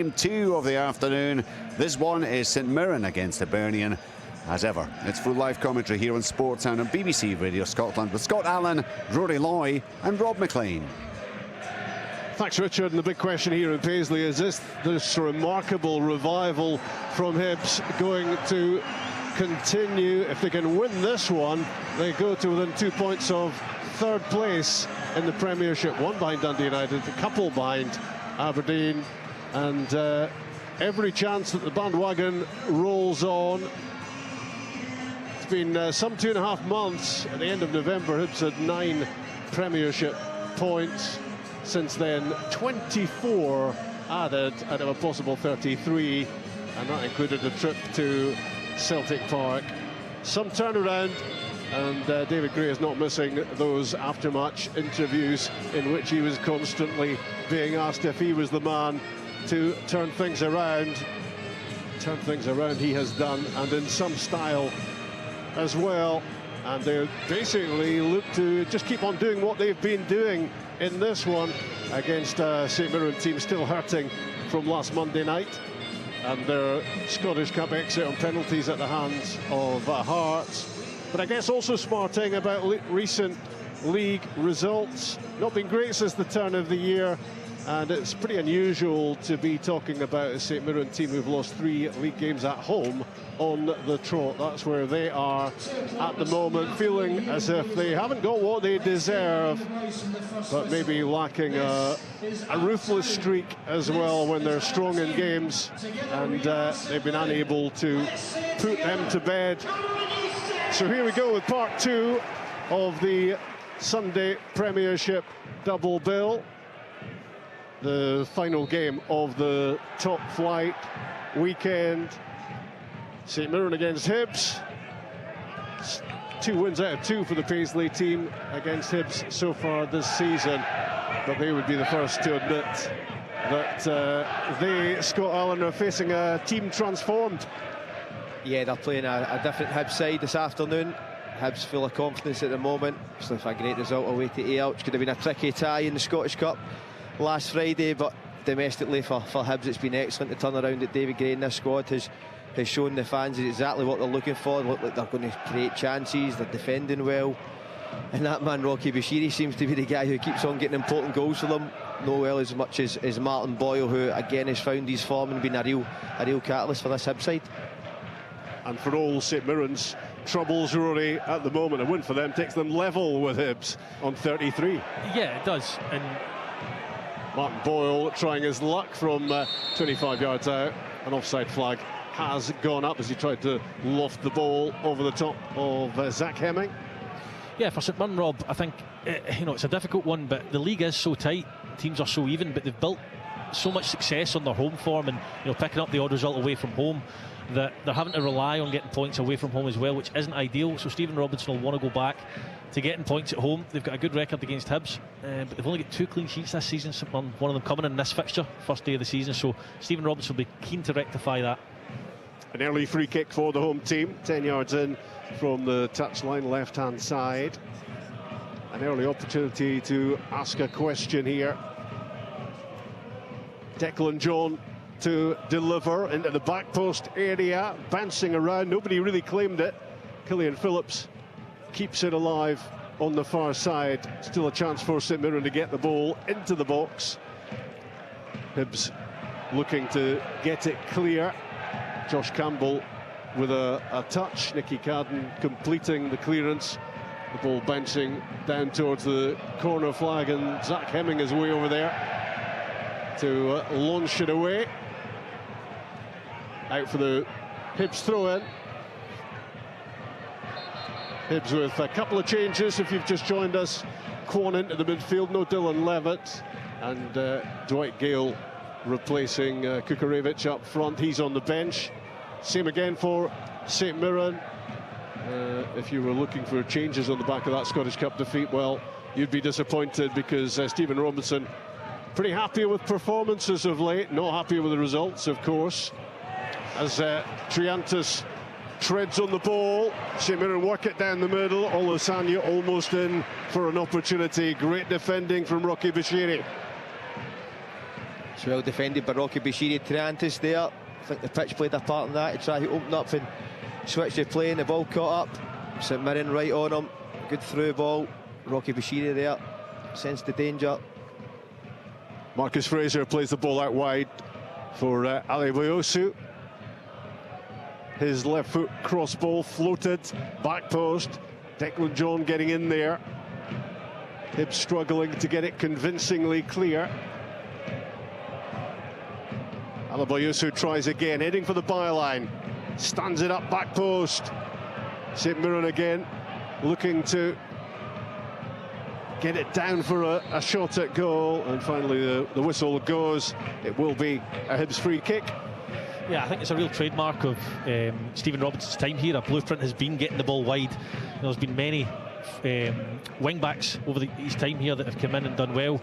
Game 2 of the afternoon. This one is St Mirren against Hibernian. As ever, it's full live commentary here on Sportsound and BBC Radio Scotland with Scott Allen, Rory Loy and Rob McLean. Thanks, Richard. And the big question here in Paisley is this remarkable revival from Hibs going to continue? If they can win this one, they go to within 2 points of third place in the Premiership. One behind Dundee United, a couple behind Aberdeen. And every chance that the bandwagon rolls on. It's been some 2.5 months. At the end of November, Hibs had 9 Premiership points. Since then, 24 added out of a possible 33, and that included a trip to Celtic Park. Some turnaround, and David Gray is not missing those after-match interviews in which he was constantly being asked if he was the man to turn things around. Turn things around he has done, and in some style as well. And they basically look to just keep on doing what they've been doing in this one against a St Mirren team still hurting from last Monday night, and their Scottish Cup exit on penalties at the hands of Hearts. But I guess also smarting about recent league results. Not been great since the turn of the year, and it's pretty unusual to be talking about a St Mirren team who've lost 3 league games at home on the trot. That's where they are at the moment, feeling as if they haven't got what they deserve, but maybe lacking a ruthless streak as well when they're strong in games, and they've been unable to put them to bed. So here we go with part 2 of the Sunday Premiership double bill. The final game of the top flight weekend. St Mirren against Hibs. 2 wins out of 2 for the Paisley team against Hibs so far this season. But they would be the first to admit that they, Scott Allen, are facing a team transformed. Yeah, they're playing a different Hibs side this afternoon. Hibs full of confidence at the moment. So if a great result away to AL, which could have been a tricky tie in the Scottish Cup last Friday, but domestically for Hibs it's been excellent. The turnaround that David Gray and this squad has shown the fans is exactly what they're looking for. They look like they're going to create chances, they're defending well, and that man Rocky Bashiri seems to be the guy who keeps on getting important goals for them. No well as much as Martin Boyle, who again has found his form and been a real catalyst for this Hibs side. And for all St Mirren's troubles, Rory, at the moment, a win for them takes them level with Hibs on 33. Yeah, it does. And Martin Boyle trying his luck from 25 yards out. An offside flag has gone up as he tried to loft the ball over the top of Zach Hemming. yeah, for St Mirren, Rob, I think it's a difficult one, but the league is so tight, teams are so even, but they've built so much success on their home form and picking up the odd result away from home, that they're having to rely on getting points away from home as well, which isn't ideal. So Stephen Robinson will want to go back to getting points at home. They've got a good record against Hibs, but they've only got 2 clean sheets this season, one of them coming in this fixture, first day of the season. So Stephen Robinson will be keen to rectify that. An early free kick for the home team, 10 yards in from the touchline, left-hand side. An early opportunity to ask a question here. Declan John to deliver into the back post area, bouncing around, nobody really claimed it. Killian Phillips keeps it alive on the far side. Still a chance for St Mirren to get the ball into the box. Hibs looking to get it clear. Josh Campbell with a touch, Nicky Cadden completing the clearance. The ball bouncing down towards the corner flag, and Zach Hemming is way over there to launch it away. Out for the Hibs throw-in. Hibs with a couple of changes if you've just joined us. Kwon into the midfield, no Dylan Levitt, and Dwight Gale replacing Kukarevich up front. He's on the bench. Same again for St Mirren. If you were looking for changes on the back of that Scottish Cup defeat, well, you'd be disappointed, because Stephen Robinson pretty happy with performances of late, not happy with the results, of course. As Triantis treads on the ball, St Mirren work it down the middle. Olusanya almost in for an opportunity. Great defending from Rocky Bashiri. It's well defended by Rocky Bashiri. Triantis there. I think the pitch played a part in that. He tried to open up and switch the play, and the ball caught up. St Mirren right on him. Good through ball. Rocky Bashiri there. Sensed the danger. Marcus Fraser plays the ball out wide for Ali Boyosu. His left foot cross ball floated, back post. Declan John getting in there. Hibs struggling to get it convincingly clear. Alaboyusu tries again, heading for the byline. Stands it up, back post. St Mirren again, looking to get it down for a shot at goal. And finally the whistle goes. It will be a Hibs free kick. Yeah, I think it's a real trademark of Stephen Robinson's time here. A blueprint has been getting the ball wide. There's been many wing backs over his time here that have come in and done well.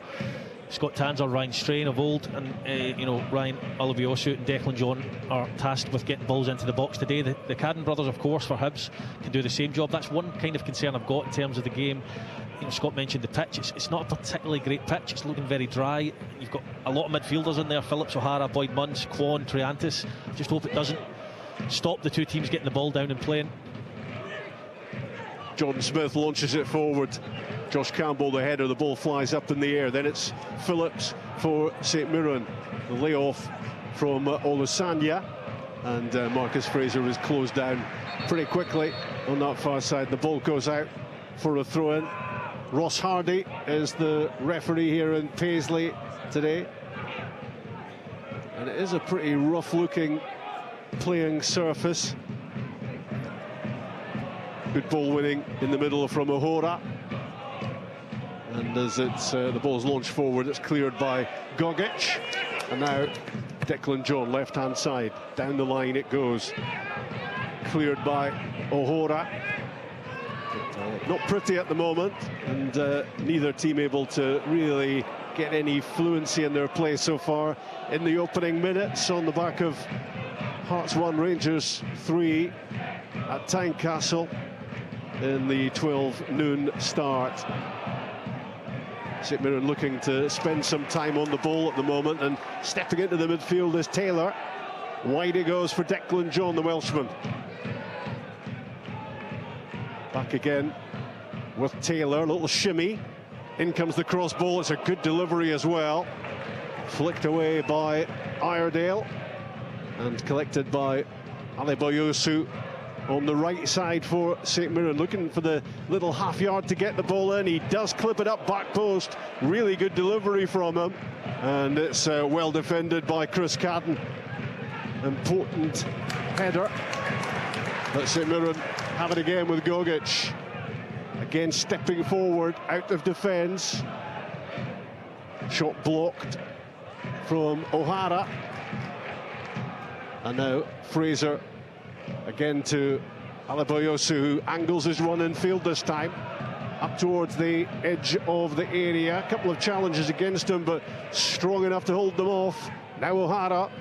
Scott Tanser, Ryan Strain of old, and Ryan Alabiosu and Declan John are tasked with getting balls into the box today. The Cadden brothers, of course, for Hibs can do the same job. That's one kind of concern I've got in terms of the game. Scott mentioned the pitch. It's not a particularly great pitch. It's looking very dry. You've got a lot of midfielders in there: Phillips, O'Hara, Boyd Munns, Kwon, Triantis. I just hope it doesn't stop the two teams getting the ball down and playing. John Smith launches it forward. Josh Campbell, the header, the ball flies up in the air. Then it's Phillips for St Mirren. The layoff from Olusanya. And Marcus Fraser is closed down pretty quickly on that far side. The ball goes out for a throw-in. Ross Hardy is the referee here in Paisley today. And it is a pretty rough-looking playing surface. Good ball winning in the middle from O'Hara. And as the ball's launched forward, it's cleared by Gogic. And now Declan John, left-hand side. Down the line it goes. Cleared by O'Hara. Not pretty at the moment, and neither team able to really get any fluency in their play so far in the opening minutes, on the back of Hearts 1, Rangers 3 at Tynecastle in the 12 noon start. St Mirren looking to spend some time on the ball at the moment, and stepping into the midfield is Taylor. Wide it goes for Declan John, the Welshman. Back again with Taylor, a little shimmy. In comes the cross ball, it's a good delivery as well. Flicked away by Iredale and collected by Ali Boyosu on the right side for St Mirren, looking for the little half yard to get the ball in. He does clip it up back post. Really good delivery from him, and it's well defended by Chris Cadden. Important header. But St Mirren have it again with Gogic. Again stepping forward out of defence. Shot blocked from O'Hara. And now Fraser again to Alaboyosu, who angles his run in field this time. Up towards the edge of the area. A couple of challenges against him, but strong enough to hold them off. Now O'Hara,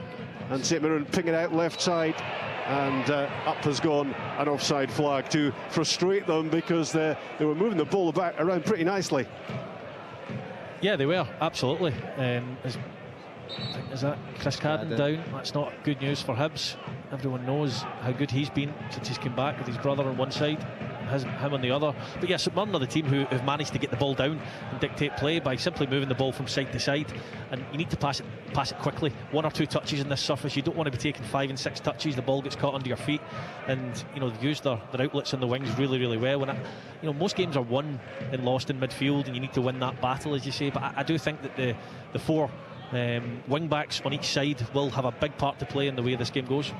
and St Mirren ping it out left side. And up has gone an offside flag to frustrate them, because they were moving the ball around pretty nicely. Yeah, they were, absolutely. Is that Chris Cadden down? That's not good news for Hibs. Everyone knows how good he's been since he's come back, with his brother on one side, him on the other. But yes, St Mirren are the team who have managed to get the ball down and dictate play by simply moving the ball from side to side. And you need to pass it quickly. 1 or 2 touches in this surface. You don't want to be taking 5 and 6 touches. The ball gets caught under your feet. And they've used their outlets on the wings really, really well. And most games are won and lost in midfield, and you need to win that battle, as you say. But I do think that the 4 wing backs on each side will have a big part to play in the way this game goes.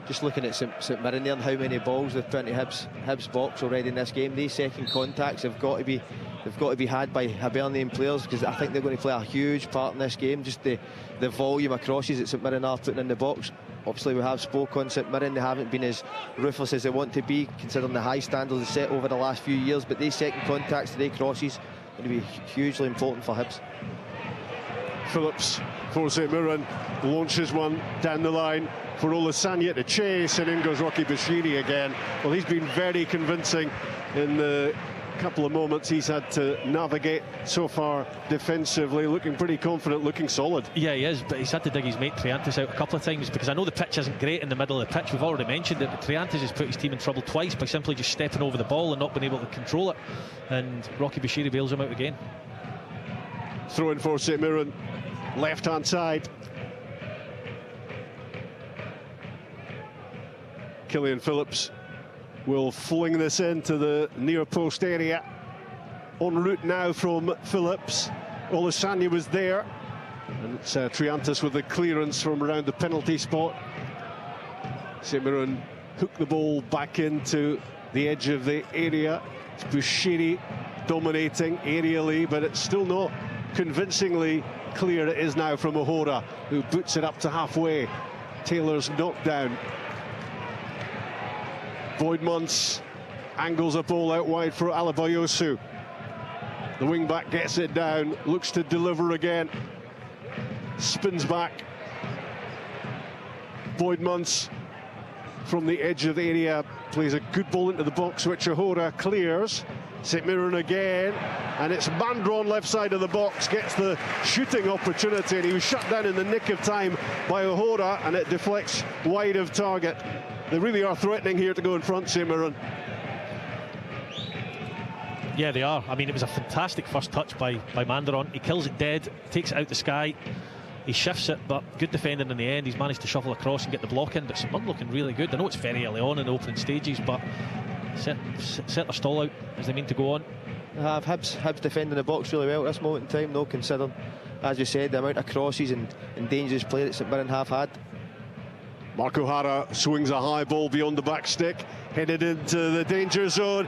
Just looking at St Mirren there and how many balls they've put into Hibs box already in this game. These second contacts have got to be had by Hibernian players, because I think they're going to play a huge part in this game. Just the volume of crosses that St Mirren are putting in the box. Obviously, we have spoke on St Mirren. They haven't been as ruthless as they want to be, considering the high standards they set over the last few years. But these second contacts today, crosses, going to be hugely important for Hibs. Phillips for St Mirren launches one down the line for Olusanya to chase, and in goes Rocky Bashiri again. Well, he's been very convincing in the couple of moments he's had to navigate so far defensively, looking pretty confident, looking solid. Yeah, he is, but he's had to dig his mate Triantis out a couple of times, because I know the pitch isn't great in the middle of the pitch. We've already mentioned it, but Triantis has put his team in trouble twice by simply just stepping over the ball and not being able to control it, and Rocky Bashiri bails him out again. Throw in for St Mirren, left hand side. Killian Phillips will fling this into the near post area. En route now from Phillips. Olusanya was there, and it's Triantis with the clearance from around the penalty spot. St Mirren hook the ball back into the edge of the area. It's Bushiri dominating aerially, but it's still not convincingly clear. It is now from O'Hora, who boots it up to halfway. Taylor's knocked down. Boydmans angles a ball out wide for Alabayosu. The wing-back gets it down, looks to deliver again. Spins back. Boydmans from the edge of the area plays a good ball into the box, which O'Hora clears. St Mirren again, and it's Mandron left side of the box, gets the shooting opportunity, and he was shut down in the nick of time by O'Hora, and it deflects wide of target. They really are threatening here to go in front, St Mirren. Yeah, they are. I mean, it was a fantastic first touch by Mandron. He kills it dead, takes it out the sky, he shifts it, but good defending in the end. He's managed to shuffle across and get the block in, but St Mirren looking really good. I know it's very early on in the opening stages, but set their stall out as they mean to go on. Hibs defending the box really well at this moment in time, though, considering, as you said, the amount of crosses and dangerous play that St Mirren have had. Mark O'Hara swings a high ball beyond the back stick, headed into the danger zone.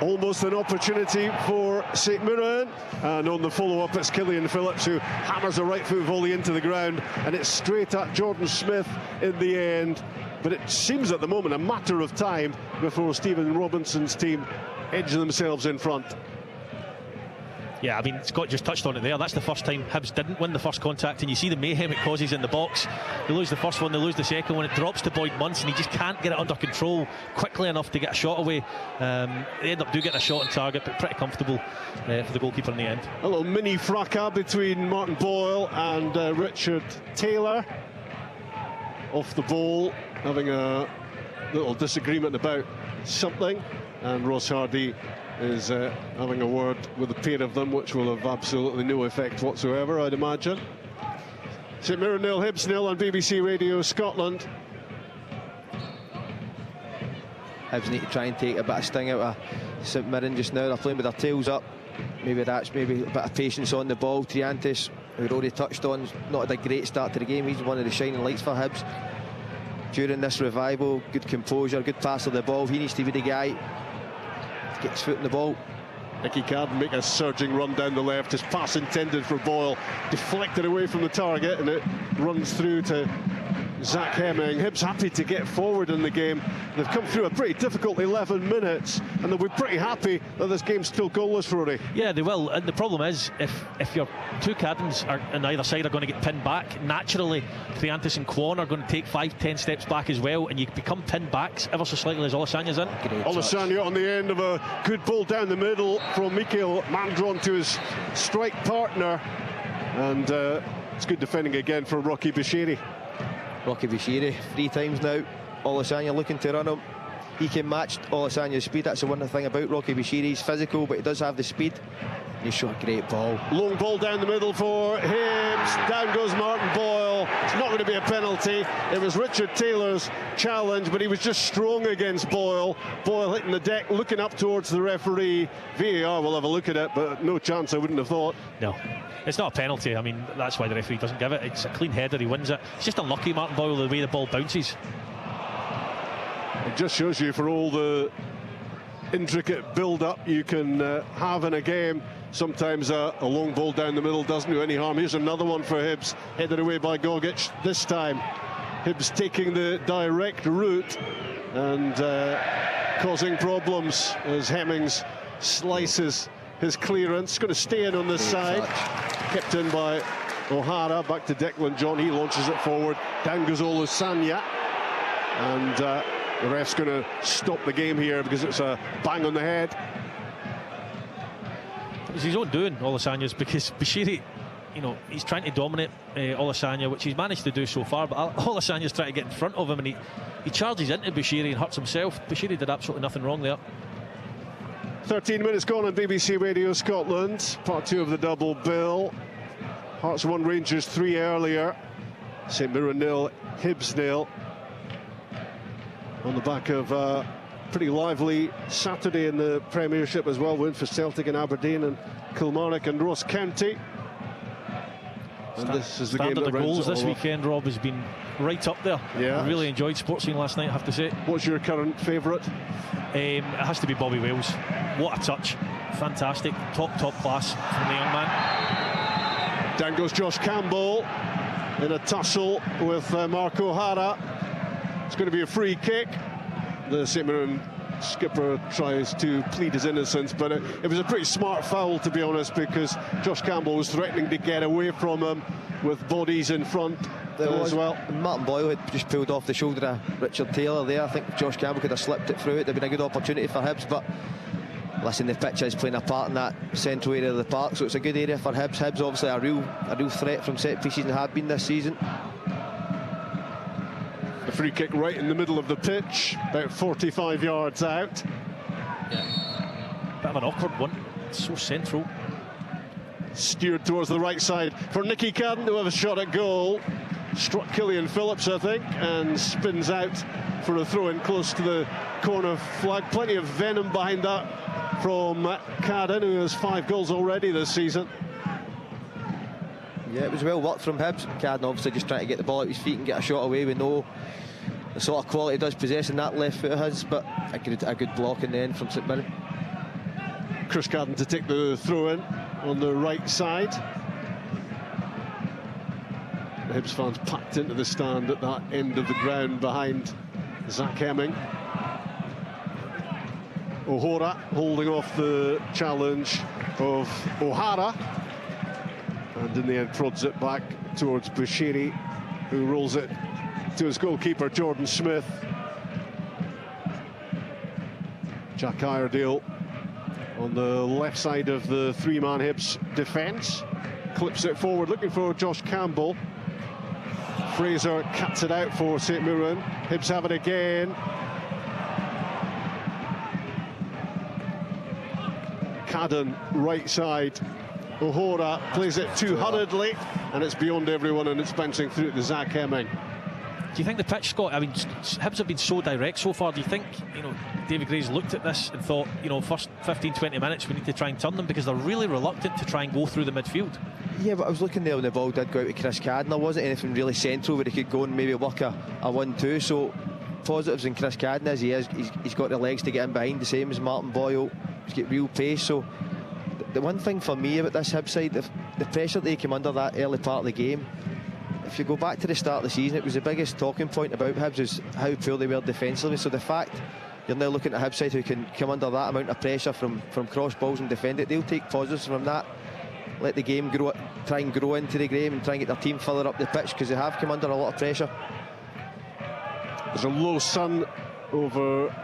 Almost an opportunity for St Mirren, and on the follow-up it's Killian Phillips who hammers a right foot volley into the ground, and it's straight at Jordan Smith in the end. But it seems at the moment a matter of time before Stephen Robinson's team edge themselves in front. Yeah, I mean, Scott just touched on it there. That's the first time Hibs didn't win the first contact, and you see the mayhem it causes in the box. They lose the first one, they lose the second one. It drops to Boydmans, and he just can't get it under control quickly enough to get a shot away. They end up getting a shot on target, but pretty comfortable for the goalkeeper in the end. A little mini fracas between Martin Boyle and Richard Taylor. Off the ball, having a little disagreement about something, and Ross Hardy is having a word with the pair of them, which will have absolutely no effect whatsoever, I'd imagine. St Mirren 0, Hibs 0 on BBC Radio Scotland. Hibs need to try and take a bit of sting out of St Mirren just now. They're playing with their tails up. Maybe a bit of patience on the ball. Triantis, who already touched on, not had a great start to the game. He's one of the shining lights for Hibs during this revival. Good composure, good pass of the ball. He needs to be the guy. Get his foot in the ball. Nicky Carden make a surging run down the left. His pass intended for Boyle, deflected away from the target, and it runs through to Zach Hemming. Hibs happy to get forward in the game. They've come through a pretty difficult 11 minutes, and they'll be pretty happy that this game's still goalless, Rory. Yeah, they will. And the problem is, if your two Cardens on either side are going to get pinned back, naturally Triantis and Kwon are going to take 5-10 steps back as well, and you become pinned back ever so slightly as Olasanya's in. Olusanya on the end of a good ball down the middle from Mikael Mandron to his strike partner, and it's good defending again from Rocky Bashiri. Rocky Bashiri 3 times now. Olusanya looking to run him. He can match Olasanya's speed. That's the one thing about Rocky Bashiri. He's physical, but he does have the speed. He shot a great ball. Long ball down the middle for Hibs. Down goes Martin Boyle. It's not going to be a penalty. It was Richard Taylor's challenge, but he was just strong against Boyle. Boyle hitting the deck, looking up towards the referee. VAR will have a look at it, but no chance, I wouldn't have thought. No, it's not a penalty. I mean, that's why the referee doesn't give it. It's a clean header, he wins it. It's just unlucky, Martin Boyle, the way the ball bounces. It just shows you, for all the intricate build-up you can have in a game, sometimes a long ball down the middle doesn't do any harm. Here's another one for Hibs, headed away by Gogic. This time Hibs taking the direct route and causing problems as Hemmings slices his clearance. Going to stay in on this side. Kept in by O'Hara. Back to Declan John. He launches it forward. Down goes Olusanya. And the ref's going to stop the game here because it's a bang on the head. was his own doing, Olasanya's, because Bashiri, you know, he's trying to dominate Olasanya, which he's managed to do so far, but Olasanya's trying to get in front of him, and he charges into Bashiri and hurts himself. Bashiri did absolutely nothing wrong there. 13 minutes gone on BBC Radio Scotland. Part 2 of the double bill. Hearts 1, Rangers 3 earlier. St Mirren 0, Hibs 0. On the back of a pretty lively Saturday in the Premiership as well. Win for Celtic and Aberdeen and Kilmarnock and Ross County. And this is the game standard that of goals rounds it this all weekend, Rob, has been right up there. Yeah. I really enjoyed Sportscene last night, I have to say. What's your current favourite? It has to be Bobby Wales. What a touch. Fantastic. Top class from the young man. Down goes Josh Campbell in a tussle with Mark O'Hara. It's going to be a free kick. The St Mirren skipper tries to plead his innocence, but it was a pretty smart foul, to be honest, because Josh Campbell was threatening to get away from him with bodies in front as well. Martin Boyle had just pulled off the shoulder of Richard Taylor there. I think Josh Campbell could have slipped it through it. There'd been a good opportunity for Hibs, but listen, the pitch is playing a part in that central area of the park, so it's a good area for Hibs. Hibs obviously a real threat from set pieces and have been this season. The free kick right in the middle of the pitch, about 45 yards out. Yeah. Bit of an awkward one. It's so central. Steered towards the right side for Nicky Cadden to have a shot at goal. Struck Killian Phillips, I think, and spins out for a throw-in close to the corner flag. Plenty of venom behind that from Cadden, who has 5 goals already this season. Yeah, it was well worked from Hibs. Cadden obviously just trying to get the ball at his feet and get a shot away. We know the sort of quality he does possess in that left foot of his, but a good block in the end from St Mirren. Chris Cadden to take the throw-in on the right side. The Hibs fans packed into the stand at that end of the ground behind Zach Hemming. O'Hara holding off the challenge of O'Hara, and in the end prods it back towards Bashiri, who rolls it to his goalkeeper Jordan Smith. Jack Iredale on the left side of the 3-man Hibs defence, clips it forward looking for Josh Campbell. Fraser cuts it out for St Mirren. Hibs have it again. Cadden right side. O'Hara plays it too hurriedly, and it's beyond everyone, and it's bouncing through to Zach Hemming. Do you think the pitch, Scott, I mean, Hibs have been so direct so far. Do you think, you know, David Gray's looked at this and thought, you know, first 15-20 minutes we need to try and turn them, because they're really reluctant to try and go through the midfield? Yeah, but I was looking there when the ball did go out to Chris Cadden. There wasn't anything really central where he could go and maybe work a 1-2. So positives in Chris Cadden is he's got the legs to get in behind, the same as Martin Boyle. He's got real pace. So the one thing for me about this Hibs side, the pressure they came under that early part of the game. If you go back to the start of the season, it was the biggest talking point about Hibs is how poor they were defensively. So the fact you're now looking at a Hibs side who can come under that amount of pressure from cross balls and defend it, they'll take positives from that. Let the game grow, try and grow into the game and try and get their team further up the pitch, because they have come under a lot of pressure. There's a low sun over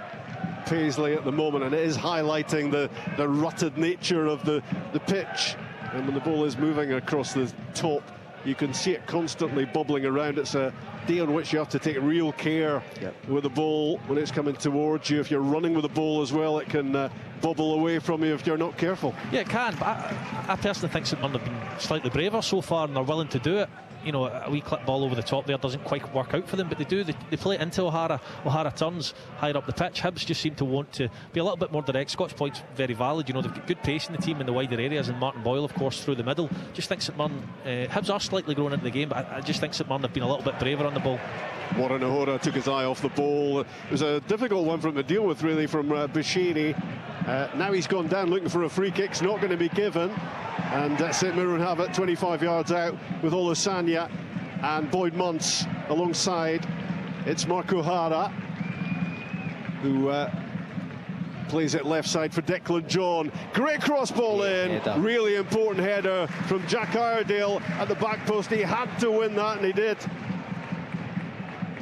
Paisley at the moment, and it is highlighting the rutted nature of the pitch. And when the ball is moving across the top, you can see it constantly bubbling around. It's a day on which you have to take real care with the ball when it's coming towards you. If you're running with the ball as well, it can bobble away from you if you're not careful. Yeah, it can, but I personally think St Mirren have been slightly braver so far, and they're willing to do it. You know, a wee clip ball over the top there doesn't quite work out for them, but they do. They play it into O'Hara. O'Hara turns higher up the pitch. Hibs just seem to want to be a little bit more direct. Scott's point's very valid. You know, they've got good pace in the team in the wider areas, and Martin Boyle, of course, through the middle. Just think St Mirren, Hibs are slightly growing into the game, but I just think St Mirren have been a little bit braver on the ball. Warren O'Hara took his eye off the ball. It was a difficult one for him to deal with, really, from Bashiri. Now he's gone down looking for a free kick. It's not going to be given. And St Mirren have it 25 yards out with Olasanya and Boyd Muntz alongside. It's Mark O'Hara who plays it left side for Declan John. Great cross ball in. Really important header from Jack Iredale at the back post. He had to win that, and he did.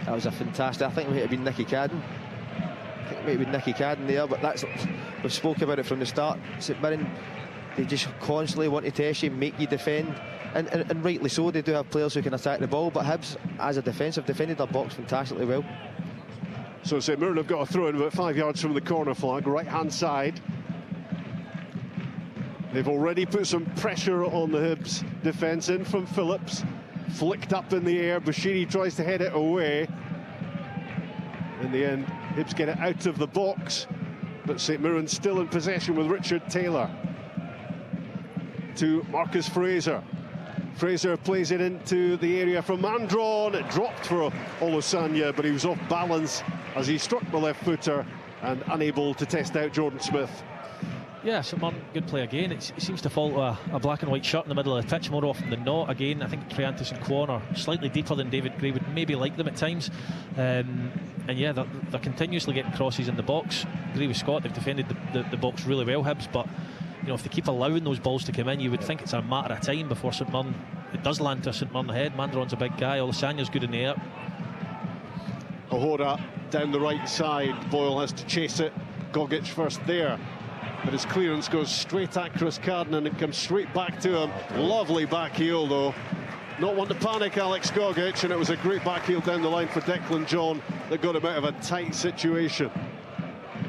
That was a fantastic. I think it might have been Nicky Cadden. Nicky Cadden there, but we've spoken about it from the start. St Mirren, They just constantly want to test you, make you defend. And rightly so, they do have players who can attack the ball, but Hibs, as a defence, have defended their box fantastically well. So St Mirren have got a throw in about 5 yards from the corner flag, right-hand side. They've already put some pressure on the Hibs defence. In from Phillips, flicked up in the air. Bashiri tries to head it away. In the end, Hibs get it out of the box, but St Mirren still in possession with Richard Taylor. To Marcus Fraser. Fraser plays it into the area from Mandron. It dropped for Olusanya, but he was off balance as he struck the left footer and unable to test out Jordan Smith. Yeah, St Mirren, good play again. It seems to fall to a black and white shirt in the middle of the pitch more often than not. Again, I think Triantis and Kwon are slightly deeper than David Gray would maybe like them at times. And yeah, they're continuously getting crosses in the box. Agree with Scott, they've defended the box really well, Hibs, but you know, if they keep allowing those balls to come in, you would think it's a matter of time before St Mirren, it does land to St Mirren ahead. Mandron's a big guy, Olasanya's good in the air. O'Hora down the right side, Boyle has to chase it. Gogic first there, but his clearance goes straight at Chris Carden and it comes straight back to him. Lovely back heel though. Not one to panic, Alex Gogic, and it was a great back heel down the line for Declan John that got him out of a tight situation.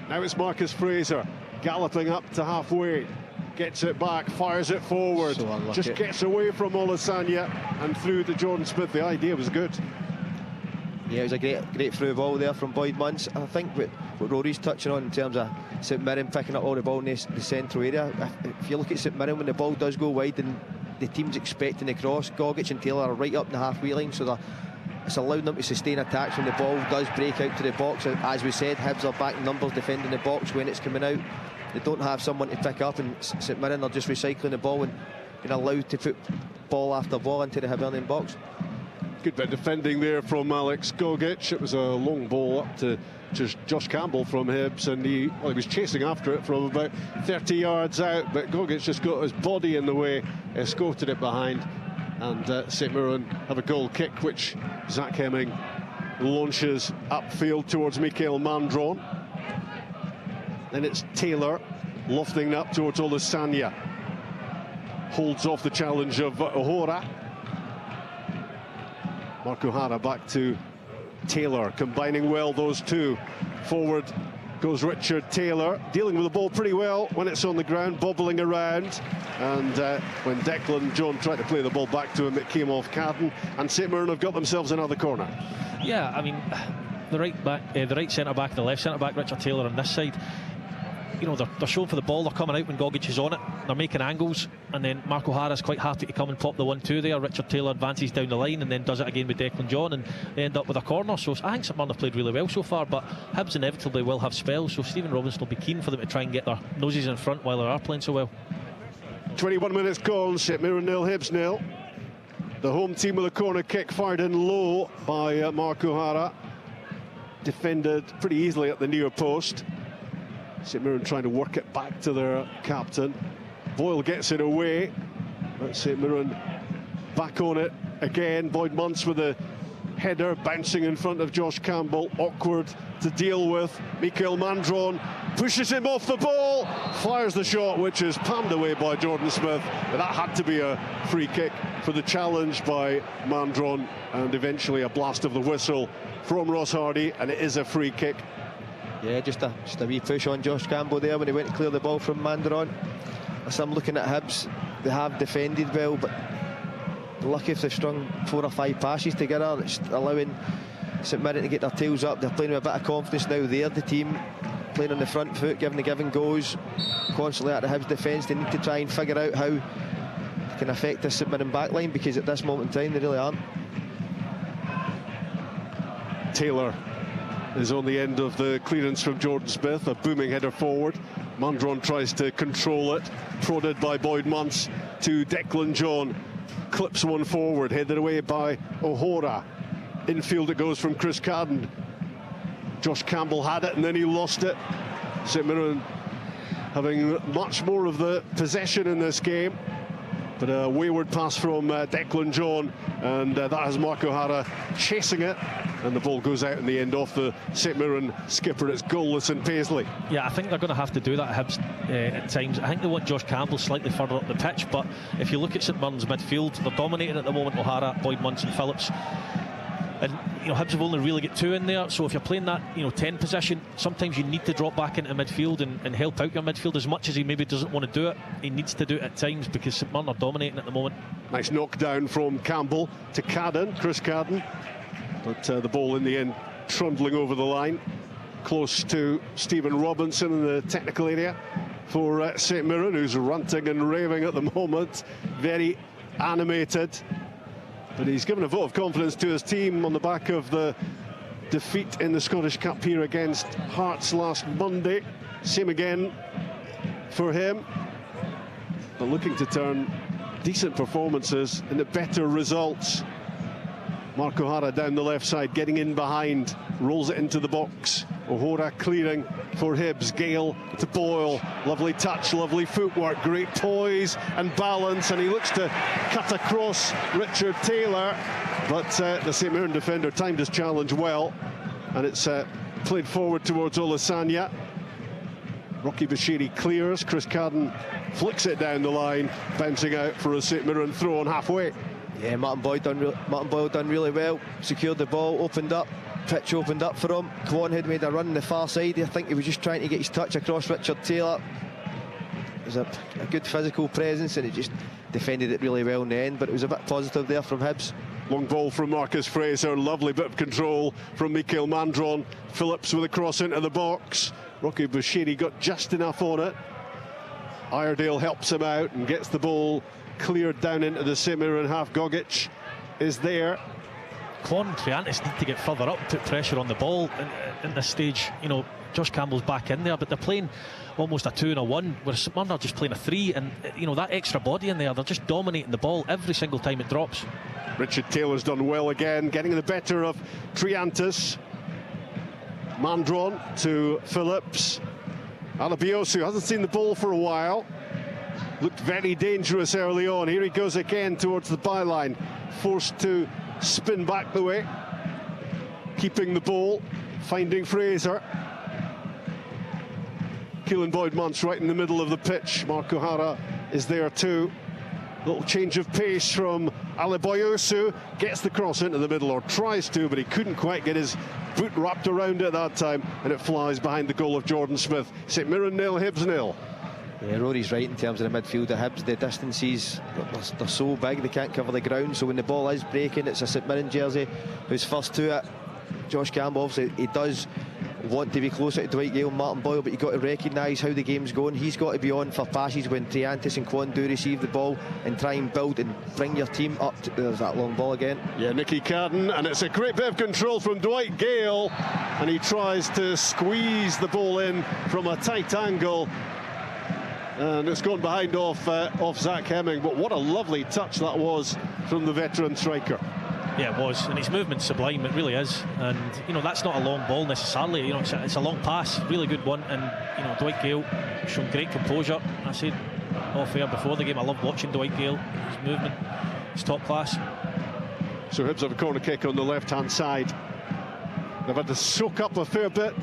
Now it's Marcus Fraser galloping up to halfway, gets it back, fires it forward, so just gets away from Olusanya and through to Jordan Smith. The idea was good. Yeah, it was a great through ball there from Boyd Muntz. I think what Rory's touching on in terms of St Mirren picking up all the ball in the central area. If you look at St Mirren, when the ball does go wide and the team's expecting the cross, Gogic and Taylor are right up the halfway line, so it's allowed them to sustain attacks when the ball does break out to the box. As we said, Hibs are back in numbers defending the box when it's coming out. They don't have someone to pick up, and St Mirren are just recycling the ball and being allowed to put ball after ball into the Hibernian box. Good bit of defending there from Alex Gogic. It was a long ball up to just Josh Campbell from Hibs, and he was chasing after it from about 30 yards out, but Gogic just got his body in the way, escorted it behind, and St Mirren have a goal kick, which Zach Hemming launches upfield towards Mikael Mandron. Then it's Taylor lofting up towards Olusanya. Holds off the challenge of O'Hora. Mark O'Hara back to Taylor, combining well those two. Forward goes Richard Taylor, dealing with the ball pretty well when it's on the ground, bobbling around. And when Declan John tried to play the ball back to him, it came off Carden. And St Mirren have got themselves another corner. Yeah, I mean, the right centre-back and the left centre-back, Richard Taylor on this side, you know, they're showing for the ball, they're coming out when Gogic is on it, they're making angles, and then Mark O'Hara's quite happy to come and pop the 1-2 there. Richard Taylor advances down the line and then does it again with Declan John, and they end up with a corner. So I think St Mirren have played really well so far, but Hibs inevitably will have spells, so Stephen Robinson will be keen for them to try and get their noses in front while they are playing so well. 21 minutes gone, St Mirren 0, Hibs 0. The home team with a corner kick fired in low by Mark O'Hara. Defended pretty easily at the near post. St Mirren trying to work it back to their captain. Boyle gets it away. But St Mirren back on it again. Boyd Muntz with a header bouncing in front of Josh Campbell. Awkward to deal with. Mikael Mandron pushes him off the ball. Fires the shot, which is palmed away by Jordan Smith. But that had to be a free kick for the challenge by Mandron. And eventually a blast of the whistle from Ross Hardy. And it is a free kick. Yeah, just a wee push on Josh Campbell there when he went to clear the ball from Mandron. As I'm looking at Hibs, they have defended well, but lucky if they've strung 4 or 5 passes together. It's allowing St Mirren to get their tails up. They're playing with a bit of confidence now. They're the team playing on the front foot, giving the give and goes constantly at the Hibs defence. They need to try and figure out how they can affect the St Mirren backline, because at this moment in time they really aren't. Taylor is on the end of the clearance from Jordan Smith, a booming header forward. Mandron tries to control it, prodded by Boyd Muntz to Declan John, clips one forward, headed away by O'Hora. Infield it goes from Chris Carden. Josh Campbell had it and then he lost it. St Mirren having much more of the possession in this game, but a wayward pass from Declan John and that has Mark O'Hara chasing it, and the ball goes out in the end off the St Mirren skipper. It's goalless in Paisley. Yeah, I think they're going to have to do that at times. I think they want Josh Campbell slightly further up the pitch, but if you look at St Mirren's midfield, they're dominating at the moment. O'Hara, Boyd, Munson, Phillips. And Hibs have only really got 2 in there, so if you're playing that 10 position, sometimes you need to drop back into midfield and help out your midfield. As much as he maybe doesn't want to do it, he needs to do it at times, because St Mirren are dominating at the moment. Nice knockdown from Campbell to Cadden, Chris Cadden, but the ball in the end trundling over the line, close to Stephen Robinson in the technical area for St Mirren, who's ranting and raving at the moment, very animated. But he's given a vote of confidence to his team on the back of the defeat in the Scottish Cup here against Hearts last Monday. Same again for him. But looking to turn decent performances into better results. Mark O'Hara down the left side, getting in behind, rolls it into the box. O'Hara clearing for Hibs. Gale to Boyle. Lovely touch, lovely footwork, great poise and balance, and he looks to cut across Richard Taylor, but the St Mirren defender timed his challenge well, and it's played forward towards Olasanya. Rocky Bashiri clears. Chris Cadden flicks it down the line, bouncing out for a St Mirren throw on halfway. Yeah, Martin Boyle done really well. Secured the ball, opened up. Pitch opened up for him. Kwon had made a run on the far side. I think he was just trying to get his touch across Richard Taylor. It was a good physical presence, and he just defended it really well in the end, but it was a bit positive there from Hibs. Long ball from Marcus Fraser. Lovely bit of control from Mikael Mandron. Phillips with a cross into the box. Rocky Bashiri got just enough on it. Iredale helps him out and gets the ball cleared down into the St Mirren half. Gogic is there. Kwon and Triantis need to get further up, put pressure on the ball in this stage. Josh Campbell's back in there, but they're playing almost a 2 and a 1, whereas St Mirren are just playing a 3, and that extra body in there, they're just dominating the ball every single time it drops. Richard Taylor's done well again, getting the better of Triantis. Mandron to Phillips. Alabiosu hasn't seen the ball for a while. Looked very dangerous early on. Here he goes again towards the byline, forced to spin back the way, keeping the ball, finding Fraser. Keelan Boyd-Muntz right in the middle of the pitch. Mark O'Hara is there too. Little change of pace from Alabiosu. Gets the cross into the middle, or tries to, but he couldn't quite get his boot wrapped around it that time, and it flies behind the goal of Jordan Smith. St Mirren 0, Hibs 0. Yeah, Rory's right in terms of the midfield at Hibs. The distances, they're so big, they can't cover the ground. So when the ball is breaking, it's a St Mirren jersey who's first to it. Josh Campbell, obviously, he does want to be closer to Dwight Gale and Martin Boyle, but you've got to recognise how the game's going. He's got to be on for passes when Triantis and Kwon do receive the ball, and try and build and bring your team up. There's that long ball again. Yeah, Nicky Cadden, and it's a great bit of control from Dwight Gale, and he tries to squeeze the ball in from a tight angle. And it's gone behind off Zach Hemming, but what a lovely touch that was from the veteran striker. Yeah, it was, and his movement's sublime, it really is. And that's not a long ball necessarily, it's a long pass, really good one. And Dwight Gale shown great composure. I said off air before the game, I love watching Dwight Gale. His movement is top class. So Hibs have a corner kick on the left hand side. They've had to soak up a fair bit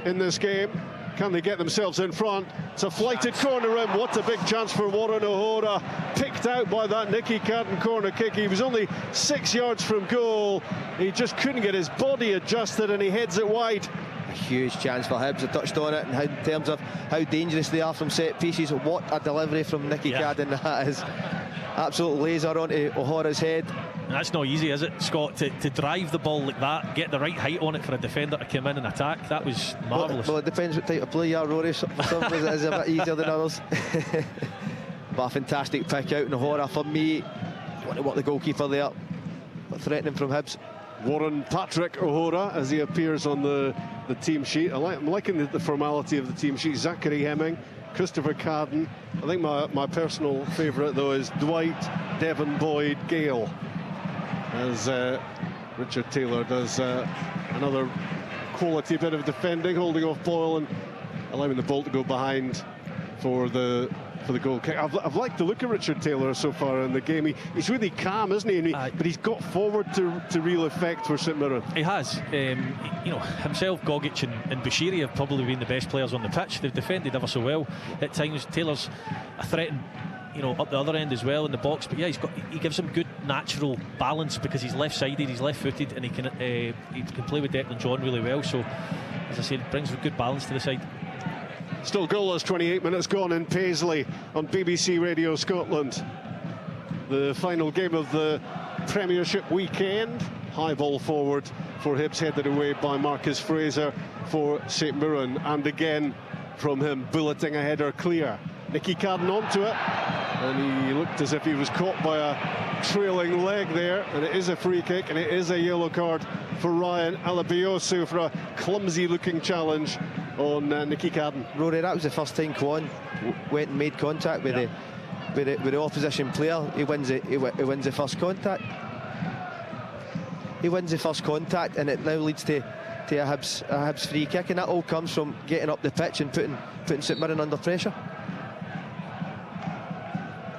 in this game. Can they get themselves in front? It's a flighted corner in. What a big chance for Warren O'Hara. Picked out by that Nicky Cadden corner kick. He was only 6 yards from goal. He just couldn't get his body adjusted, and he heads it wide. A huge chance for Hibs. I touched on it, and in terms of how dangerous they are from set pieces. What a delivery from Nicky Cadden that is. Absolute laser onto O'Hara's head. And that's not easy, is it, Scott, to drive the ball like that, get the right height on it for a defender to come in and attack. That was marvellous. Well, it depends what type of play you are, Rory. For some it is a bit easier than others. But a fantastic pick out in O'Hara for me. Want to work the goalkeeper there, but threatening from Hibs. Warren Patrick O'Hara as he appears on the team sheet. I'm liking the formality of the team sheet. Zachary Hemming, Christopher Cadden. I think my personal favourite though is Dwight Devon Boyd Gale, as Richard Taylor does another quality bit of defending, holding off Boyle and allowing the ball to go behind for the for the goal kick. I've liked the look of Richard Taylor so far in the game. He's really calm, isn't he? But he's got forward to real effect for St Mirren. He has. You know, himself, Gogic and Bushiri have probably been the best players on the pitch. They've defended ever so well at times. Taylor's a threat, you know, up the other end as well in the box. But yeah, he gives him good natural balance because he's left-sided, he's left-footed, and he can play with Declan John really well. So, as I said, brings a good balance to the side. Still goalless, 28 minutes gone in Paisley on BBC Radio Scotland. The final game of the Premiership weekend. High ball forward for Hibs, headed away by Marcus Fraser for St Mirren. And again from him, bulleting a header clear. Nicky Cadden onto it, and he looked as if he was caught by a trailing leg there. And it is a free kick, and it is a yellow card for Ryan Alabiosu for a clumsy-looking challenge on Nicky Cadden. Rory, that was the first time Kwon went and made contact with the opposition player. He wins the first contact. He wins the first contact, and it now leads to a Hibs free kick, and that all comes from getting up the pitch and putting St Mirren under pressure.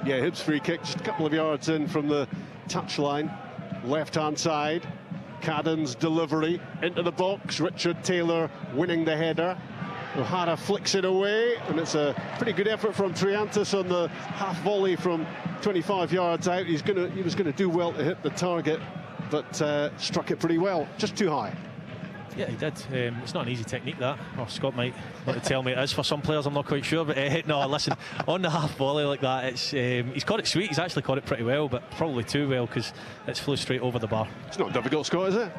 Yeah, Hibs free kick, just a couple of yards in from the touchline, left-hand side. Cadden's delivery into the box. Richard Taylor winning the header. O'Hara flicks it away, and it's a pretty good effort from Triantis on the half volley from 25 yards out. He was gonna do well to hit the target, but struck it pretty well, just too high. Yeah, he did. It's not an easy technique, that. Or Scott might want to tell me it is for some players, I'm not quite sure. But no, listen, on the half volley like that, it's he's caught it sweet. He's actually caught it pretty well, but probably too well because it's flew straight over the bar. It's not difficult, Scott, is it?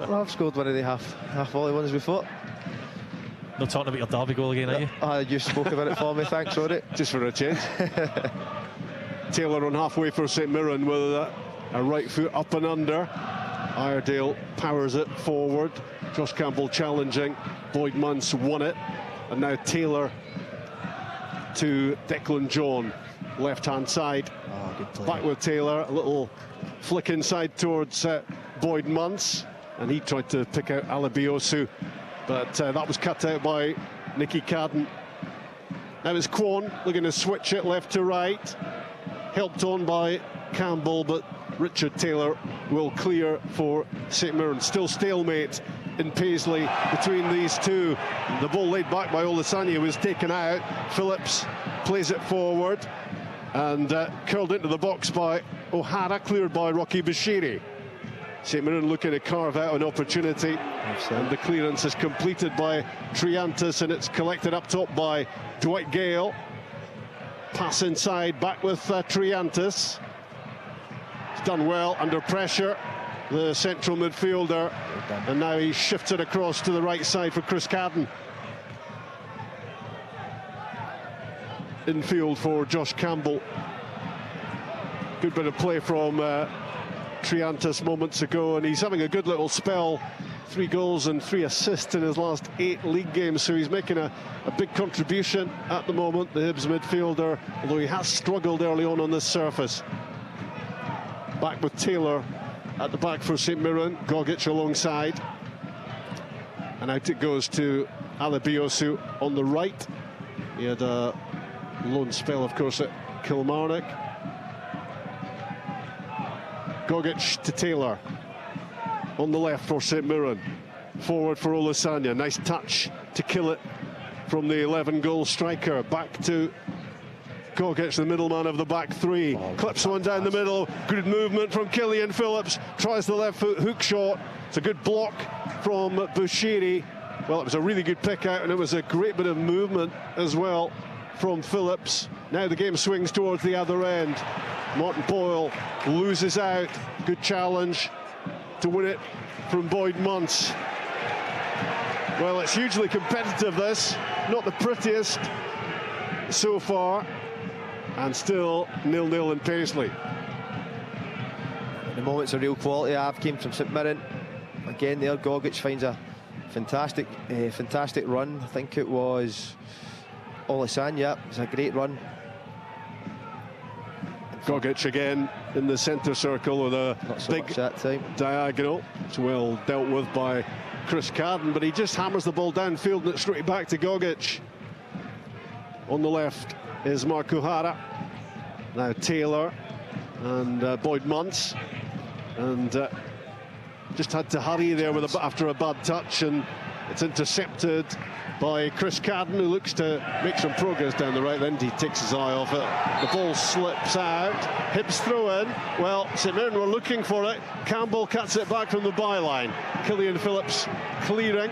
Well, I've scored one of the half volley ones before. No talking about your derby goal again, are you? You spoke about it for me, thanks, Rory. Just for a change. Taylor on halfway for St Mirren with a right foot up and under. Iredale powers it forward. Josh Campbell challenging. Boyd Muntz won it. And now Taylor to Declan John, left-hand side. Oh, good play. Back with Taylor. A little flick inside towards Boyd Muntz. And he tried to pick out Alabiosu. But that was cut out by Nicky Cadden. Now it's Kwon looking to switch it left to right. Helped on by Campbell, but Richard Taylor will clear for St Mirren. Still stalemate in Paisley between these two. The ball laid back by Olasanya was taken out. Phillips plays it forward and curled into the box by O'Hara, cleared by Rocky Bushiri. St Mirren looking to carve out an opportunity. And the clearance is completed by Triantis, and it's collected up top by Dwight Gale. Pass inside, back with Triantis. He's done well under pressure, the central midfielder, and now he shifts it across to the right side for Chris Cadden. Infield for Josh Campbell. Good bit of play from Triantis moments ago, and he's having a good little spell. 3 goals and 3 assists in his last 8 league games, so he's making a big contribution at the moment, the Hibs midfielder, although he has struggled early on this surface. Back with Taylor at the back for St Mirren, Gogic alongside. And out it goes to Alabiosu on the right. He had a loan spell, of course, at Kilmarnock. Gogic to Taylor. On the left for St Mirren. Forward for Olasanya. Nice touch to kill it from the 11-goal striker. Back to Gogic, the middleman of the back three. Clips one down the middle. Good movement from Killian Phillips. Tries the left foot hook shot. It's a good block from Bushiri. Well, it was a really good pick out, and it was a great bit of movement as well from Phillips. Now the game swings towards the other end. Martin Boyle loses out. Good challenge to win it from Boyd Muntz. Well, it's hugely competitive, this. Not the prettiest so far. And still 0-0 in Paisley. The moments of real quality came from St Mirren. Again there, Gogic finds a fantastic run. I think it was Olasanya. It was a great run. Gogic again in the centre circle with a big diagonal. It's well dealt with by Chris Cadden, but he just hammers the ball downfield and it's straight back to Gogic. On the left is Markuhara. Now Taylor and Boyd Muntz, and just had to hurry there with after a bad touch, and it's intercepted by Chris Cadden, who looks to make some progress down the right end. He takes his eye off it. The ball slips out. Hibs throw in. Well, St Mirren were looking for it. Campbell cuts it back from the byline. Killian Phillips clearing.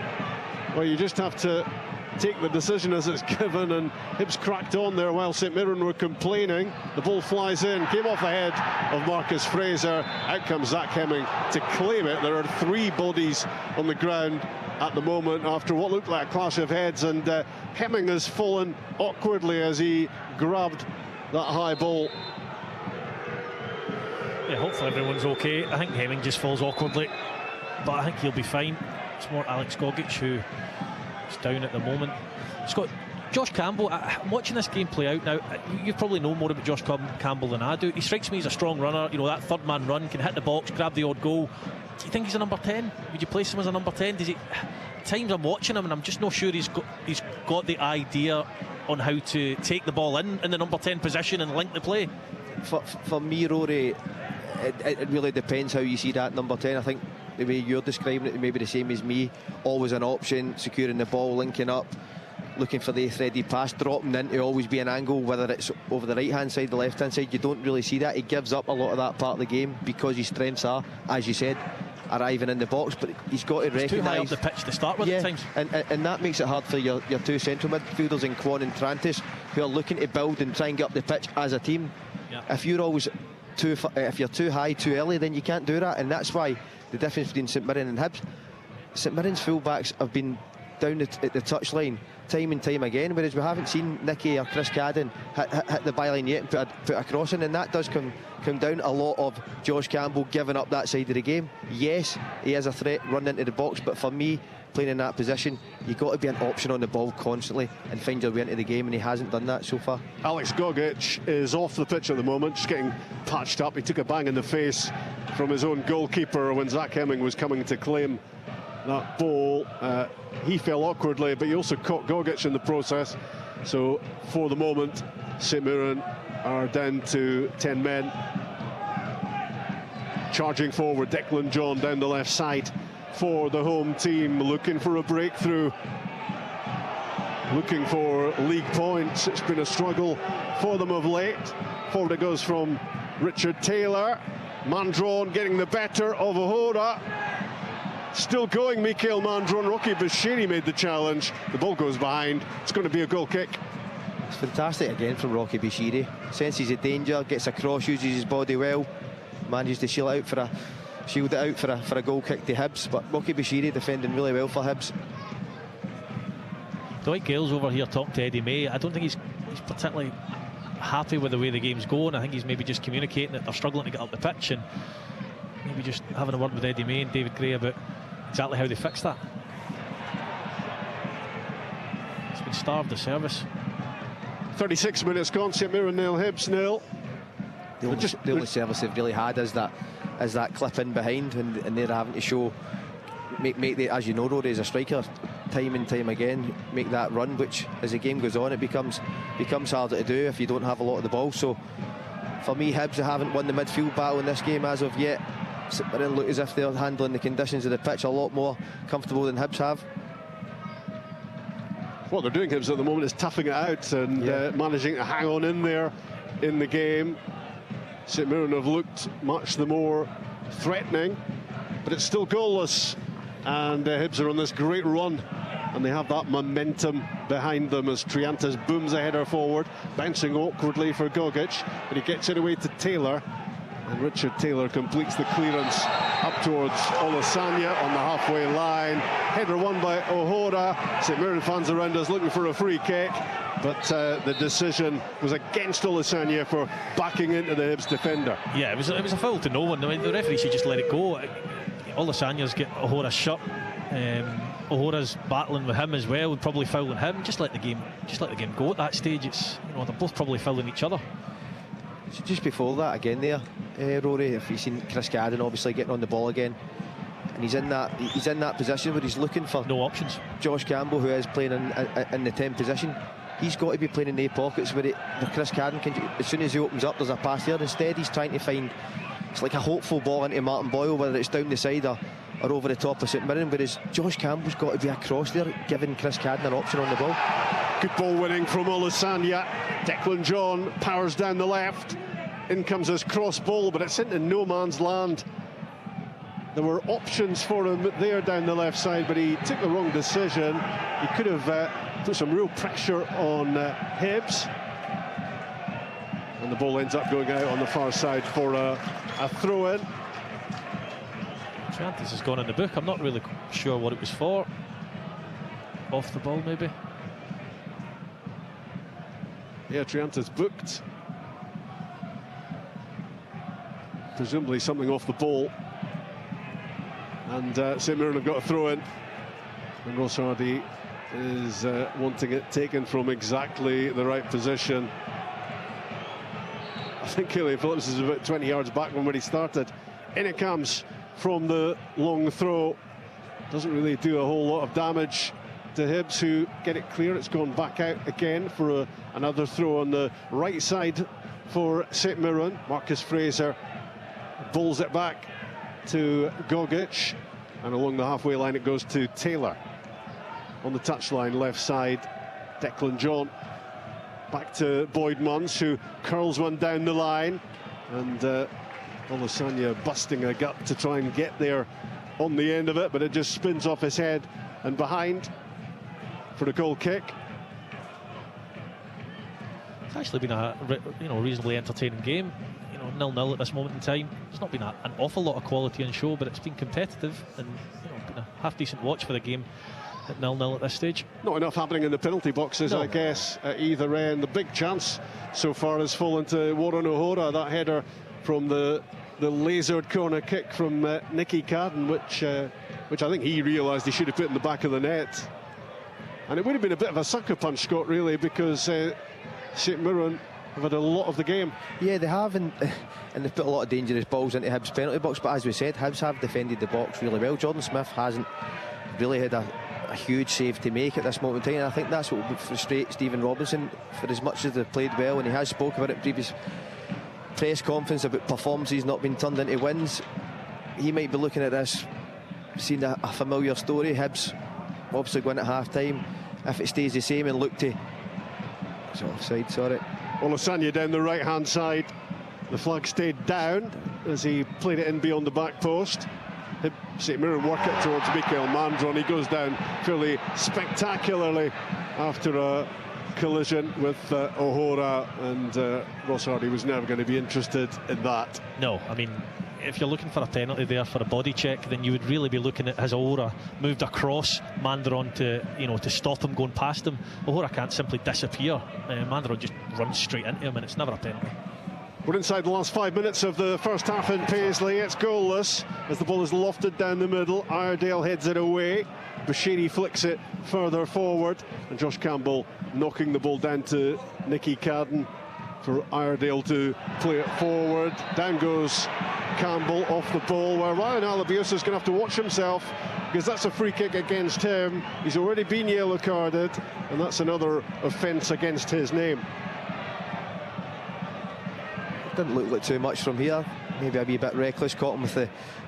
Well, you just have to take the decision as it's given, and Hibs cracked on there while St Mirren were complaining. The ball flies in, came off the head of Marcus Fraser. Out comes Zach Hemming to claim it. There are 3 bodies on the ground at the moment after what looked like a clash of heads, and Hemming has fallen awkwardly as he grabbed that high ball. Yeah, hopefully everyone's okay. I think Hemming just falls awkwardly, but I think he'll be fine. It's more Alex Gogic who is down at the moment. Scott, Josh Campbell, I'm watching this game play out now. You probably know more about Josh Campbell than I do. He strikes me as a strong runner. You know, that third man run, can hit the box, grab the odd goal. Do you think he's a number 10? Would you place him as a number 10? Does he? At times I'm watching him and I'm just not sure he's got the idea on how to take the ball in the number 10 position and link the play. For me, Rory, it really depends how you see that number 10. I think the way you're describing it may be the same as me. Always an option, securing the ball, linking up, looking for the threaded pass, dropping in to always be an angle, whether it's over the right hand side, the left hand side. You don't really see that. He gives up a lot of that part of the game because his strengths are, as you said, arriving in the box, but he's got to recognise. Too high up the pitch to start with at times. And that makes it hard for your 2 central midfielders in Kwon and Trantis, who are looking to build and try and get up the pitch as a team. Yeah. If you're always if you're too high too early, then you can't do that, and that's why the difference between St Mirren and Hibs. St Mirren's fullbacks have been down at the touchline time and time again, whereas we haven't seen Nicky or Chris Cadden hit the byline yet and put a cross in, and that does come down a lot of Josh Campbell giving up that side of the game. Yes, he is a threat running into the box, but for me, playing in that position, you've got to be an option on the ball constantly and find your way into the game, and he hasn't done that so far. Alex Gogic is off the pitch at the moment, just getting patched up. He took a bang in the face from his own goalkeeper when Zach Hemming was coming to claim that ball. He fell awkwardly, but he also caught Gogic in the process. So for the moment, St Mirren are down to 10 men. Charging forward, Declan John down the left side for the home team, looking for a breakthrough, looking for league points. It's been a struggle for them of late. Forward it goes from Richard Taylor. Mandron getting the better of Ohora. Still going, Mikael Mandron. Rocky Bashiri made the challenge. The ball goes behind. It's going to be a goal kick. It's fantastic again from Rocky Bashiri. Senses a danger, gets across, uses his body well, manages to shield it out for a goal kick to Hibs. But Rocky Bashiri defending really well for Hibs. Dwight Gale's over here talking to Eddie May. I don't think he's particularly happy with the way the game's going. I think he's maybe just communicating that they're struggling to get up the pitch, and maybe just having a word with Eddie May and David Gray about exactly how they fix that. It's been starved, the service. 36 minutes gone, St Mirren nil, Hibs nil. The only service they've really had is that clip in behind, and they're having to show, make the, as you know, Rory, as a striker, time and time again, make that run, which as the game goes on, it becomes harder to do if you don't have a lot of the ball. So for me, Hibs haven't won the midfield battle in this game as of yet. St Mirren look as if they're handling the conditions of the pitch a lot more comfortable than Hibs have. What they're doing, Hibs, at the moment is toughing it out and managing to hang on in there in the game. St Mirren have looked much the more threatening, but it's still goalless, and Hibs are on this great run, and they have that momentum behind them as Triantas booms a header forward, bouncing awkwardly for Gogic, but he gets it away to Taylor, and Richard Taylor completes the clearance up towards Olasanya on the halfway line. Header won by Ohora. St Mirren fans around us looking for a free kick, but the decision was against Olasanya for backing into the Hibs defender. Yeah, it was a foul to no one. I mean, the referee should just let it go. Olasanya's get Ohora's shut. Ohora's battling with him as well, probably fouling him. Just let the game go at that stage. It's, you know, they're both probably fouling each other. So just before that, again there, Rory, if you've seen Chris Cadden obviously getting on the ball again, and he's in that position where he's looking for no options. Josh Campbell, who is playing in the 10 position, he's got to be playing in the pockets where Chris Cadden can, as soon as he opens up, there's a pass there. Instead, he's trying to find, it's like a hopeful ball into Martin Boyle, whether it's down the side or over the top of St Mirren, whereas Josh Campbell's got to be across there, giving Chris Cadden an option on the ball. Good ball winning from Olusanya. Declan John powers down the left. In comes his cross ball, but it's into no man's land. There were options for him there down the left side, but he took the wrong decision. He could have put some real pressure on Hibs. And the ball ends up going out on the far side for a throw-in. Triantis has gone in the book. I'm not really sure what it was for. Off the ball, maybe. Yeah, Triantis booked. Presumably something off the ball. And St Mirren have got a throw in, and Ross Hardy is wanting it taken from exactly the right position. I think Killian Phillips is about 20 yards back from where he started. In it comes from the long throw. Doesn't really do a whole lot of damage to Hibs, who get it clear. It's gone back out again for another throw on the right side for St Mirren. Marcus Fraser bowls it back to Gogic, and along the halfway line it goes to Taylor. On the touchline left side, Declan John back to Boyd Munns, who curls one down the line, and Olusanya busting a gut to try and get there on the end of it, but it just spins off his head and behind for the goal kick. It's actually been a reasonably entertaining game. 0-0 at this moment in time. There's not been an awful lot of quality in show, but it's been competitive and been a half decent watch for the game at 0-0 at this stage. Not enough happening in the penalty boxes, no. I guess, at either end. The big chance so far has fallen to Warren O'Hora, that header from the lasered corner kick from Nicky Cadden, which I think he realised he should have put in the back of the net. And it would have been a bit of a sucker punch, Scott, really, because St Mirren have had a lot of the game. Yeah, they have, and they've put a lot of dangerous balls into Hibs' penalty box, but as we said, Hibs have defended the box really well. Jordan Smith hasn't really had a huge save to make at this moment in time, and I think that's what would frustrate Stephen Robinson, for as much as they've played well, and he has spoke about it in previous press conference about performances not being turned into wins. He might be looking at this, seeing a familiar story. Hibs obviously going at half-time. If it stays the same, and look to... It's offside, sorry. Olusanya down the right-hand side. The flag stayed down as he played it in beyond the back post. St Mirren work it towards Mikael Mandron. He goes down fairly spectacularly after a collision with O'Hora, and Ross Hardy was never going to be interested in that. No, I mean, if you're looking for a penalty there for a body check, then you would really be looking at, has O'Hora moved across Mandron to stop him going past him. O'Hora can't simply disappear. Mandron just runs straight into him, and it's never a penalty. We're inside the last 5 minutes of the first half in Paisley. It's goalless as the ball is lofted down the middle. Iredale heads it away. Bashiri flicks it further forward, and Josh Campbell knocking the ball down to Nicky Cadden for Iredale to play it forward. Down goes Campbell off the ball, where Ryan Alabios is going to have to watch himself, because that's a free kick against him. He's already been yellow carded, and that's another offence against his name. Didn't look like too much from here. Maybe a wee bit reckless, caught him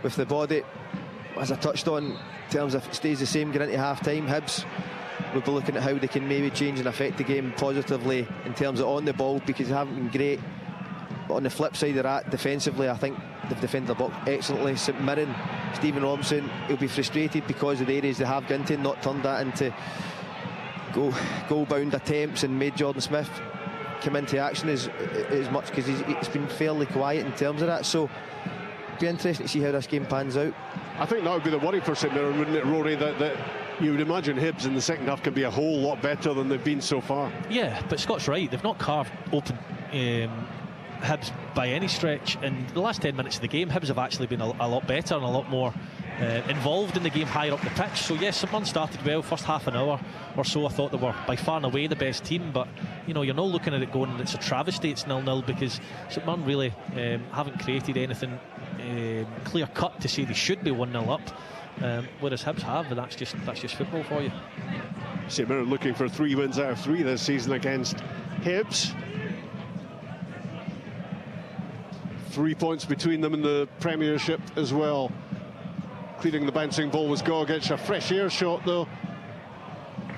with the body. As I touched on, in terms of if it stays the same going into half-time, Hibs will be looking at how they can maybe change and affect the game positively in terms of on the ball, because they haven't been great. But on the flip side of that, defensively, I think they've defended the box excellently. St Mirren, Stephen Robinson, he'll be frustrated because of the areas they have gone into, not turned that into goal-bound attempts, and made Jordan Smith come into action as much, because it's been fairly quiet in terms of that. So it'll be interesting to see how this game pans out. I think that would be the worry for St Mirren, wouldn't it, Rory, that you would imagine Hibs in the second half can be a whole lot better than they've been so far. Yeah, but Scott's right, they've not carved open Hibs by any stretch. In the last 10 minutes of the game, Hibs have actually been a lot better and a lot more involved in the game higher up the pitch. So yes, St Mirren started well. First half an hour or so, I thought they were by far and away the best team, but you're not looking at it going, it's a travesty it's 0-0, because St Mirren really haven't created anything clear cut to say they should be 1-0 up, whereas Hibs have, and that's just football for you. St Mirren looking for 3 wins out of 3 this season against Hibs. 3 points between them in the Premiership as well. Clearing the bouncing ball was Gogic. A fresh air shot though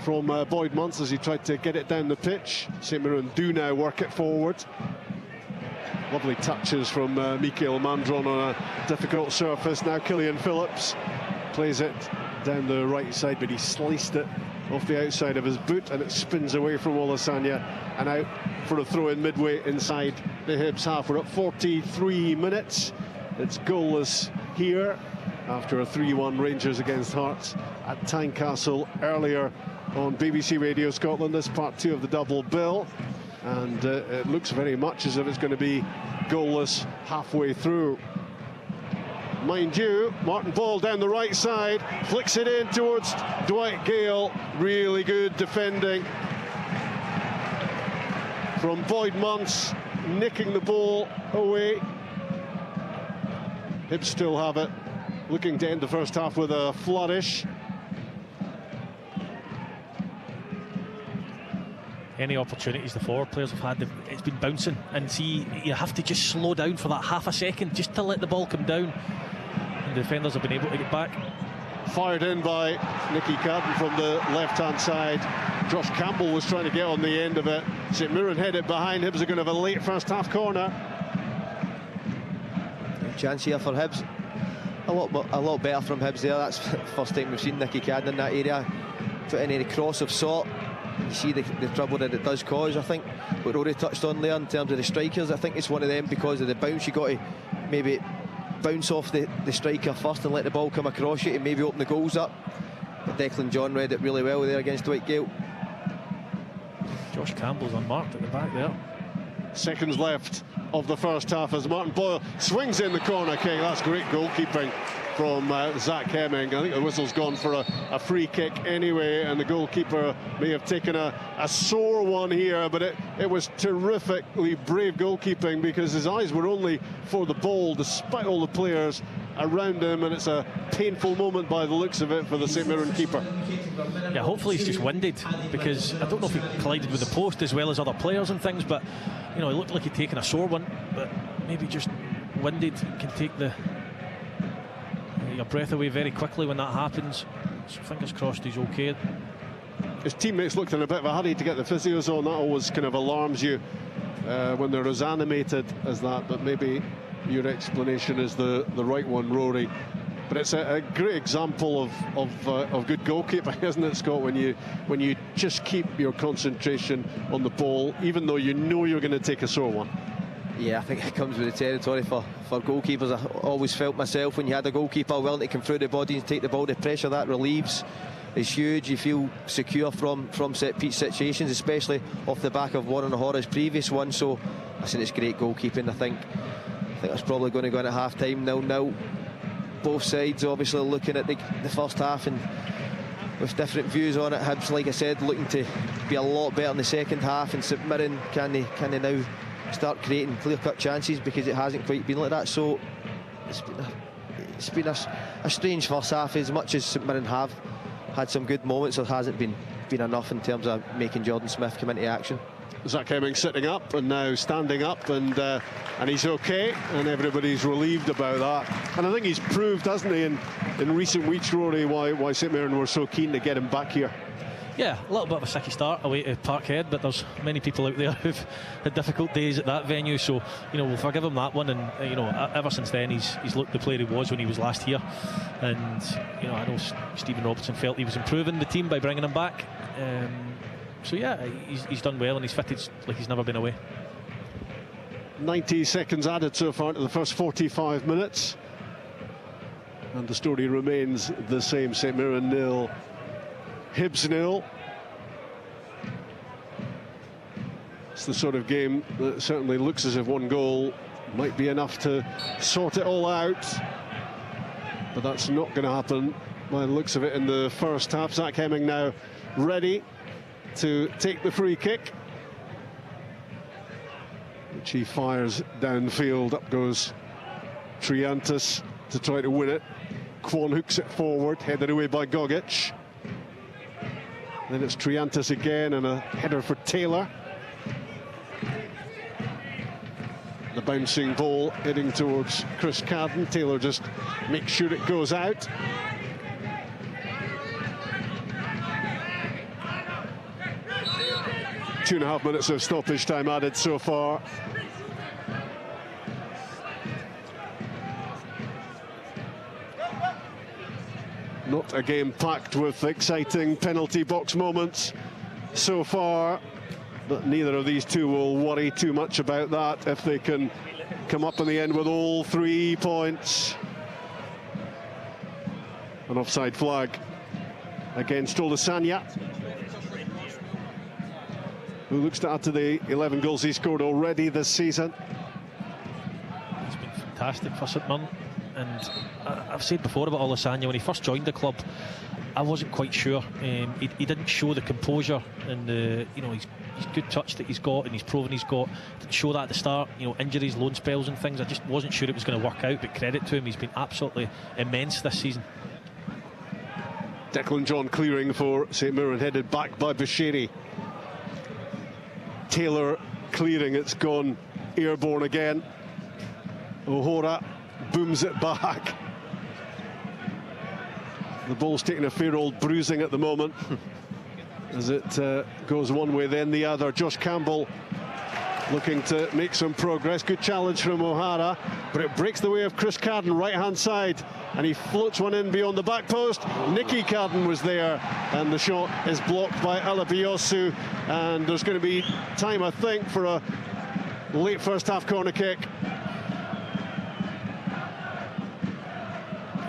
from Boyd Muntz as he tried to get it down the pitch. St Mirren do now work it forward. Lovely touches from Mikael Mandron on a difficult surface. Now Killian Phillips plays it down the right side, but he sliced it off the outside of his boot and it spins away from Olasanya and out for a throw in midway inside the Hibs half. We're at 43 minutes. It's goalless here after a 3-1 Rangers against Hearts at Tynecastle earlier on BBC Radio Scotland. This part 2 of the double bill, and it looks very much as if it's going to be goalless halfway through. Mind you, Martin Ball down the right side, flicks it in towards Dwight Gale. Really good defending from Boyd Muntz, nicking the ball away. Hibs still have it, looking to end the first half with a flourish. Any opportunities the forward players have had, it's been bouncing, and see, you have to just slow down for that half a second just to let the ball come down, and the defenders have been able to get back. Fired in by Nicky Carden from the left-hand side. Josh Campbell was trying to get on the end of it. St Mirren headed behind. Hibs are going to have a late first half corner. Chance here for Hibs. A lot better from Hibs there. That's the first time we've seen Nicky Cadden in that area put in any cross of sort. You see the trouble that it does cause. I think what Rory touched on there in terms of the strikers, I think it's one of them because of the bounce. You got to maybe bounce off the striker first and let the ball come across you and maybe open the goals up. But Declan John read it really well there against Dwight Gale. Josh Campbell's unmarked at the back there. Seconds left of the first half as Martin Boyle swings in the corner kick. That's great goalkeeping from Zach Hemming. I think the whistle's gone for a free kick anyway, and the goalkeeper may have taken a sore one here, but it was terrifically brave goalkeeping because his eyes were only for the ball despite all the players around him, and it's a painful moment by the looks of it for the St Mirren keeper. Yeah, hopefully he's just winded, because I don't know if he collided with the post as well as other players and things, but you know, he looked like he'd taken a sore one, but maybe just winded. Can take your breath away very quickly when that happens. So fingers crossed he's okay. His teammates looked in a bit of a hurry to get the physios on. That always kind of alarms you when they're as animated as that, but maybe your explanation is the right one, Rory. But it's a great example of good goalkeeping, isn't it, Scott? When you just keep your concentration on the ball, even though you know you're going to take a sore one. Yeah, I think it comes with the territory for goalkeepers. I always felt myself when you had a goalkeeper willing to come through the body and take the ball, the pressure that relieves is huge. You feel secure from set-piece situations, especially off the back of Warren O'Hara's previous one. So I think it's great goalkeeping. I think that's probably going to go in at half-time 0-0. Both sides obviously looking at the first half and with different views on it. Hibs, like I said, looking to be a lot better in the second half, and St Mirren can they now start creating clear-cut chances, because it hasn't quite been like that. So it's been a strange first half. As much as St Mirren have had some good moments, there hasn't been enough in terms of making Jordan Smith come into action. Zach Hemming sitting up and now standing up, and he's okay, and everybody's relieved about that. And I think he's proved, hasn't he, in recent weeks, Rory, why St Mirren were so keen to get him back here. Yeah, a little bit of a sticky start away to Parkhead, but there's many people out there who've had difficult days at that venue, so you know, we'll forgive him that one. And you know, ever since then he's looked the player he was when he was last here, and you know, I know Stephen Robertson felt he was improving the team by bringing him back. So yeah, he's done well, and he's fitted like he's never been away. 90 seconds added so far to the first 45 minutes, and the story remains the same. St Mirren 0, Hibs 0. It's the sort of game that certainly looks as if one goal might be enough to sort it all out, but that's not going to happen by the looks of it in the first half. Zach Hemming now ready to take the free kick, which he fires downfield. Up goes Triantis to try to win it. Kwon hooks it forward, headed away by Gogic. Then it's Triantis again, and a header for Taylor. The bouncing ball heading towards Chris Cadden. Taylor just makes sure it goes out. Two and a half minutes of stoppage time added so far. Not a game packed with exciting penalty box moments so far, but neither of these two will worry too much about that if they can come up in the end with all 3 points. An offside flag against Olusanya, who looks to add to the 11 goals he scored already this season. It's been fantastic for St Mirren, and I've said before about Olusanya, when he first joined the club, I wasn't quite sure. He didn't show the composure and the, his good touch that he's got, and he's proven he's got. Didn't show that at the start. Injuries, loan spells and things. I just wasn't sure it was going to work out, but credit to him, he's been absolutely immense this season. Declan John clearing for St Mirren, headed back by Bashiri. Taylor clearing, it's gone airborne again. O'Hora booms it back. The ball's taking a fair old bruising at the moment as it goes one way then the other. Josh Campbell looking to make some progress. Good challenge from O'Hara, but it breaks the way of Chris Cadden, right hand side, and he floats one in beyond the back post. Nicky Cadden was there, and the shot is blocked by Alabiosu, and there's going to be time, I think, for a late first half corner kick.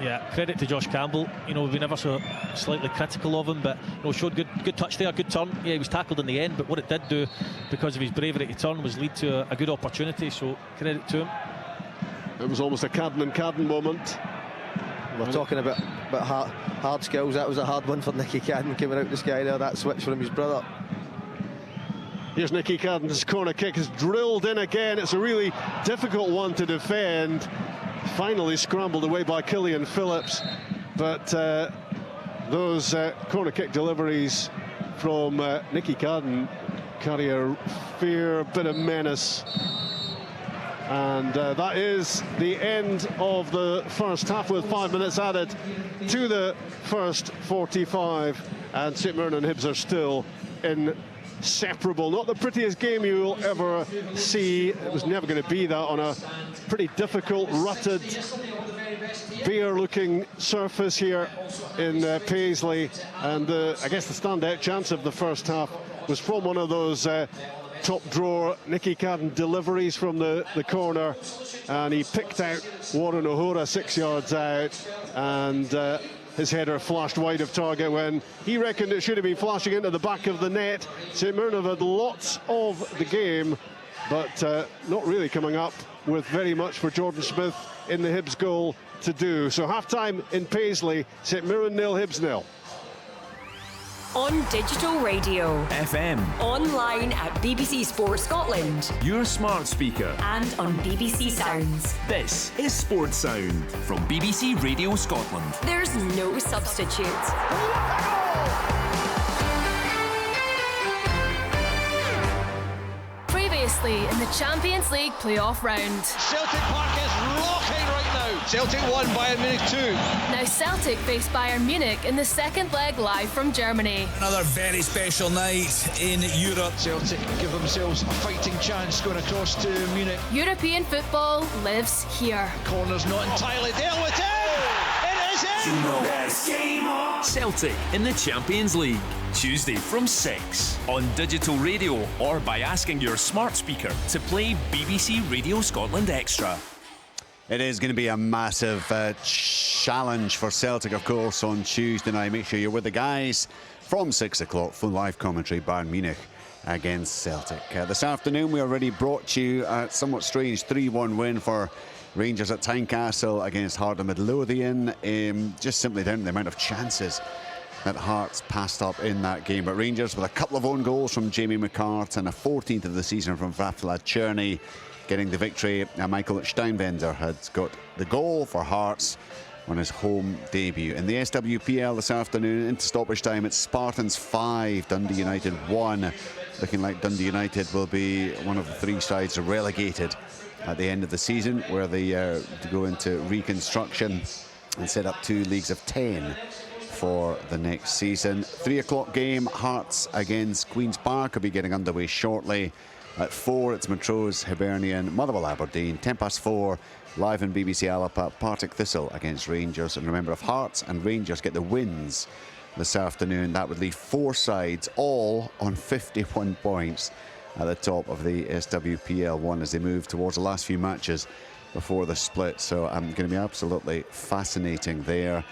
Yeah, credit to Josh Campbell. We've been ever so slightly critical of him, but showed good touch there, good turn. Yeah, he was tackled in the end, but what it did do, because of his bravery to turn, was lead to a good opportunity, so credit to him. It was almost a Cadden and Cadden moment. We're talking about hard skills. That was a hard one for Nicky Cadden coming out the sky there, that switch from his brother. Here's Nicky Cadden's corner kick, is drilled in again. It's a really difficult one to defend. Finally scrambled away by Killian Phillips, but those corner kick deliveries from Nicky Cadden carry a fair bit of menace. And that is the end of the first half, with 5 minutes added to the first 45, and St Mirren and Hibs are still inseparable. Not the prettiest game you'll ever see. It was never going to be that on a pretty difficult, rutted, bare-looking surface here in Paisley. And I guess the standout chance of the first half was from one of those top-drawer Nicky Cadden deliveries from the corner, and he picked out Warren O'Hora 6 yards out, and his header flashed wide of target when he reckoned it should have been flashing into the back of the net. St Mirren have had lots of the game, but not really coming up with very much for Jordan Smith in the Hibs goal to do. So half-time in Paisley, St Mirren 0, Hibs 0. On digital radio, FM, online at BBC Sports Scotland, your smart speaker, and on BBC Sounds. This is Sports Sound from BBC Radio Scotland. There's no substitute. Previously in the Champions League playoff round. Celtic Park is rocking right now. Celtic won, Bayern Munich 2. Now Celtic face Bayern Munich in the second leg live from Germany. Another very special night in Europe. Celtic give themselves a fighting chance going across to Munich. European football lives here. Corner's not entirely dealt with it. It is in. Celtic in the Champions League. Tuesday from 6 on digital radio, or by asking your smart speaker to play BBC Radio Scotland Extra. It is going to be a massive challenge for Celtic, of course, on Tuesday night. Make sure you're with the guys from 6 o'clock. Full live commentary, Bayern Munich against Celtic. This afternoon, we already brought you a somewhat strange 3-1 win for Rangers at Tynecastle against Heart of Midlothian. Just simply down to the amount of chances that Hearts passed up in that game. But Rangers with a couple of own goals from Jamie McCart and a 14th of the season from Vafla Czerny getting the victory. Michael Steinwender had got the goal for Hearts, on his home debut. In the SWPL this afternoon, into stoppage time, it's Spartans 5, Dundee United 1. Looking like Dundee United will be one of the 3 sides relegated at the end of the season, where they go into reconstruction and set up 2 leagues of 10 for the next season. 3 o'clock game, Hearts against Queen's Park, will be getting underway shortly. At 4, it's Montrose, Hibernian, Motherwell, Aberdeen. 4:10, live on BBC Alapa, Partick Thistle against Rangers. And remember, if Hearts and Rangers get the wins this afternoon, that would leave 4 sides all on 51 points at the top of the SWPL 1 as they move towards the last few matches before the split. So going to be absolutely fascinating there.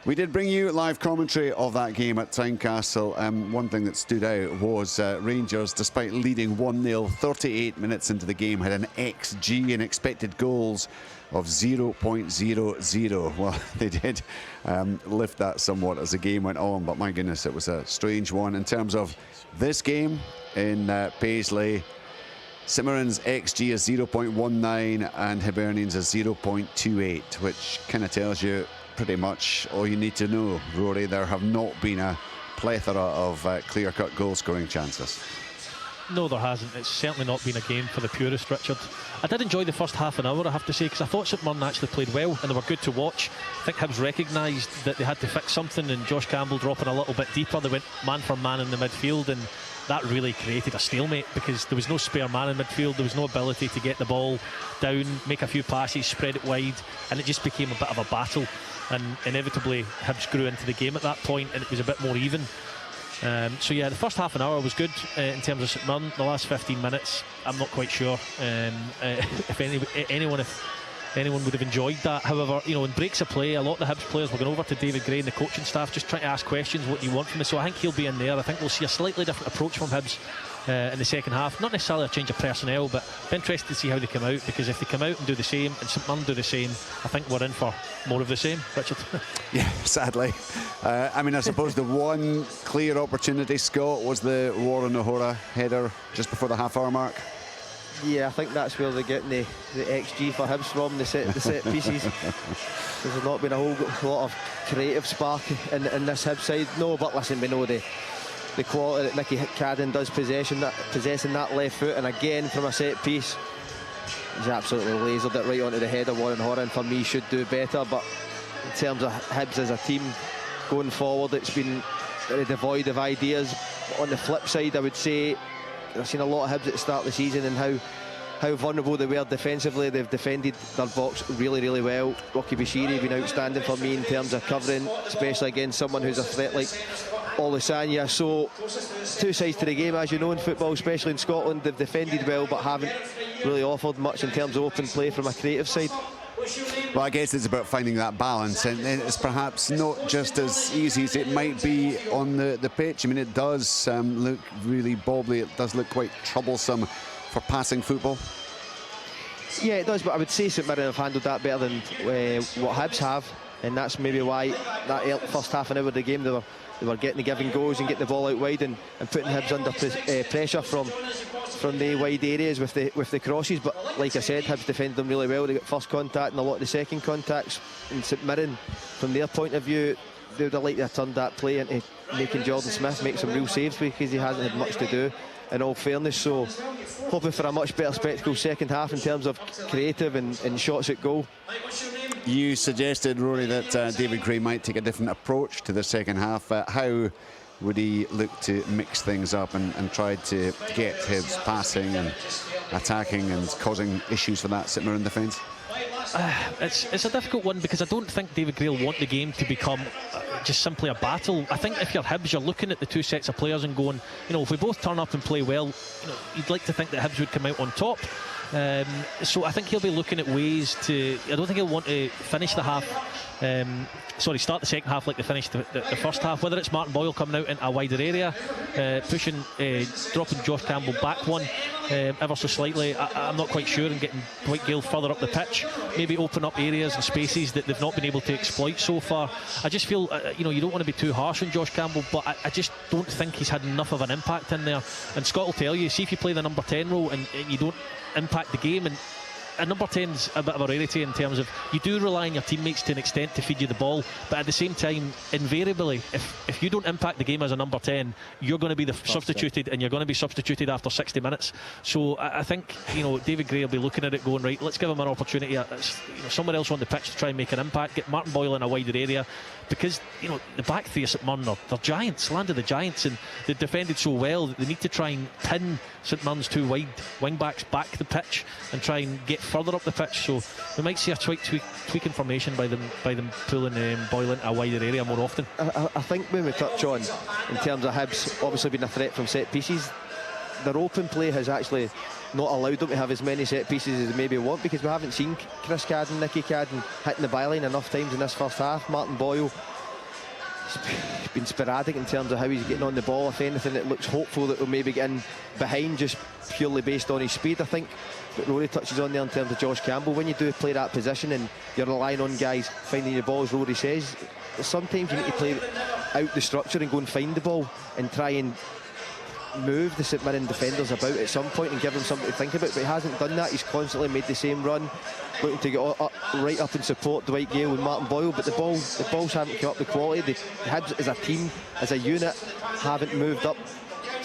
We did bring you live commentary of that game at Tynecastle. One thing that stood out was Rangers, despite leading 1-0 38 minutes into the game, had an XG in expected goals of 0.00. Well, they did lift that somewhat as the game went on, but my goodness, it was a strange one. In terms of this game in Paisley, St Mirren's XG is 0.19 and Hibernian's is 0.28, which kind of tells you pretty much all you need to know, Rory. There have not been a plethora of clear-cut goal-scoring chances. No, there hasn't. It's certainly not been a game for the purist, Richard. I did enjoy the first half an hour, I have to say, because I thought St Mirren actually played well and they were good to watch. I think Hibs recognised that they had to fix something, and Josh Campbell dropping a little bit deeper. They went man for man in the midfield, and that really created a stalemate because there was no spare man in midfield. There was no ability to get the ball down, make a few passes, spread it wide, and it just became a bit of a battle. And inevitably Hibs grew into the game at that point, and it was a bit more even. So yeah, the first half an hour was good in terms of St Mirren. The last 15 minutes, I'm not quite sure if anyone would have enjoyed that. However, you know, in breaks of play, a lot of the Hibs players were going over to David Gray and the coaching staff, just trying to ask questions, what do you want from us? So I think he'll be in there. I think we'll see a slightly different approach from Hibs in the second half. Not necessarily a change of personnel, but I'm interested to see how they come out, because if they come out and do the same and St Mirren do the same, I think we're in for more of the same, Richard. Yeah, sadly. I mean, I suppose the one clear opportunity, Scott, was the Warren O'Hora header just before the half-hour mark. Yeah, I think that's where they're getting the XG for Hibs from, the set pieces. There's not been a whole lot of creative spark in this Hibs side. No, but listen, we know the quality that Nicky Cadden does possessing that left foot, and again from a set piece he's absolutely lasered it right onto the head of Warren Horan. For me, should do better, but in terms of Hibs as a team going forward, it's been very devoid of ideas. On the flip side, I would say I've seen a lot of Hibs at the start of the season and how vulnerable they were defensively. They've defended their box really, really well. Rocky Bashiri has been outstanding for me in terms of covering, especially against someone who's a threat like Olusanya. So, 2 sides to the game, as you know, in football, especially in Scotland. They've defended well, but haven't really offered much in terms of open play from a creative side. Well, I guess it's about finding that balance, and it's perhaps not just as easy as it might be on the pitch. I mean, it does look really bobbly. It does look quite troublesome for passing football. Yeah, it does, but I would say St Mirren have handled that better than what Hibs have, and that's maybe why that first half an hour of the game they were getting the give and goes and getting the ball out wide and putting Hibs under pressure from the wide areas with the crosses. But like I said, Hibs defended them really well. They got first contact and a lot of the second contacts. In St Mirren, from their point of view, they would have liked to have turned that play into making Jordan Smith make some real saves, because he hasn't had much to do, in all fairness. So hoping for a much better spectacle second half in terms of creative and shots at goal. You suggested, Rory, that David Gray might take a different approach to the second half. How would he look to mix things up and try to get Hibs passing and attacking and causing issues for that St Mirren defence? It's a difficult one, because I don't think David Gray will want the game to become just simply a battle. I think if you're Hibs, you're looking at the 2 sets of players and going, you know, if we both turn up and play well, you know, you'd like to think that Hibs would come out on top. So I think he'll be looking at ways to. I don't think he'll want to finish the half. Start the second half like they finished the first half. Whether it's Martin Boyle coming out into a wider area, dropping Josh Campbell back one ever so slightly, I'm not quite sure, and getting Dwight Gale further up the pitch, maybe open up areas and spaces that they've not been able to exploit so far. I just feel, you don't want to be too harsh on Josh Campbell, but I just don't think he's had enough of an impact in there. And Scott will tell you, see if you play the number 10 role and you don't impact the game, and a number 10's a bit of a rarity in terms of you do rely on your teammates to an extent to feed you the ball, but at the same time, invariably, if you don't impact the game as a number 10, you're going to be substituted, and you're going to be substituted after 60 minutes. So I think, you know, David Gray will be looking at it going, right, let's give him an opportunity, somewhere else on the pitch to try and make an impact, get Martin Boyle in a wider area, because, you know, the back three of St Mirren, they're giants, land of the giants, and they defended so well that they need to try and pin St Mirren's two wide wing backs back the pitch and try and get further up the pitch. So we might see a tweaking formation by them pulling Boyle into a wider area more often. I think when we touch on, in terms of Hibs obviously being a threat from set pieces, their open play has actually not allowed them to have as many set pieces as they maybe want, because we haven't seen Chris Cadden, Nicky Cadden hitting the byline enough times in this first half. Martin Boyle, he's been sporadic in terms of how he's getting on the ball. If anything, it looks hopeful that we'll maybe get in behind just purely based on his speed. I think what Rory touches on there in terms of Josh Campbell, when you do play that position and you're relying on guys finding the ball, as Rory says, sometimes you need to play out the structure and go and find the ball and try and move the St Mirren defenders about at some point and give them something to think about, but he hasn't done that. He's constantly made the same run, looking to get right up and support Dwight Gale and Martin Boyle, but the balls haven't come up the quality. The Hibs as a team, as a unit, haven't moved up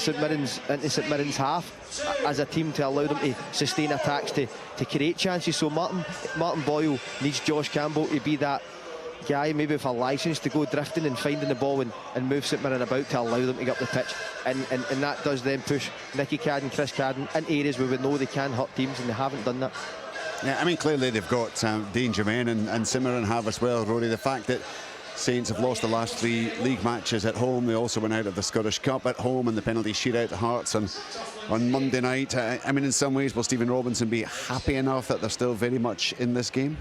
into St Mirren's half as a team to allow them to sustain attacks, to create chances. So Martin Boyle needs Josh Campbell to be that guy, maybe with a licence, to go drifting and finding the ball and move St Mirren about to allow them to get up the pitch, and that does then push Nicky Cadden, Chris Cadden in areas where we know they can hurt teams, and they haven't done that. Yeah, I mean, clearly they've got danger men, and St Mirren have as well, Rory. The fact that Saints have lost the last 3 league matches at home, they also went out of the Scottish Cup at home in the penalty shootout to Hearts on Monday night. I mean, in some ways, will Stephen Robinson be happy enough that they're still very much in this game?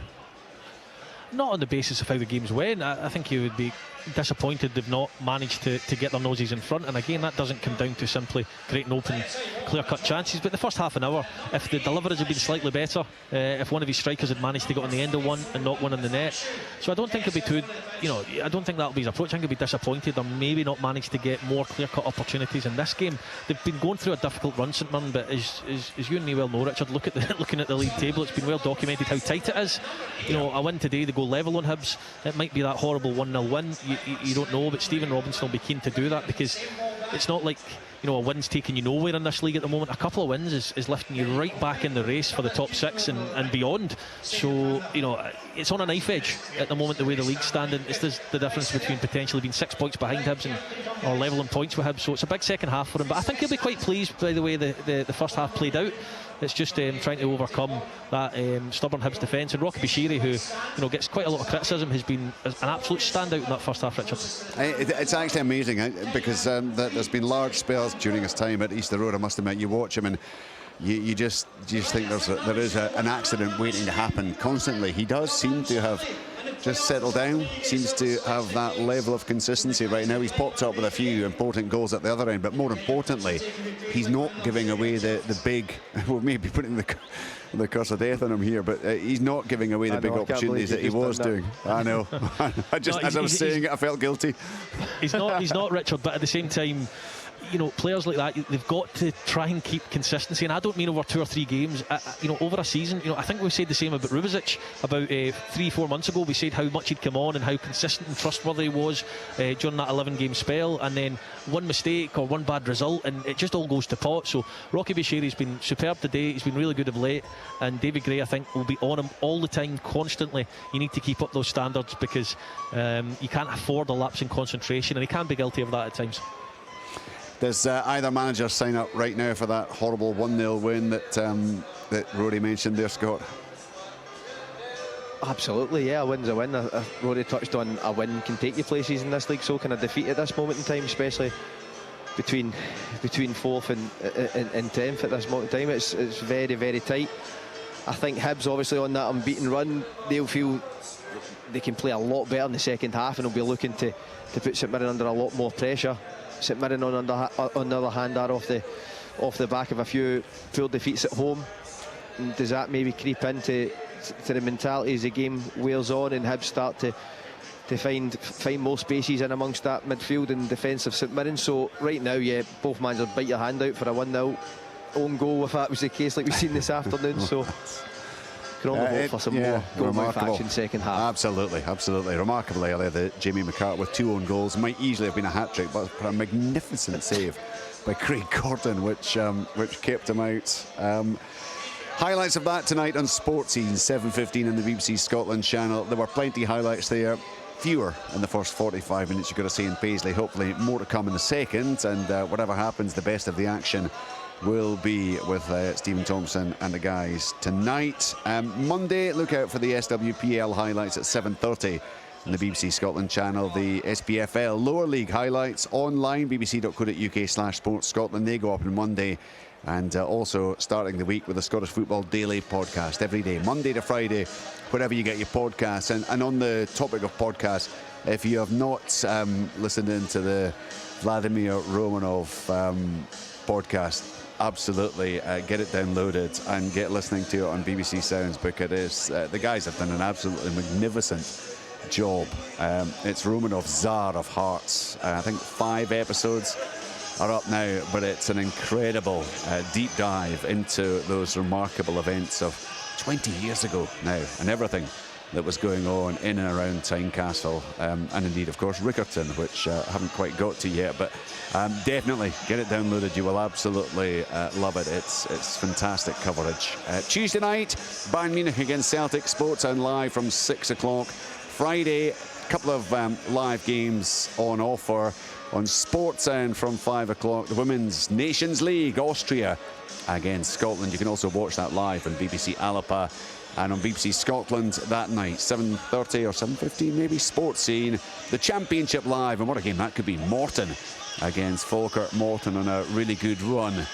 Not on the basis of how the games went. I think he would be disappointed they've not managed to get their noses in front, and again, that doesn't come down to simply creating open, clear-cut chances, but the first half an hour, if the deliveries had been slightly better, if one of his strikers had managed to get on the end of one and knock one in the net, so I don't think it'll be too, you know, I don't think that'll be his approach. I think he'll be disappointed or maybe not managed to get more clear-cut opportunities in this game. They've been going through a difficult run, St Mirren, but as you and me well know, Richard, looking at the league table, it's been well documented how tight it is. You know, a win today, they go level on Hibs, it might be that horrible 1-0 win, you don't know, but Stephen Robinson will be keen to do that, because it's not like, you know, a win's taking you nowhere in this league at the moment. A couple of wins is lifting you right back in the race for the top 6 and beyond. So, you know, it's on a knife edge at the moment, the way the league's standing. It's the difference between potentially being 6 points behind Hibs or level in points with Hibs. So it's a big second half for him, but I think he'll be quite pleased by the way the first half played out. It's just trying to overcome that stubborn Hibs defence, and Rocky Bashiri, who, you know, gets quite a lot of criticism, has been an absolute standout in that first half, Richard. It's actually amazing because there's been large spells during his time at Easter Road. I must admit, you watch him and you just think there is an accident waiting to happen constantly. He does seem to have just settled down, seems to have that level of consistency right now. He's popped up with a few important goals at the other end, but more importantly, he's not giving away the big, we're maybe putting the curse of death on him here, but he's not giving away the big opportunities that he was doing. I know. As I was saying it, I felt guilty. He's not Richard, but at the same time, you know, players like that, they've got to try and keep consistency, and I don't mean over 2 or 3 games, you know, over a season. You know, I think we said the same about Rubišić about 3-4 months ago. We said how much he'd come on and how consistent and trustworthy he was during that 11-game spell, and then one mistake or one bad result and it just all goes to pot. So Rocky Bashiri's been superb today, he's been really good of late, and David Gray, I think, will be on him all the time, constantly. You need to keep up those standards, because you can't afford a lapse in concentration, and he can be guilty of that at times. Does either manager sign up right now for that horrible 1-0 win that Rory mentioned there, Scott? Absolutely, yeah, a win's a win. Rory touched on a win can take you places in this league, so can a defeat at this moment in time, especially between 4th and 10th at this moment in time. It's very, very tight. I think Hibs, obviously on that unbeaten run, they'll feel they can play a lot better in the second half, and they'll be looking to put St Mirren under a lot more pressure. St Mirren on the other hand are off the back of a few poor defeats at home. And does that maybe creep into the mentality as the game wears on and Hibs start to find more spaces in amongst that midfield and defence of St Mirren? So right now, yeah, both managers bite your hand out for a 1-0 own goal if that was the case, like we've seen this afternoon. So Can only hope for some more goal action second half. Absolutely. Remarkably earlier, the Jamie McCart with 2 own goals might easily have been a hat-trick, but a magnificent save by Craig Gordon, which kept him out. Highlights of that tonight on Sports Scene, 7:15 on the BBC Scotland channel. There were plenty of highlights there. Fewer in the first 45 minutes you've got to see in Paisley. Hopefully more to come in the second, and whatever happens, the best of the action will be with Stephen Thompson and the guys tonight. Monday, look out for the SWPL highlights at 7:30 on the BBC Scotland channel. The SPFL lower league highlights online, bbc.co.uk/Sports Scotland. They go up on Monday. And also starting the week with the Scottish Football Daily podcast every day, Monday to Friday, wherever you get your podcasts. And on the topic of podcasts, if you have not listened into the Vladimir Romanov podcast, absolutely get it downloaded and get listening to it on BBC Sounds, because it is, the guys have done an absolutely magnificent job. It's Romanov, Tsar of Hearts. I think 5 episodes are up now, but it's an incredible deep dive into those remarkable events of 20 years ago now, and everything that was going on in and around Tynecastle, and indeed, of course, Riccarton, which I haven't quite got to yet, but definitely get it downloaded. You will absolutely love it. It's fantastic coverage. Tuesday night, Bayern Munich against Celtic, Sports on live from 6 o'clock. Friday, a couple of live games on offer. On Sports Sound from 5 o'clock, the Women's Nations League, Austria against Scotland. You can also watch that live on BBC Alapa and on BBC Scotland that night, 7:30 or 7:15 maybe, Sports Scene. The Championship live, and what a game that could be. Morton against Falkirk. Morton on a really good run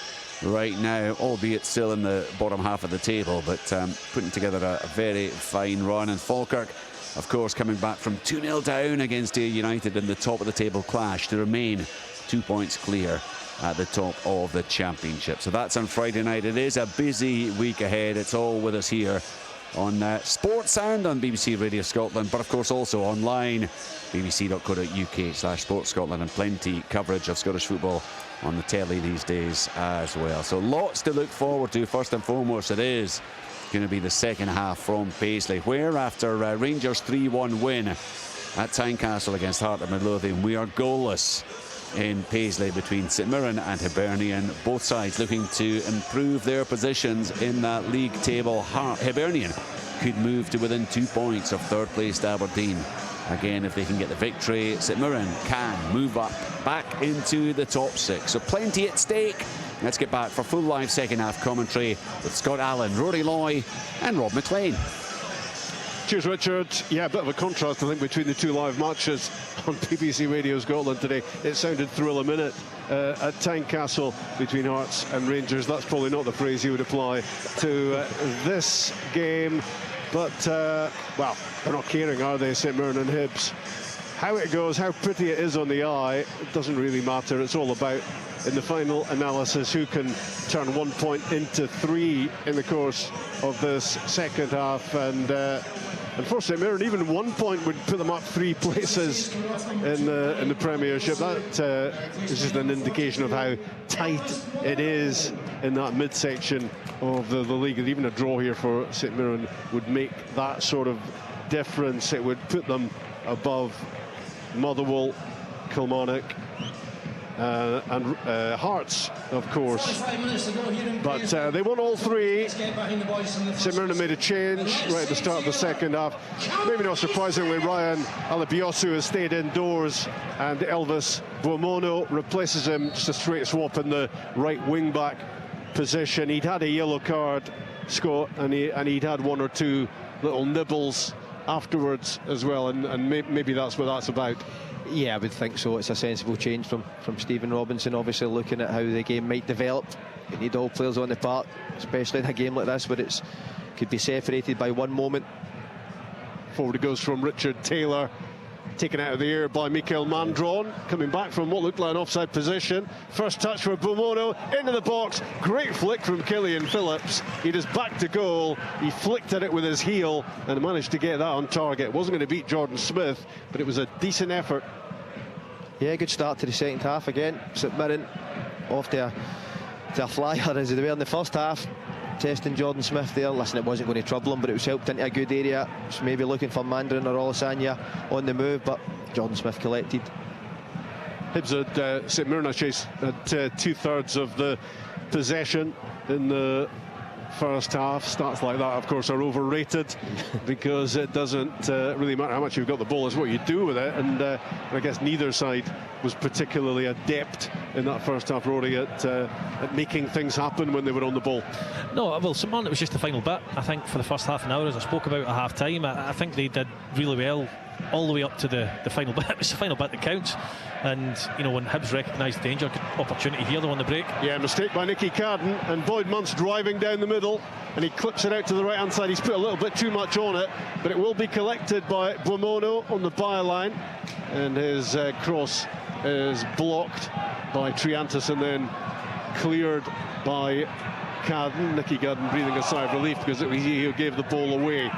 right now, albeit still in the bottom half of the table, but putting together a very fine run. And Falkirk, of course, coming back from 2-0 down against Ayr United in the top of the table clash to remain 2 points clear at the top of the Championship. So that's on Friday night. It is a busy week ahead. It's all with us here on Sports Sound on BBC Radio Scotland, but of course also online, bbc.co.uk/Sports Scotland, and plenty coverage of Scottish football on the telly these days as well. So lots to look forward to. First and foremost, it is going to be the second half from Paisley, where after Rangers' 3-1 win at Tynecastle against Heart of Midlothian, we are goalless in Paisley between St Mirren and Hibernian. Both sides looking to improve their positions in that league table. Hibernian could move to within 2 points of third placed Aberdeen. Again, if they can get the victory, St Mirren can move up back into the top 6. So plenty at stake. Let's get back for full live second half commentary with Scott Allen, Rory Loy and Rob McLean. Cheers, Richard. Yeah, a bit of a contrast, I think, between the 2 live matches on BBC Radio Scotland today. It sounded thrill a minute at Tynecastle between Hearts and Rangers. That's probably not the phrase you would apply to this game. But, well, they're not caring, are they, St Mirren and Hibs? How it goes, how pretty it is on the eye, it doesn't really matter. It's all about, in the final analysis, who can turn 1 point into 3 in the course of this second half. And for St Mirren, even 1 point would put them up 3 places in the Premiership. That is just an indication of how tight it is in that midsection of the league. And even a draw here for St Mirren would make that sort of difference. It would put them above Motherwell, Kilmarnock, and Hearts, of course. But they won all 3. St Mirren made a change right at the start of the second half. Maybe not surprisingly, Ryan Alabiosu has stayed indoors, and Elvis Buomono replaces him. Just a straight swap in the right wing-back position. He'd had a yellow card, Scott, and he'd had 1 or 2 little nibbles afterwards as well, and maybe that's what that's about. Yeah, I would think so. It's a sensible change from Stephen Robinson, obviously looking at how the game might develop. You need all players on the park, especially in a game like this where it's could be separated by one moment. Forward it goes from Richard Taylor, taken out of the air by Mikael Mandron, coming back from what looked like an offside position. First touch for Buomono, into the box, great flick from Killian Phillips. He is back to goal. He flicked at it with his heel and managed to get that on target. Wasn't going to beat Jordan Smith, but it was a decent effort. Yeah, good start to the second half again. St Mirren off to a flyer as they were in the first half. testing Jordan Smith there. Listen, it wasn't going to trouble him, but it was helped into a good area. Just maybe looking for Mandarin or Olasanya on the move, but Jordan Smith collected. Hibs at St Mirren chase at 2/3 of the possession in the first half. Stats like that, of course, are overrated because it doesn't really matter how much you've got the ball, it's what you do with it. And I guess neither side was particularly adept in that first half, Rory, at making things happen when they were on the ball. No, well, St Mirren, it was just the final bit. I think for the first half an hour, as I spoke about at half time, I think they did really well all the way up to the final bit. It was the final bit that counts. And, you know, when Hibs recognised danger, good opportunity here, though, on the break. Yeah, mistake by Nicky Carden, and Boyd Muntz driving down the middle, and he clips it out to the right-hand side. He's put a little bit too much on it, but it will be collected by Buomono on the byline, and his cross is blocked by Triantis and then cleared by Carden. Nicky Carden breathing a sigh of relief because it was he who gave the ball away.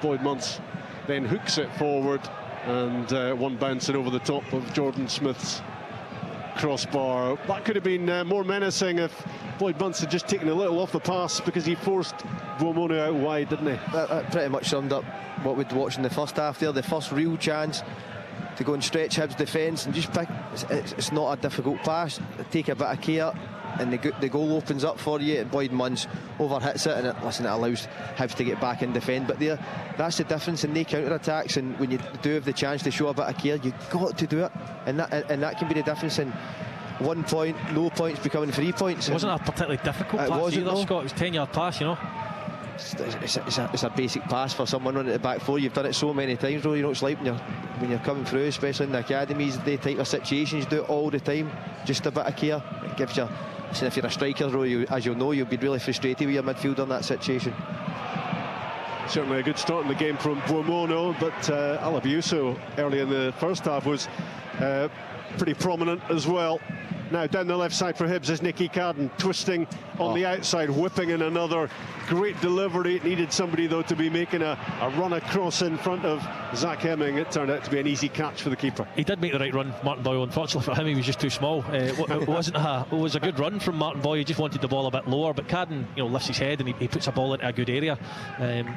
Boyd Muntz then hooks it forward, and one bouncing over the top of Jordan Smith's crossbar. That could have been more menacing if Boyd Muntz had just taken a little off the pass, because he forced Buomono out wide, didn't he? That pretty much summed up what we'd watched in the first half there. The first real chance to go and stretch Hibs' defence and just pick. It's not a difficult pass. Take a bit of care, and the goal opens up for you. Boyd Muntz overhits it, and it allows Hibs to get back and defend. But that's the difference in the counter-attacks, and when you do have the chance to show a bit of care, you've got to do it, and that can be the difference in 1 point, no points becoming 3 points. It wasn't a particularly difficult pass either, Scott. It was a 10-yard pass, you know. It's a basic pass for someone running at the back four. You've done it so many times, though. You know it's like when you're coming through, especially in the academies, the type of situations, you do it all the time. Just a bit of care, it gives you. So if you're a striker, though, as you'll know, you'll be really frustrated with your midfielder in that situation. Certainly a good start in the game from Buomono, but Alabuso early in the first half was pretty prominent as well. Now down the left side for Hibs is Nicky Carden, twisting on the outside, whipping in another great delivery. It needed somebody, though, to be making a run across in front of Zach Hemming. It turned out to be an easy catch for the keeper. He did make the right run, Martin Boyle. Unfortunately for him, he was just too small. It was a good run from Martin Boyle. He just wanted the ball a bit lower, but Carden, you know, lifts his head and he puts a ball into a good area.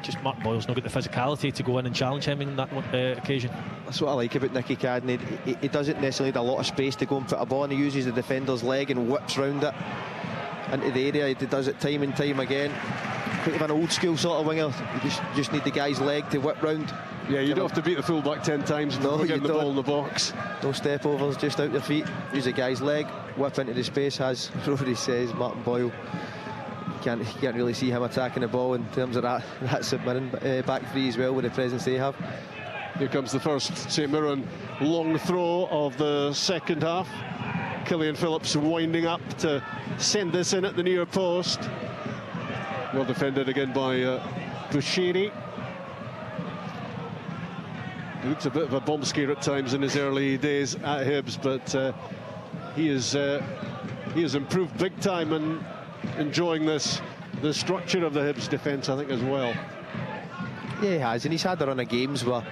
Just Martin Boyle's not got the physicality to go in and challenge Hemming on that occasion. That's what I like about Nicky Carden. He doesn't necessarily need a lot of space to go and put a ball, and he uses the defender's leg and whips round it into the area. He does it time and time again. Quite of an old school sort of winger. You just need the guy's leg to whip round. Yeah, you don't have to beat the fullback 10 times before getting the ball in the box. No step overs, just out your feet. Use the guy's leg, whip into the space. As Rory says, Martin Boyle, you can't really see him attacking the ball in terms of that St Mirren back three as well, with the presence they have. Here comes the first St Mirren long throw of the second half. Killian Phillips winding up to send this in at the near post. Well defended again by Bushiri. He looks a bit of a bomb scare at times in his early days at Hibs, but he has improved big time and enjoying the structure of the Hibs defence, I think, as well. Yeah, he has, and he's had a run of games where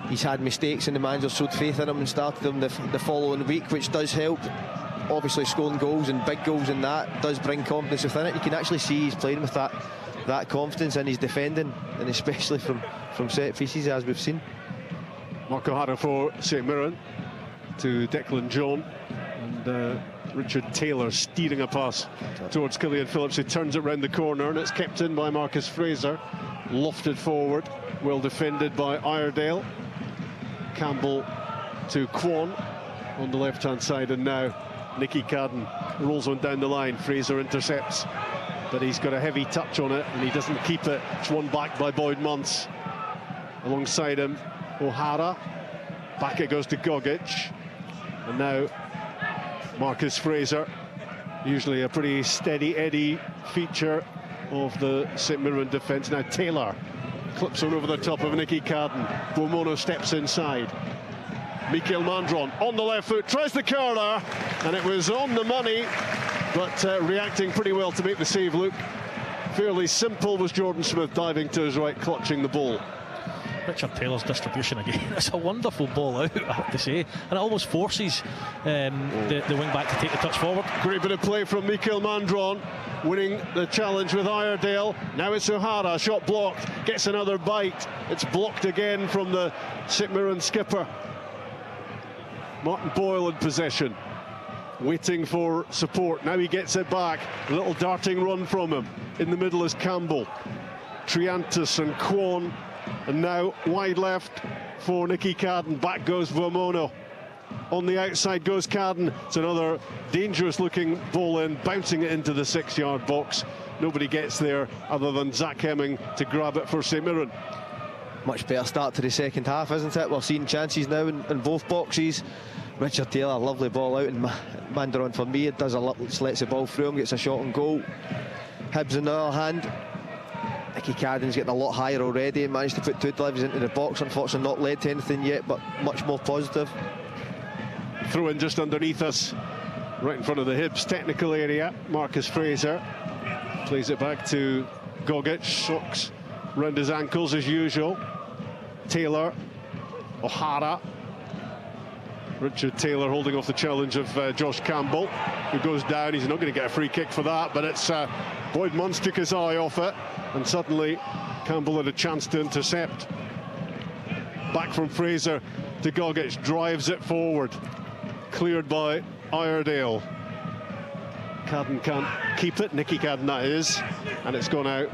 he's had mistakes and the manager showed faith in him and started him the following week, which does help. Obviously scoring goals and big goals, and that does bring confidence within it. You can actually see he's playing with that confidence in his defending, and especially from set pieces, as we've seen. Mark O'Hara for St Mirren to Declan John, and Richard Taylor steering a pass towards Killian Phillips, who turns it round the corner, and it's kept in by Marcus Fraser. Lofted forward, well defended by Iredale. Campbell to Kwon on the left hand side, and now Nicky Carden rolls one down the line. Fraser intercepts, but he's got a heavy touch on it and he doesn't keep it. It's won back by Boyd Muntz. Alongside him, O'Hara. Back it goes to Gogic, and now Marcus Fraser, usually a pretty steady Eddie feature of the St Mirren defence. Now Taylor clips one over the top of Nicky Carden. Buomono steps inside. Mikael Mandron on the left foot, tries the curler, and it was on the money, but reacting pretty well to make the save look fairly simple was Jordan Smith, diving to his right, clutching the ball. Richard Taylor's distribution again. It's a wonderful ball out, I have to say, and it almost forces the wing back to take the touch forward. Great bit of play from Mikel Mandron, winning the challenge with Iredale. Now it's O'Hara, shot blocked, gets another bite. It's blocked again from the St Mirren skipper. Martin Boyle in possession, waiting for support. Now he gets it back. A little darting run from him. In the middle is Campbell, Triantis and Kwon, and now wide left for Nicky Cadden. Back goes Vomono. On the outside goes Cadden. It's another dangerous looking ball in, bouncing it into the 6-yard box. Nobody gets there other than Zach Hemming to grab it for St Mirren. Much better start to the second half, isn't it? We're seeing chances now in both boxes. Richard Taylor, lovely ball out, and Mandron, for me, it does a lot, lets the ball through him, gets a shot on goal. Hibs on the other hand, Nicky Cadden's getting a lot higher already and managed to put 2 deliveries into the box. Unfortunately not led to anything yet, but much more positive. Throw in just underneath us, right in front of the Hibs technical area. Marcus Fraser plays it back to Gogic, socks round his ankles as usual. Taylor, O'Hara. Richard Taylor holding off the challenge of Josh Campbell, who goes down. He's not going to get a free kick for that, but it's Boyd Munce took his eye off it, and suddenly Campbell had a chance to intercept. Back from Fraser to Gogic, drives it forward, cleared by Iredale. Cadden can't keep it, Nicky Cadden that is, and it's gone out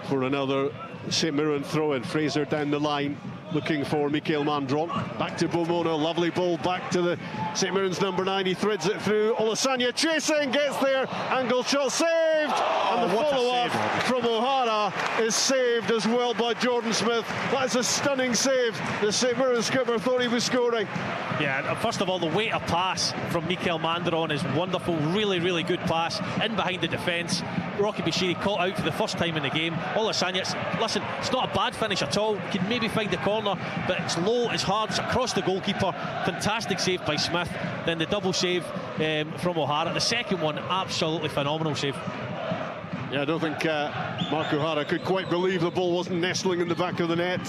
for another St Mirren throw-in. Fraser down the line, looking for Mikel Mandron. Back to Vomono, lovely ball back to the St Mirren's number 9. He threads it through. Olasanya chasing, gets there. Angle shot saved. And the follow-up from O'Hara is saved as well by Jordan Smith. That's a stunning save. The St Mirren skipper thought he was scoring. Yeah, first of all, the weight of pass from Mikel Mandron is wonderful. Really, really good pass in behind the defence. Rocky Bashiri caught out for the first time in the game. Olasanya, listen, it's not a bad finish at all. You can maybe find the corner, but it's low, it's hard, it's across the goalkeeper. Fantastic save by Smith. Then the double save from O'Hara. The second one, absolutely phenomenal save. Yeah, I don't think Mark O'Hara could quite believe the ball wasn't nestling in the back of the net.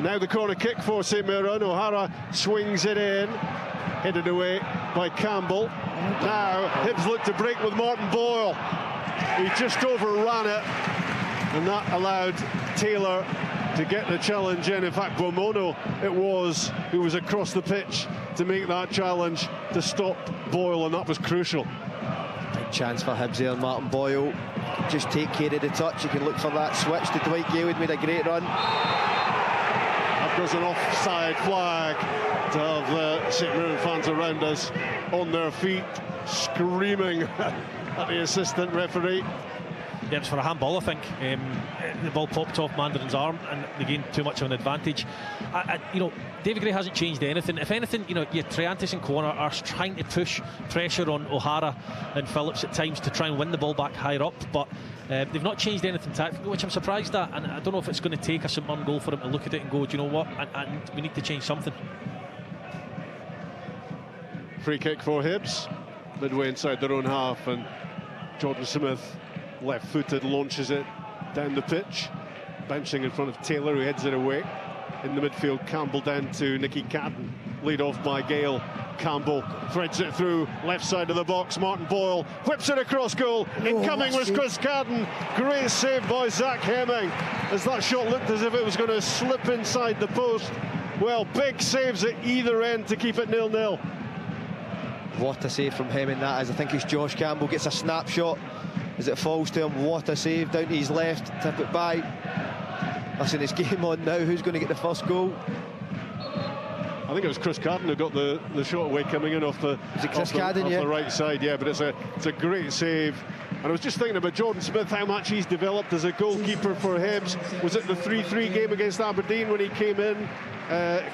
Now the corner kick for St Mirren. O'Hara swings it in, headed away by Campbell. Now Hibs look to break with Martin Boyle. He just overran it, and that allowed Taylor to get the challenge in. In fact, Vomono it was who was across the pitch to make that challenge to stop Boyle, and that was crucial. Big chance for Hibs there, Martin Boyle. Just take care of the touch. You can look for that switch to Dwight Gale, made a great run. That was an offside flag to have the St Mirren fans around us on their feet, screaming at the assistant referee. Yeah, it was for a handball, I think. The ball popped off Mandron's arm and they gained too much of an advantage. You know, David Gray hasn't changed anything. If anything, you know, Triantis and Kwon are trying to push pressure on O'Hara and Phillips at times to try and win the ball back higher up, but they've not changed anything tactically, which I'm surprised at, and I don't know if it's going to take a St Mirren goal for them to look at it and go, do you know what, and we need to change something. Free kick for Hibs, midway inside their own half, and Jordan Smith, left-footed, launches it down the pitch, bouncing in front of Taylor, who heads it away. In the midfield, Campbell down to Nicky Cadden, lead off by Gale. Campbell threads it through, left side of the box. Martin Boyle whips it across goal. Incoming was Chris Cadden. Great save by Zach Hemming, as that shot looked as if it was going to slip inside the post. Well, big saves at either end to keep it 0-0. What a save from Hemming that is. I think it's Josh Campbell gets a snapshot as it falls to him. What a save down to his left, tip it by. Listen, it's game on now. Who's going to get the first goal? I think it was Chris Cadden who got the shot away coming in off the, the right side. Yeah, but it's a great save. And I was just thinking about Jordan Smith, how much he's developed as a goalkeeper for Hibs. Was it the 3-3 game against Aberdeen when he came in?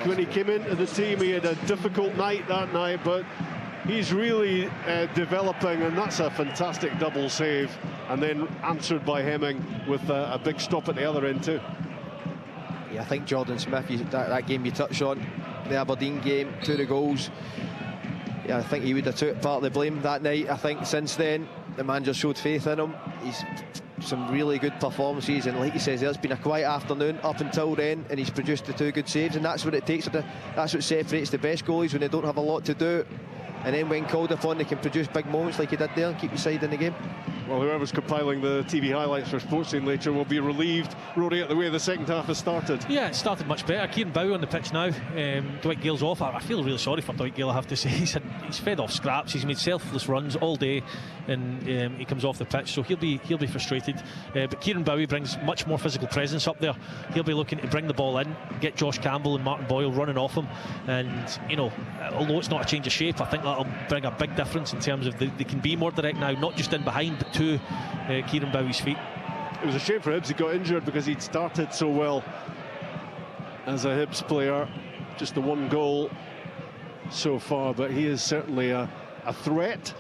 When he came into the team, he had a difficult night that night, but he's really developing, and that's a fantastic double save, and then answered by Hemming with a big stop at the other end too. Yeah, I think Jordan Smith, that game you touched on, the Aberdeen game, 2 of the goals. Yeah, I think he would have took part of the blame that night. I think since then, the manager showed faith in him. He's some really good performances, and like he says, it's been a quiet afternoon up until then, and he's produced the 2 good saves, and that's what it takes. That's what separates the best goalies, when they don't have a lot to do, and then when called upon, they can produce big moments like he did there and keep the side in the game. Well, whoever's compiling the TV highlights for Sportscene later will be relieved, Rory, at the way the second half has started. Yeah, it started much better. Kieran Bowie on the pitch now. Dwight Gale's off. I feel really sorry for Dwight Gale, I have to say. He's fed off scraps. He's made selfless runs all day, and he comes off the pitch, so he'll be frustrated. But Kieran Bowie brings much more physical presence up there. He'll be looking to bring the ball in, get Josh Campbell and Martin Boyle running off him, and you know, although it's not a change of shape, I think that'll bring a big difference in terms of they can be more direct now, not just in behind, but to Kieran Bowie's feet. It was a shame for Hibs he got injured, because he'd started so well as a Hibs player. Just the 1 goal so far, but he is certainly a threat.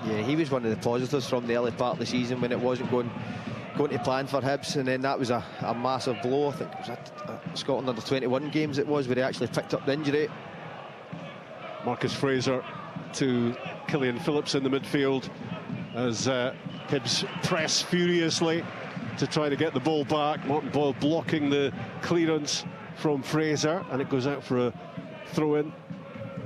Yeah, he was one of the positives from the early part of the season when it wasn't going to plan for Hibs, and then that was a massive blow. I think it was at Scotland under 21 games it was, where he actually picked up the injury. Marcus Fraser to Killian Phillips in the midfield as Hibs press furiously to try to get the ball back. Martin Boyle blocking the clearance from Fraser, and it goes out for a throw-in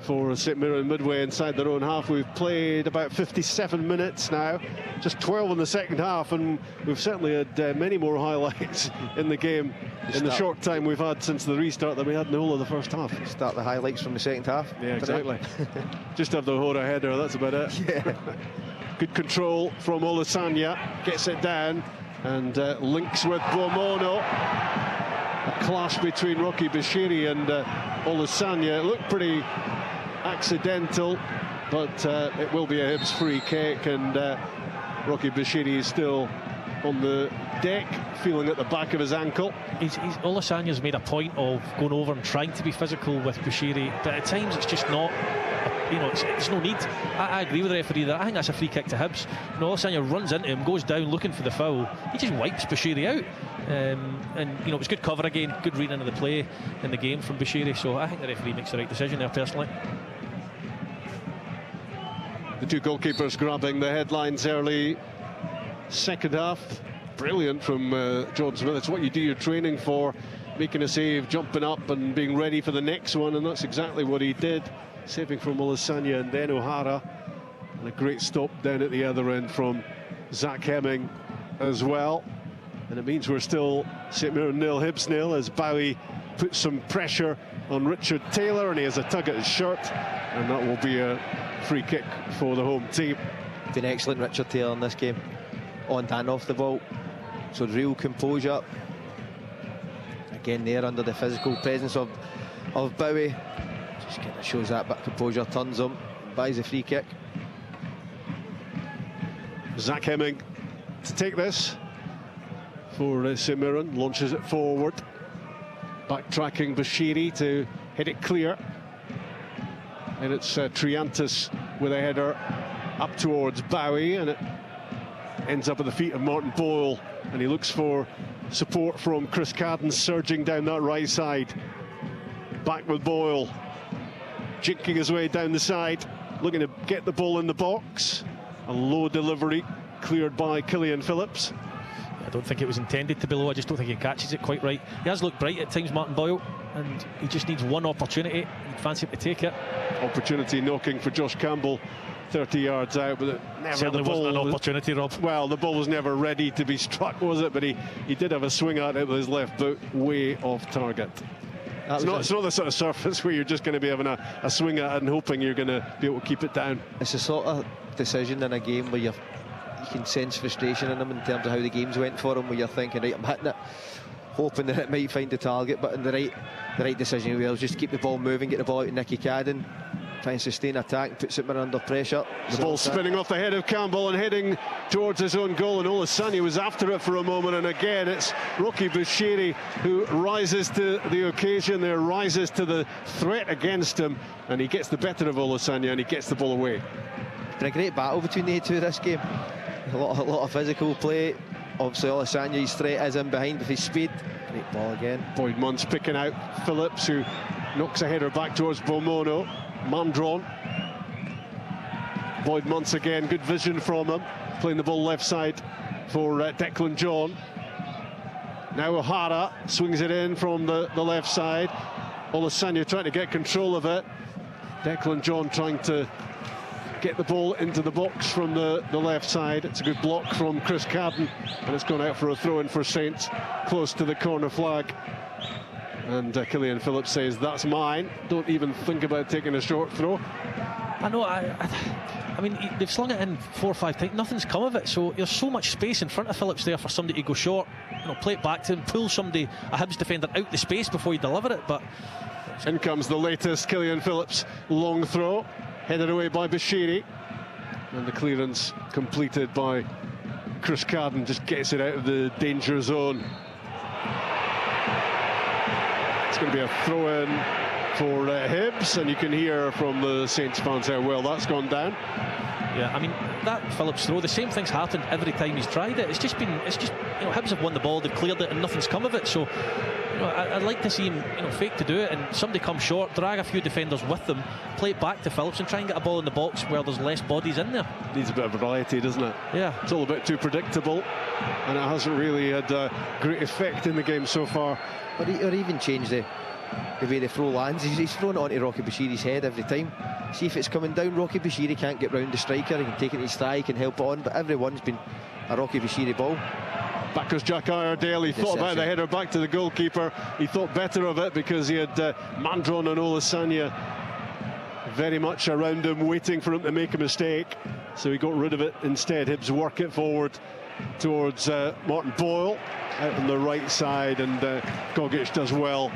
for St Mirren midway inside their own half. We've played about 57 minutes now, just 12 in the second half, and we've certainly had many more highlights in the game in the short time we've had since the restart than we had in the whole of the first half. Start the highlights from the second half. Yeah, exactly. Just have the Hora header, that's about it. Yeah. Good control from Olusanya, gets it down and links with Bomono. A clash between Rocky Bashiri and Olusanya. It looked pretty accidental, but it will be a Hibs free kick, and Rocky Bashiri is still on the deck, feeling at the back of his ankle. Olusanya's made a point of going over and trying to be physical with Bashiri, but at times it's just not. You know, it's no need. I agree with the referee there. I think that's a free kick to Hibs. You know, Olusanya runs into him, goes down looking for the foul. He just wipes Bashiri out. And, you know, it was good cover again, good reading of the play in the game from Bashiri. So I think the referee makes the right decision there, personally. The 2 goalkeepers grabbing the headlines early second half. Brilliant from John Smith. It's what you do your training for, making a save, jumping up and being ready for the next one, and that's exactly what he did. Saving from Olusanya and then O'Hara, and a great stop down at the other end from Zach Hemming as well. And it means we're still St Mirren 0, Hibs 0, as Bowie puts some pressure on Richard Taylor, and he has a tug at his shirt, and that will be a free kick for the home team. Been excellent, Richard Taylor, in this game, on and off the ball. So real composure. Again there under the physical presence of Bowie. Just kind of shows that bit of composure, turns him, buys a free kick. Zach Hemming to take this for St Mirren, launches it forward, backtracking Bashiri to hit it clear, and it's Triantis with a header up towards Bowie, and it ends up at the feet of Martin Boyle, and he looks for support from Chris Cadden, surging down that right side. Back with Boyle, jinking his way down the side, looking to get the ball in the box. A low delivery cleared by Killian Phillips. I don't think it was intended to be low. I just don't think he catches it quite right. He has looked bright at times, Martin Boyle, and he just needs one opportunity. He'd fancy him to take it. Opportunity knocking for Josh Campbell 30 yards out, but it never, certainly wasn't an opportunity, Rob. Well, the ball was never ready to be struck, was it? But he did have a swing at it with his left boot, way off target. It's not the sort of surface where you're just going to be having a swing at it and hoping you're going to be able to keep it down. It's a sort of decision in a game where you can sense frustration in him in terms of how the games went for him, where you're thinking, right, I'm hitting it, hoping that it might find the target, but in the right decision was just keep the ball moving, get the ball out to Nicky Cadden, try and sustain attack and put St Mirren under pressure. The ball spinning off the head of Campbell and heading towards his own goal, and Olusanya was after it for a moment, and again it's Rocky Bashiri who rises to the occasion there, rises to the threat against him, and he gets the better of Olusanya and he gets the ball away. It's been a great battle between the two this game. A lot of physical play. Obviously Olusanya's threat is in behind with his speed. Great ball again. Boyd Munn's picking out Phillips, who knocks a header back towards Bomono. Man drawn. Boyd Muntz again, good vision from him, playing the ball left side for Declan John. Now O'Hara swings it in from the left side. Olasanya trying to get control of it. Declan John trying to get the ball into the box from the left side. It's a good block from Chris Cadden, and it's gone out for a throw-in for Saints, close to the corner flag. And Killian Phillips says, that's mine. Don't even think about taking a short throw. I know, I mean, they've slung it in 4 or 5 times, nothing's come of it, so there's so much space in front of Phillips there for somebody to go short, play it back to him, pull somebody, a Hibs defender, out the space before you deliver it. But in comes the latest Killian Phillips long throw, headed away by Bashiri, and the clearance completed by Chris Cadden, just gets it out of the danger zone. It's going to be a throw-in for Hibs, and you can hear from the Saints fans how well that's gone down. Yeah, I mean, that Phillips throw, the same thing's happened every time he's tried it. It's just Hibs have won the ball, they've cleared it, and nothing's come of it. So, I'd like to see him, fake to do it, and somebody come short, drag a few defenders with them, play it back to Phillips, and try and get a ball in the box where there's less bodies in there. Needs a bit of variety, doesn't it? Yeah. It's all a bit too predictable, and it hasn't really had a great effect in the game so far. Or even change the way the throw lands. He's thrown it onto Rocky Bashiri's head every time. See if it's coming down, Rocky Bashiri can't get round the striker, he can take it to his thigh, he can help it on, but everyone's been a Rocky Bashiri ball. Back goes Jack Iredale. He thought about the header back to the goalkeeper. He thought better of it because he had Mandron and Olasanya very much around him, waiting for him to make a mistake. So he got rid of it instead. Hibs work it forward towards Martin Boyle out on the right side, and Gogic does well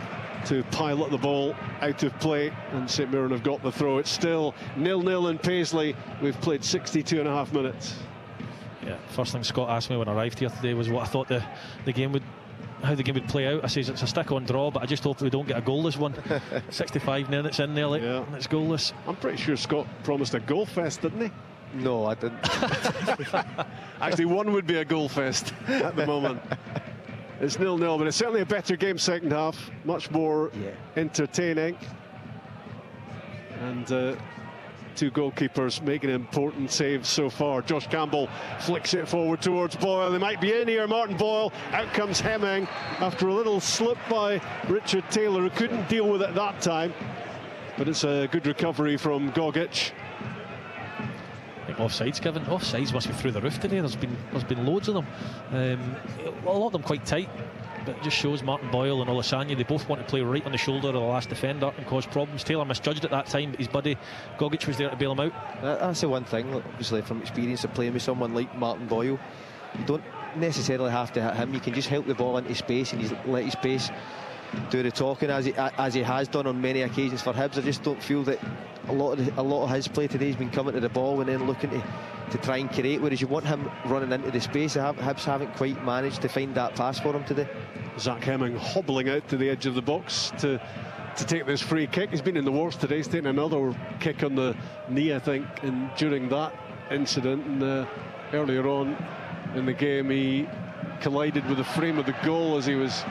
to pilot the ball out of play, and St Mirren have got the throw. It's still 0-0 in Paisley. We've played 62.5 minutes. Yeah, first thing Scott asked me when I arrived here today was what I thought the game would, how the game would play out. I says it's a stick-on draw, but I just hope we don't get a goalless one. 65 minutes in there, and it's goalless. I'm pretty sure Scott promised a goal fest, didn't he? No, I didn't. Actually, one would be a goal fest at the moment. It's 0-0, but it's certainly a better game second half, much more entertaining. And two goalkeepers making important saves so far. Josh Campbell flicks it forward towards Boyle. They might be in here, Martin Boyle. Out comes Hemming after a little slip by Richard Taylor, who couldn't deal with it that time. But it's a good recovery from Gogic. I think offsides, Kevin. Offsides must be through the roof today. There's been loads of them. A lot of them quite tight, but it just shows Martin Boyle and Olasanya, they both want to play right on the shoulder of the last defender and cause problems. Taylor misjudged at that time, but his buddy Gogic was there to bail him out. That's the one thing, obviously, from experience of playing with someone like Martin Boyle. You don't necessarily have to hit him. You can just help the ball into space, and he's let his space do the talking, as he has done on many occasions for Hibs. I just don't feel that a lot of his play today has been coming to the ball and then looking to try and create, whereas you want him running into the space. Hibs haven't quite managed to find that pass for him today. Zach Hemming hobbling out to the edge of the box to take this free kick. He's been in the works today. He's taken another kick on the knee, I think, and during that incident, and earlier on in the game, he collided with the frame of the goal as he was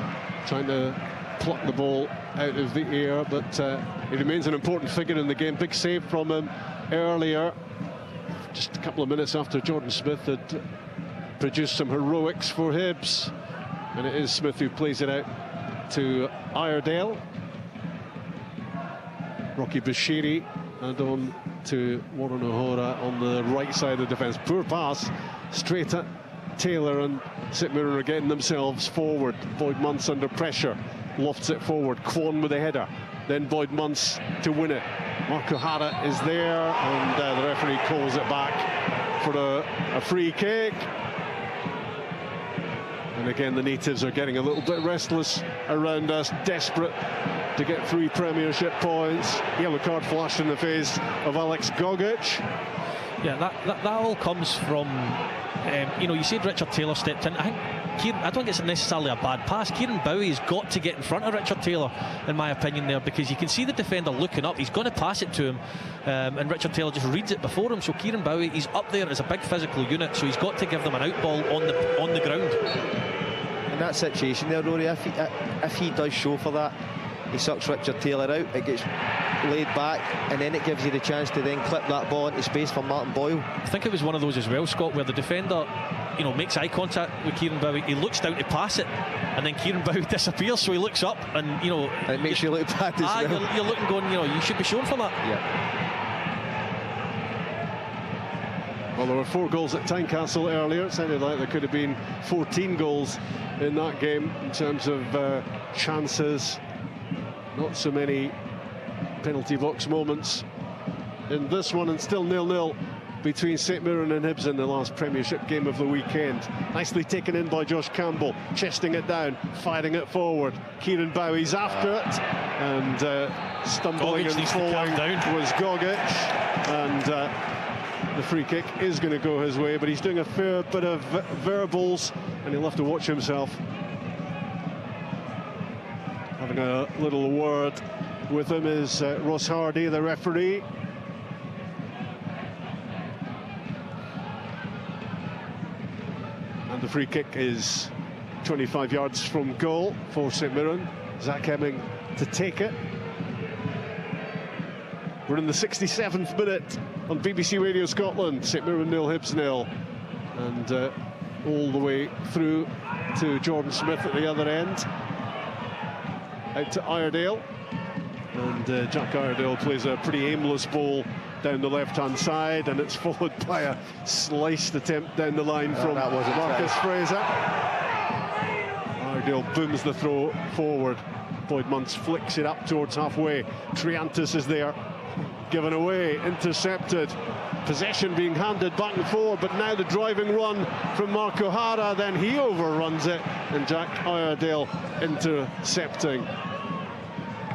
trying to pluck the ball out of the air, but he remains an important figure in the game. Big save from him earlier, just a couple of minutes after Jordan Smith had produced some heroics for Hibs, and it is Smith who plays it out to Iredale. Rocky Bashiri and on to Warren O'Hara on the right side of the defence. Poor pass straight at Taylor, and St Mirren are getting themselves forward. Boyd Muntz under pressure, lofts it forward. Kwon with a header, then Boyd Muntz to win it. Mark O'Hara is there, and the referee calls it back for a free kick. And again, the natives are getting a little bit restless around us, desperate to get 3 Premiership points. Yellow card flashed in the face of Alex Gogic. Yeah, that all comes from, you said Richard Taylor stepped in. I don't think it's necessarily a bad pass. Kieran Bowie's got to get in front of Richard Taylor, in my opinion, there, because you can see the defender looking up. He's going to pass it to him, and Richard Taylor just reads it before him. So Kieran Bowie, he's up there as a big physical unit, so he's got to give them an out ball on the ground. In that situation there, Rory, if he does show for that, he sucks Richard Taylor out. It gets laid back, and then it gives you the chance to then clip that ball into space for Martin Boyle. I think it was one of those as well, Scott, where the defender, you know, makes eye contact with Kieran Bowie. He looks down to pass it, and then Kieran Bowie disappears, so he looks up, and you know, it makes you look bad as well. You're looking, going, you know, you should be shown for that. Yeah. Well, there were 4 goals at Tynecastle earlier. It sounded like there could have been 14 goals in that game in terms of chances. Not so many penalty box moments in this one, and still 0-0 between St Mirren and Hibs in the last Premiership game of the weekend. Nicely taken in by Josh Campbell, chesting it down, firing it forward. Kieran Bowie's after it, and stumbling Gogic and falling was Gogic, and the free kick is going to go his way, but he's doing a fair bit of verbals, and he'll have to watch himself. Having a little word with him is Ross Hardy, the referee. And the free kick is 25 yards from goal for St Mirren. Zach Hemming to take it. We're in the 67th minute on BBC Radio Scotland. St Mirren 0, Hibs 0. And all the way through to Jordan Smith at the other end. Out to Iredale. And Jack Iredale plays a pretty aimless ball down the left-hand side, and it's followed by a sliced attempt down the line from Marcus Fraser. Iredale booms the throw forward. Boyd Muntz flicks it up towards halfway. Triantis is there. Given away, intercepted, possession being handed back and forward, but now the driving run from Mark O'Hara, then he overruns it, and Jack Iredale intercepting.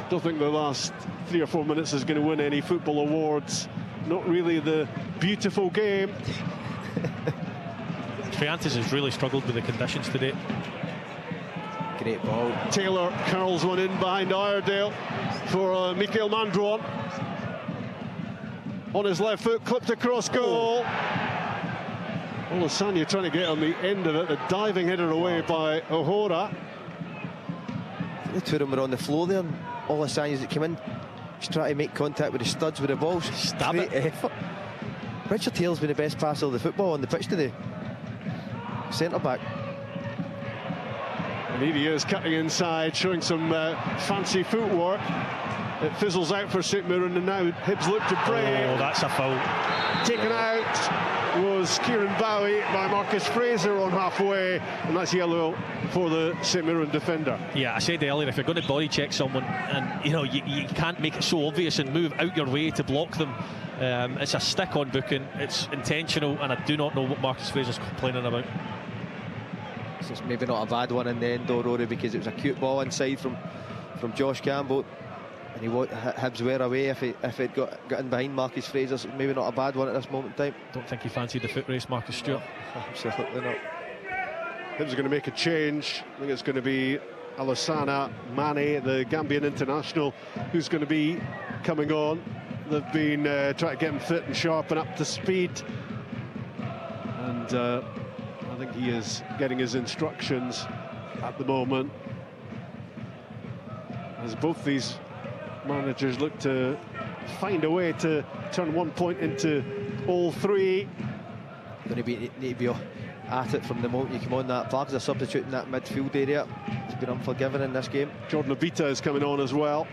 Don't think the last 3 or 4 minutes is going to win any football awards. Not really the beautiful game. Triantis has really struggled with the conditions today. Great ball. Taylor curls one in behind Iredale for Mikael Mandron. On his left foot, clipped across goal. Olasanya trying to get on the end of it. The diving header away by O'Hara. The two of them were on the floor there, and Olasanya's that came in, just trying to make contact with the studs with the ball. Stab Great it. effort. Richard Hale's been the best passer of the football on the pitch today. Centre-back. And here he is cutting inside, showing some fancy footwork. It fizzles out for St Mirren, and now Hibs look to pray. Oh, that's a foul. Taken out was Kieran Bowie by Marcus Fraser on halfway, and that's yellow for the St Mirren defender. Yeah, I said earlier, if you're going to body check someone, and you know you can't make it so obvious and move out your way to block them, it's a stick on booking. It's intentional, and I do not know what Marcus Fraser's complaining about. It's maybe not a bad one in the end, though, Rory, because it was a cute ball inside from Josh Campbell. And Hibs were away if it got in behind Marcus Fraser, so maybe not a bad one at this moment in time. Don't think he fancied the foot race, Marcus Stewart. No, absolutely not. Hibs are going to make a change. I think it's going to be Alassana Mane, the Gambian international, who's going to be coming on. They've been trying to get him fit and sharp and up to speed. And I think he is getting his instructions at the moment. As both these managers look to find a way to turn 1 point into all 3. Going to need to be at it from the moment you come on that park as a substitute in that midfield area. It's been unforgiving in this game. Jordan Obita is coming on as well.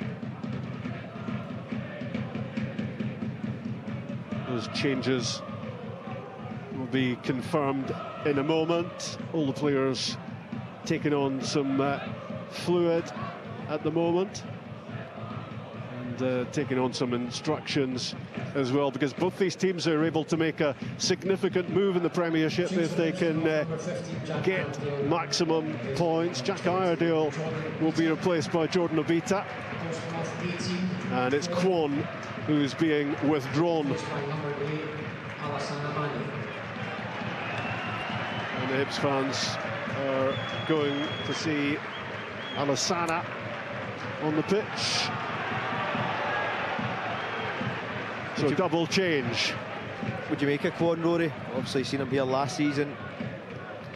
Those changes will be confirmed in a moment. All the players taking on some fluid at the moment, and taking on some instructions as well, because both these teams are able to make a significant move in the Premiership if they can get maximum points. Jack Iredale will be replaced by Jordan Obita, and it's Kwon who's being withdrawn. And the Hibs fans are going to see Alassana on the pitch. So double change. Would you make a Kwon, Rory? Obviously seen him here last season.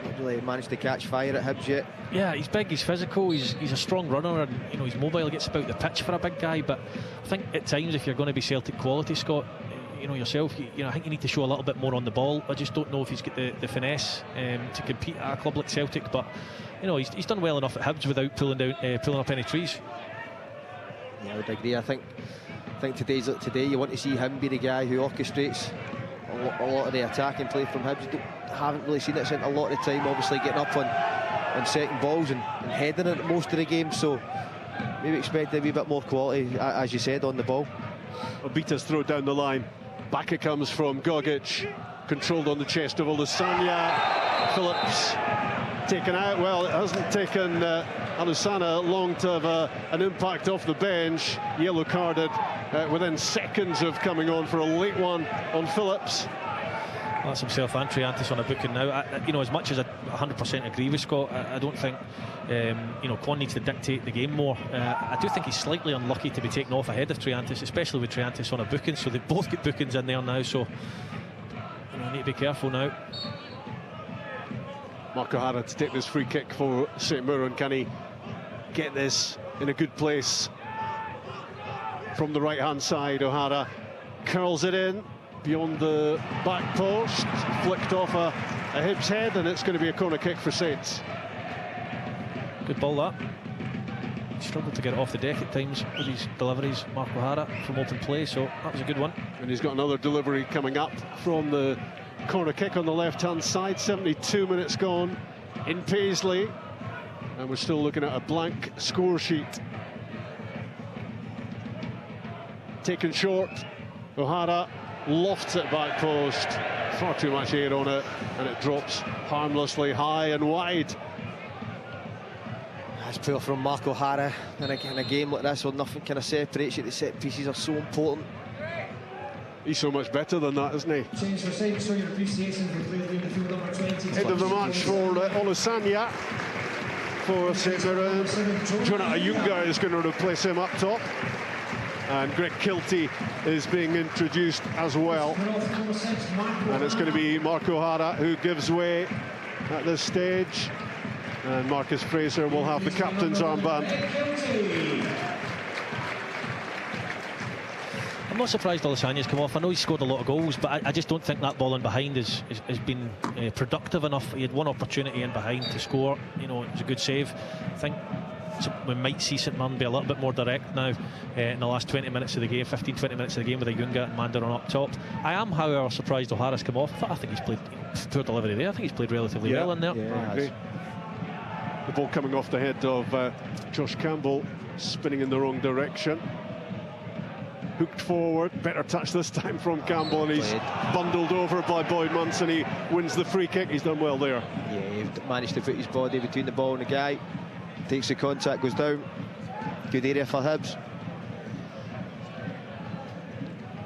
not really managed to catch fire at Hibs yet. Yeah, he's big, he's physical, he's a strong runner, and he's mobile, gets about the pitch for a big guy. But I think at times, if you're going to be Celtic quality, Scott, yourself, I think you need to show a little bit more on the ball. I just don't know if he's got the finesse to compete at a club like Celtic. But he's done well enough at Hibs without pulling up any trees. Yeah, I would agree. I think today's like today. You want to see him be the guy who orchestrates a lot of the attacking play from Hibs. Haven't really seen it since a lot of the time. Obviously, getting up on second balls and heading it most of the game. So maybe expect a wee bit more quality, as you said, on the ball. Obita's throw down the line. Back it comes from Gogic, controlled on the chest of Olusanya. Phillips taken out. Well, it hasn't taken Alusana long to have an impact off the bench. Yellow carded within seconds of coming on for a late one on Phillips. That's himself and Triantis on a booking now. As much as I 100% agree with Scott, I don't think Con needs to dictate the game more. I do think he's slightly unlucky to be taken off ahead of Triantis, especially with Triantis on a booking. So they both get bookings in there now. So need to be careful now. Mark O'Hara to take this free kick for St Mirren. Can he get this in a good place from the right hand side? O'Hara curls it in beyond the back post, flicked off a Hibs head, and it's going to be a corner kick for Saints. Good ball that. Struggled to get it off the deck at times with his deliveries, Mark O'Hara, from open play, so that was a good one. And he's got another delivery coming up from the corner kick on the left hand side. 72 minutes gone in Paisley, and we're still looking at a blank score sheet. Taken short, O'Hara lofts it back post, far too much air on it, and it drops harmlessly high and wide. That's poor from Mark O'Hara in a game like this where nothing kind of separates you. The set pieces are so important. He's so much better than that, isn't he? Change for side, show your appreciation for playing midfield number 20. End of the match for Olusanya for St Mirren. Jonah Ayunga is going to replace him up top. And Greg Kiltie is being introduced as well. And it's going to be Mark O'Hara who gives way at this stage. And Marcus Fraser will have the captain's armband. I'm not surprised Olasanya's come off. I know he's scored a lot of goals, but I just don't think that ball in behind has been productive enough. He had one opportunity in behind to score. It was a good save. I think we might see St Mirren be a little bit more direct now in the last 20 minutes of the game, 15-20 minutes of the game, with Ayunga and Mandaron up top. I am, however, surprised O'Hara's come off. I think he's played poor delivery there. I think he's played relatively well in there. Yeah, the ball coming off the head of Josh Campbell, spinning in the wrong direction. Hooked forward, better touch this time from Campbell, and he's bundled over by Boyd Munson. He wins the free kick. He's done well there. Yeah, he managed to put his body between the ball and the guy. Takes the contact, goes down. Good area for Hibs.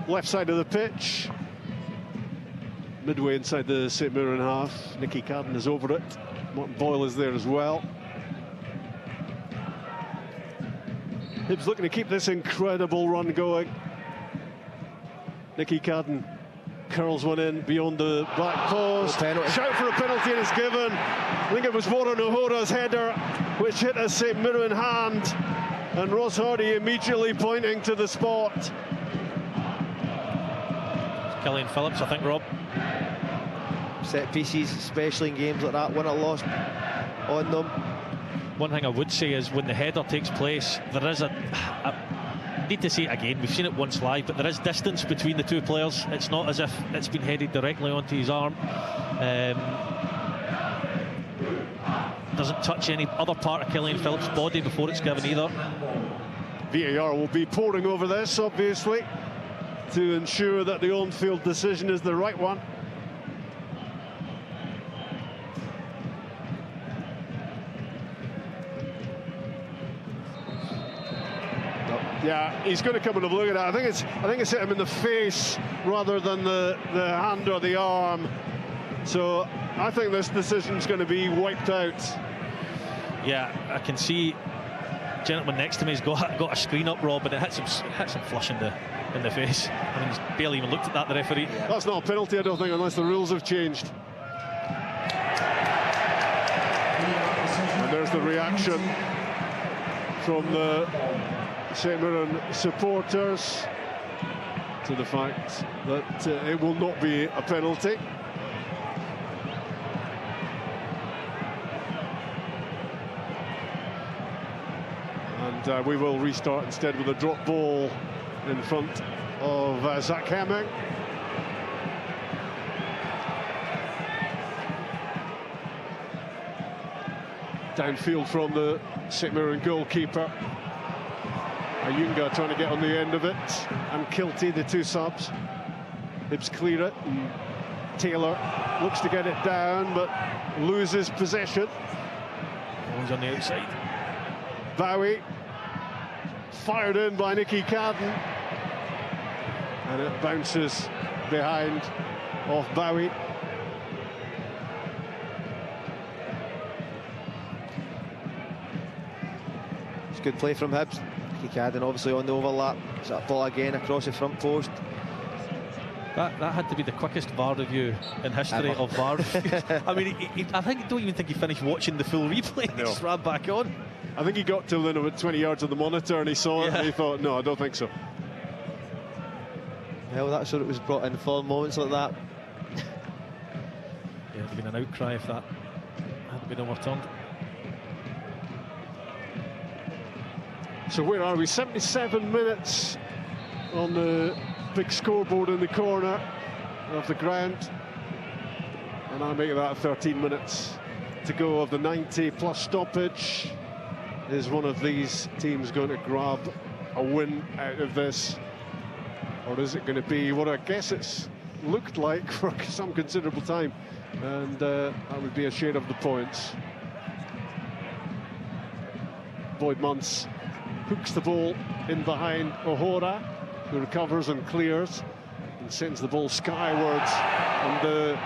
Left side of the pitch, midway inside the St Mirren half. Nicky Cadden is over it. Martin Boyle is there as well. Hibs looking to keep this incredible run going. Nicky Cadden curls one in beyond the back post. Shout for a penalty, and it's given. I think it was Warren O'Hara's header which hit a St Mirren hand, and Ross Hardy immediately pointing to the spot. Killian Phillips, I think, Rob. Set pieces, especially in games like that, win or loss on them. One thing I would say is when the header takes place, there is I need to say it again, we've seen it once live, but there is distance between the two players. It's not as if it's been headed directly onto his arm. Doesn't touch any other part of Killian Phillips' body before it's given either. VAR will be poring over this, obviously, to ensure that the on-field decision is the right one. Yeah, he's going to come and have a look at that. I think it's hit him in the face rather than the hand or the arm. So I think this decision's going to be wiped out. Yeah, I can see gentleman next to me has got a screen up, Rob, and it hits him flush in the face. I mean, he's barely even looked at that, the referee. That's not a penalty, I don't think, unless the rules have changed. And there's the reaction from the St Mirren supporters to the fact that it will not be a penalty. And we will restart instead with a drop ball in front of Zach Hemming. Downfield from the St Mirren goalkeeper. Ayunga trying to get on the end of it, and Kilty, the two subs. Hibs clear it, and Taylor looks to get it down, but loses possession. He's on the outside. Bowie, fired in by Nicky Cadden, and it bounces behind off Bowie. It's good play from Hibs. Nicky Cadden obviously on the overlap. It's that ball again across the front post. That had to be the quickest VAR review in history of VAR reviews. I mean, don't even think he finished watching the full replay. He just ran back on. I think he got to about 20 yards of the monitor and he saw it and he thought, no, I don't think so. Well, that's what it was brought in for, moments like that. Yeah, there'd have been an outcry if that hadn't been overturned. So where are we? 77 minutes on the big scoreboard in the corner of the ground, and I make that 13 minutes to go of the 90 plus stoppage. Is one of these teams going to grab a win out of this, or is it going to be what I guess it's looked like for some considerable time, and that would be a share of the points. Boyd Muntz hooks the ball in behind O'Hora, who recovers and clears and sends the ball skywards. And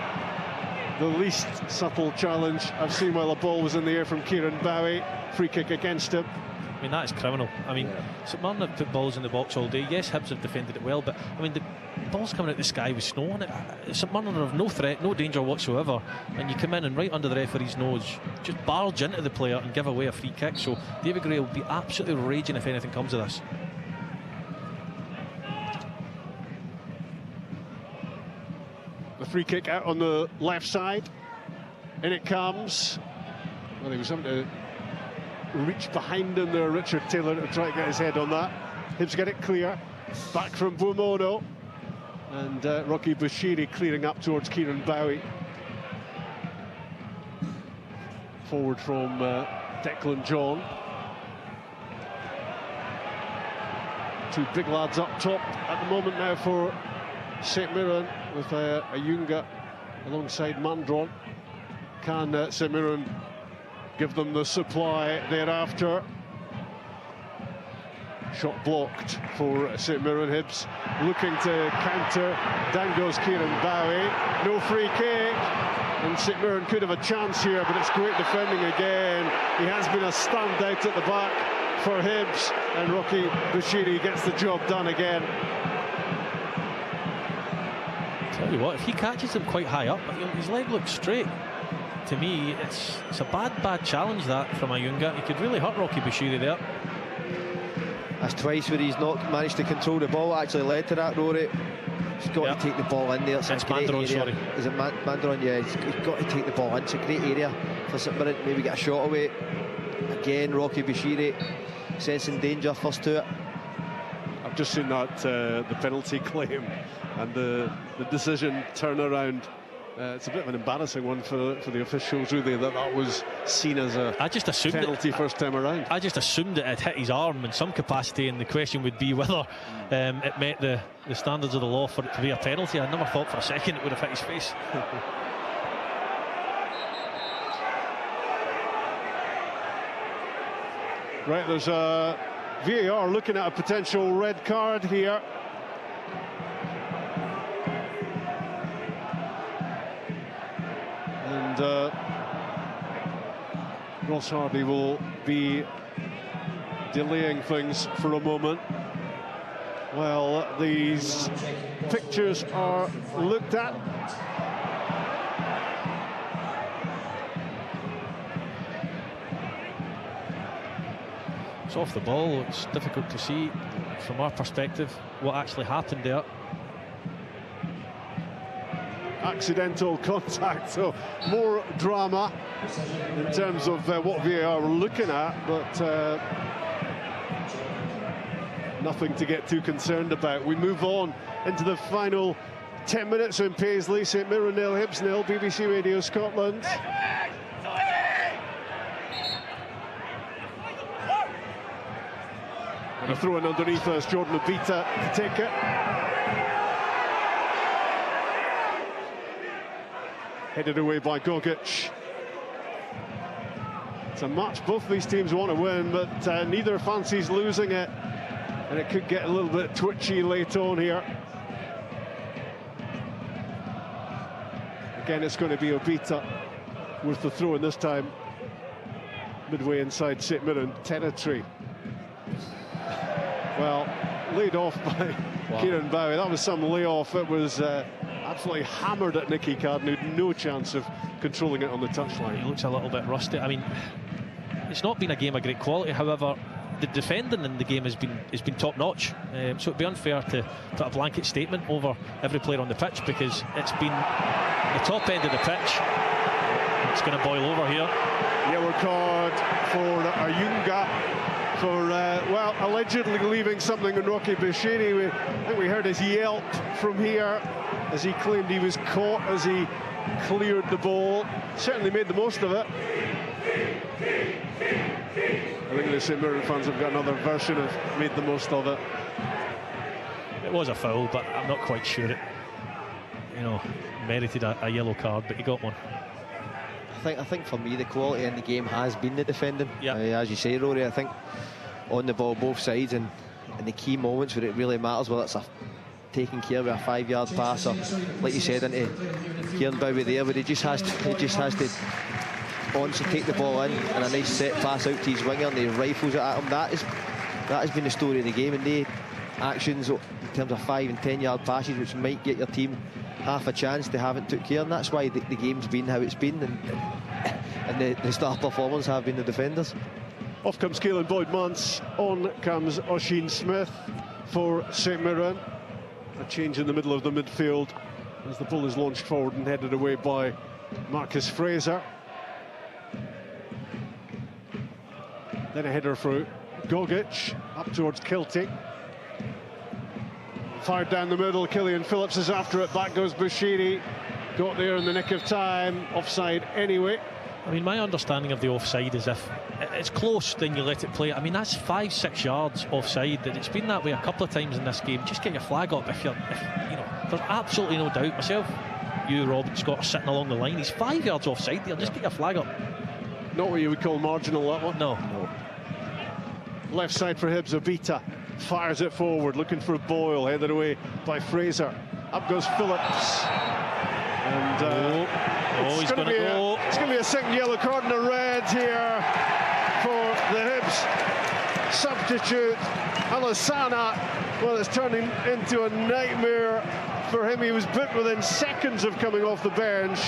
the least subtle challenge I've seen while the ball was in the air from Kieran Bowie. Free kick against him. I mean, that is criminal. I mean, St Mirren have put balls in the box all day. Yes, Hibs have defended it well, but I mean, the ball's coming out the sky with snow on it. St Mirren are of no threat, no danger whatsoever, and you come in and right under the referee's nose, just barge into the player and give away a free kick. So David Gray will be absolutely raging if anything comes of this. The free kick out on the left side, in it comes. Well, he was having to reach behind him there, Richard Taylor, to try to get his head on that. Hibs get it clear, back from Bumono, and Rocky Bashiri clearing up towards Kieran Bowie. Forward from Declan John. Two big lads up top at the moment now for St Mirren, with Ayunga alongside Mandron. Can St Mirren give them the supply thereafter? Shot blocked for St Mirren. Hibs looking to counter. Down goes Kieran Bowie. No free kick. And St Mirren could have a chance here, but it's great defending again. He has been a standout at the back for Hibs, and Rocky Bashiri gets the job done again. Tell you what, if he catches him quite high up, his leg looks straight. To me, it's a bad challenge that from Ayunga. He could really hurt Rocky Bashiri there. That's twice where he's not managed to control the ball. Actually led to that, Rory. He's got to take the ball in there. It's Mandron, sorry. Is it Mandron? Yeah, he's got to take the ball in. It's a great area for St Mirren. Maybe get a shot away. Again, Rocky Bashiri sensing danger first to it. I've just seen that the penalty claim and the decision turnaround. It's a bit of an embarrassing one for the officials, really, that was seen as a penalty first time around. I just assumed it had hit his arm in some capacity, and the question would be whether it met the standards of the law for it to be a penalty. I never thought for a second it would have hit his face. Right, there's a VAR looking at a potential red card here. And Ross Hardy will be delaying things for a moment while these pictures are looked at. It's off the ball. It's difficult to see from our perspective what actually happened there. Accidental contact, so more drama in terms of what VAR are looking at, but nothing to get too concerned about. We move on into the final 10 minutes in Paisley. St Mirren 0, Hibs 0, BBC Radio Scotland. And a throw in underneath us, Jordan Obita to take it. Headed away by Gogic. It's a match both these teams want to win, but neither fancies losing it. And it could get a little bit twitchy late on here. Again, it's going to be Obita with the throw in this time. Midway inside St Mirren territory. Well, laid off by Kieran Bowie. That was some layoff. It was absolutely hammered at Nicky Carden, who had no chance of controlling it on the touchline. He looks a little bit rusty. I mean, it's not been a game of great quality. However, the defending in the game has been top-notch. So it'd be unfair to put a blanket statement over every player on the pitch, because it's been the top end of the pitch. It's going to boil over here. Yellow card for Ayunga for, well, allegedly leaving something on Rocky Bashiri. I think we heard his yelp from here as he claimed he was caught as he cleared the ball. Certainly made the most of it. I think the St Mirren fans have got another version of made the most of it. It was a foul, but I'm not quite sure it, merited a yellow card, but he got one. I think for me the quality in the game has been the defending. Yeah. As you say, Rory, I think on the ball both sides, and in the key moments where it really matters, whether it's taking care of a 5-yard pass, or like you said, into Kieran Bowie there, where he just has to once take the ball in and a nice set pass out to his winger and he rifles it at him. That has been the story of the game, and the actions in terms of 5 and 10 yard passes which might get your team half a chance, they haven't took care, and that's why the game's been how it's been, and the star performers have been the defenders. Off comes Caelan Boyd-Mance, on comes Oisin Smith for St Mirren. A change in the middle of the midfield as the ball is launched forward and headed away by Marcus Fraser. Then a header for Gogic up towards Kiltie. Fired down the middle, Killian Phillips is after it, back goes Bashiri. Got there in the nick of time, offside anyway. I mean, my understanding of the offside is if it's close, then you let it play. I mean, that's 5-6 yards offside, and it's been that way a couple of times in this game. Just get your flag up if there's absolutely no doubt. Myself, you, Rob, and Scott are sitting along the line. He's 5 yards offside there. Just get your flag up. Not what you would call marginal, that one. No. Left side for Hibs, Obita fires it forward, looking for Boyle, headed away by Fraser. Up goes Phillips. And he's going to go. It's going to be a second yellow card and a red here for the Hibs substitute, Alasana. Well, it's turning into a nightmare for him. He was booked within seconds of coming off the bench,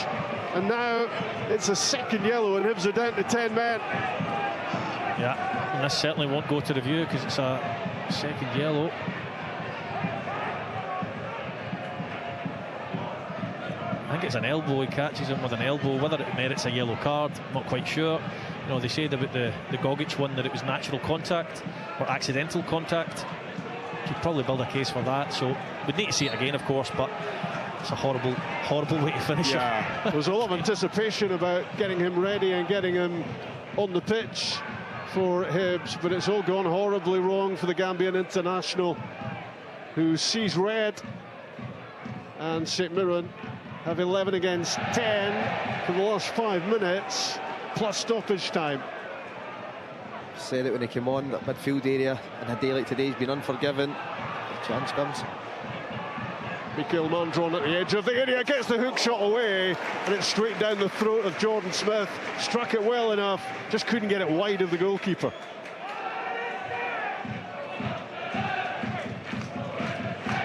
and now it's a second yellow, and Hibs are down to 10 men. Yeah, and this certainly won't go to review because it's a second yellow. I think it's an elbow. He catches him with an elbow. Whether it merits a yellow card, not quite sure. They said about the Gogic one that it was natural contact or accidental contact. Could probably build a case for that. So we'd need to see it again, of course, but it's a horrible, horrible way to finish it. There was a lot of anticipation about getting him ready and getting him on the pitch for Hibs, but it's all gone horribly wrong for the Gambian international, who sees red. And St Mirren have 11 against 10 for the last 5 minutes, plus stoppage time. Said it when he came on, that midfield area in a day like today's been unforgiving. The chance comes. Mikael Mandron at the edge of the area, gets the hook shot away, and it's straight down the throat of Jordan Smith. Struck it well enough, just couldn't get it wide of the goalkeeper.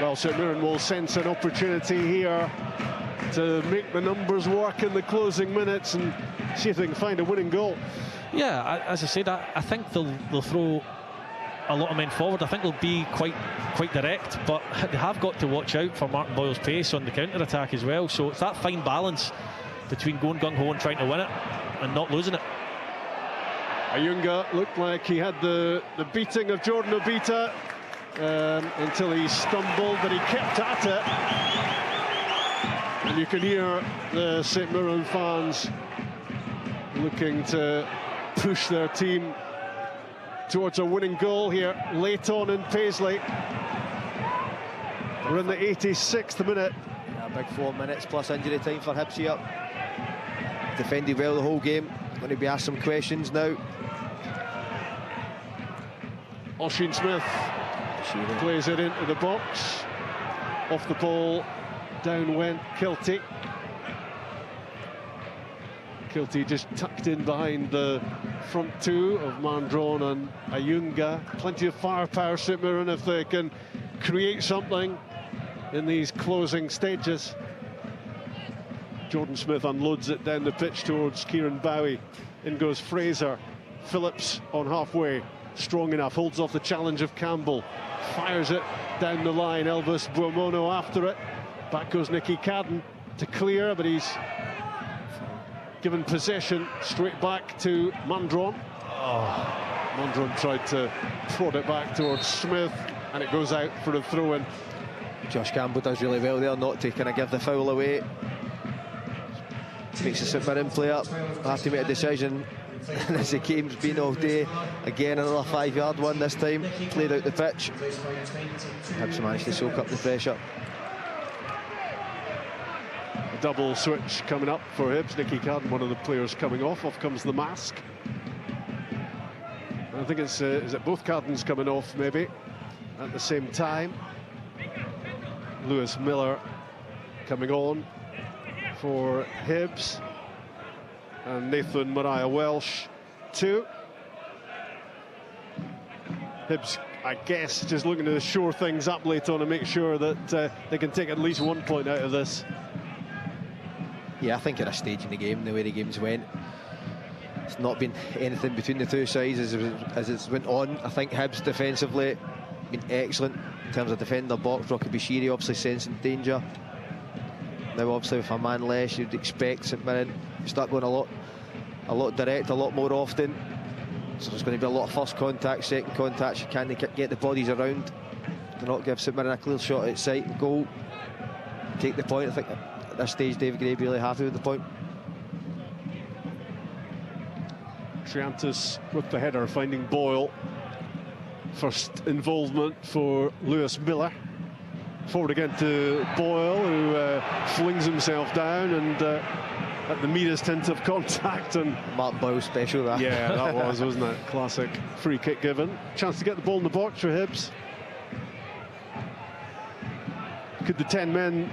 Well, St Mirren will sense an opportunity here to make the numbers work in the closing minutes and see if they can find a winning goal. Yeah, as I said, I think they'll throw a lot of men forward. I think they'll be quite direct, but they have got to watch out for Martin Boyle's pace on the counter-attack as well. So it's that fine balance between going gung-ho and trying to win it and not losing it. Ayunga looked like he had the beating of Jordan Obita until he stumbled, but he kept at it. And you can hear the St Mirren fans looking to push their team towards a winning goal here late on in Paisley. We're in the 86th minute. A big 4 minutes plus injury time for Hibs here. Defended well the whole game. Going to be asked some questions now. Oisin Smith plays it into the box. Off the ball, down went Kiltie. Kiltie just tucked in behind the front two of Mandron and Ayunga. Plenty of firepower, St Mirren, if they can create something in these closing stages. Jordan Smith unloads it down the pitch towards Kieran Bowie. In goes Fraser. Phillips on halfway. Strong enough, holds off the challenge of Campbell. Fires it down the line. Elvis Buomono after it. Back goes Nicky Cadden to clear, but he's given possession straight back to Mandron. Mandron tried to prod it back towards Smith, and it goes out for a throw-in. Josh Campbell does really well there, not to kind of give the foul away. Makes the St Mirren player have to make a decision. And as the game's been all day, again another 5-yard one this time, played out the pitch. Hibs managed to soak up the pressure. A double switch coming up for Hibs. Nicky Cadden, one of the players coming off. Off comes the mask. And I think it's is it both Caddens coming off maybe at the same time. Lewis Miller coming on for Hibs. And Nathan Mariah Welsh too. Hibs, I guess, just looking to shore things up late on and make sure that they can take at least 1 point out of this. Yeah, I think at a stage in the game, the way the games went, it's not been anything between the two sides as it's went on. I think Hibs defensively been excellent in terms of defending the box. Rocky Bashiri obviously sensing danger. Now obviously with a man less, you'd expect St Mirren to start going a lot direct, a lot more often. So there's going to be a lot of first contact, second contact. You can't get the bodies around to not give St Mirren a clear shot at sight, goal, take the point. I think at this stage David Gray really happy with the point. Triantis with the header, finding Boyle. First involvement for Lewis Miller. Forward again to Boyle, who flings himself down and at the merest hint of contact. And Martin Boyle special, that. Yeah, that was, wasn't it? Classic free kick given. Chance to get the ball in the box for Hibs. Could the 10 men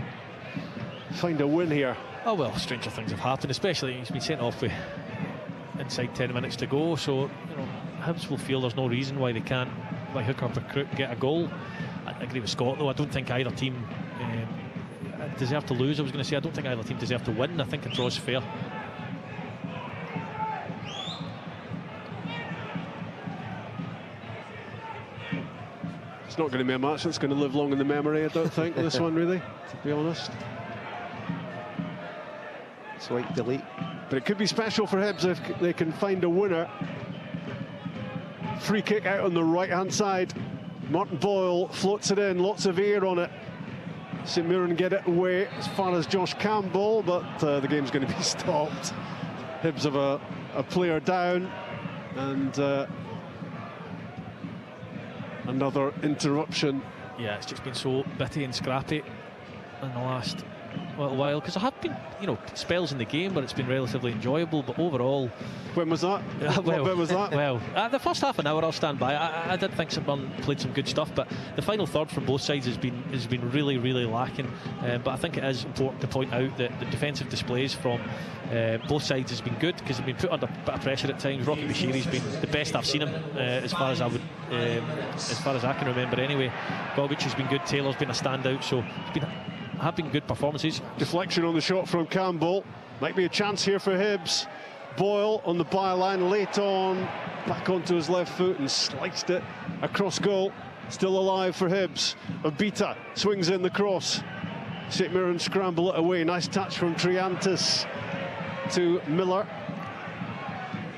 find a win here? Oh well, stranger things have happened, especially he's been sent off with inside 10 minutes to go, so you know Hibs will feel there's no reason why they can't, by hook or by crook, get a goal. I agree with Scott though, I don't think either team deserve to lose. I was going to say I don't think either team deserve to win. I think a draw's fair. It's not going to be a match that's going to live long in the memory, I don't think, this one really, to be honest. Swipe delete. But it could be special for Hibs if they can find a winner. Free kick out on the right-hand side. Martin Boyle floats it in, lots of air on it. St Mirren get it away as far as Josh Campbell, but the game's going to be stopped. Hibs have a player down, and another interruption. Yeah, it's just been so bitty and scrappy in the last little while, because there have been, you know, spells in the game where it's been relatively enjoyable, but overall. When was that? Well, when was that? Well, the first half an hour I'll stand by. I did think St Mirren played some good stuff, but the final third from both sides has been really, really lacking. But I think it is important to point out that the defensive displays from both sides has been good, because they've been put under a bit of pressure at times. Rocky Bashiri's been the best I've seen him, as far as I can remember anyway. Gogic has been good. Taylor's been a standout, so it's have been good performances. Deflection on the shot from Campbell. Might be a chance here for Hibs. Boyle on the byline, late on, back onto his left foot and sliced it across goal, still alive for Hibs. Obita swings in the cross. St Mirren scramble it away. Nice touch from Triantis to Miller.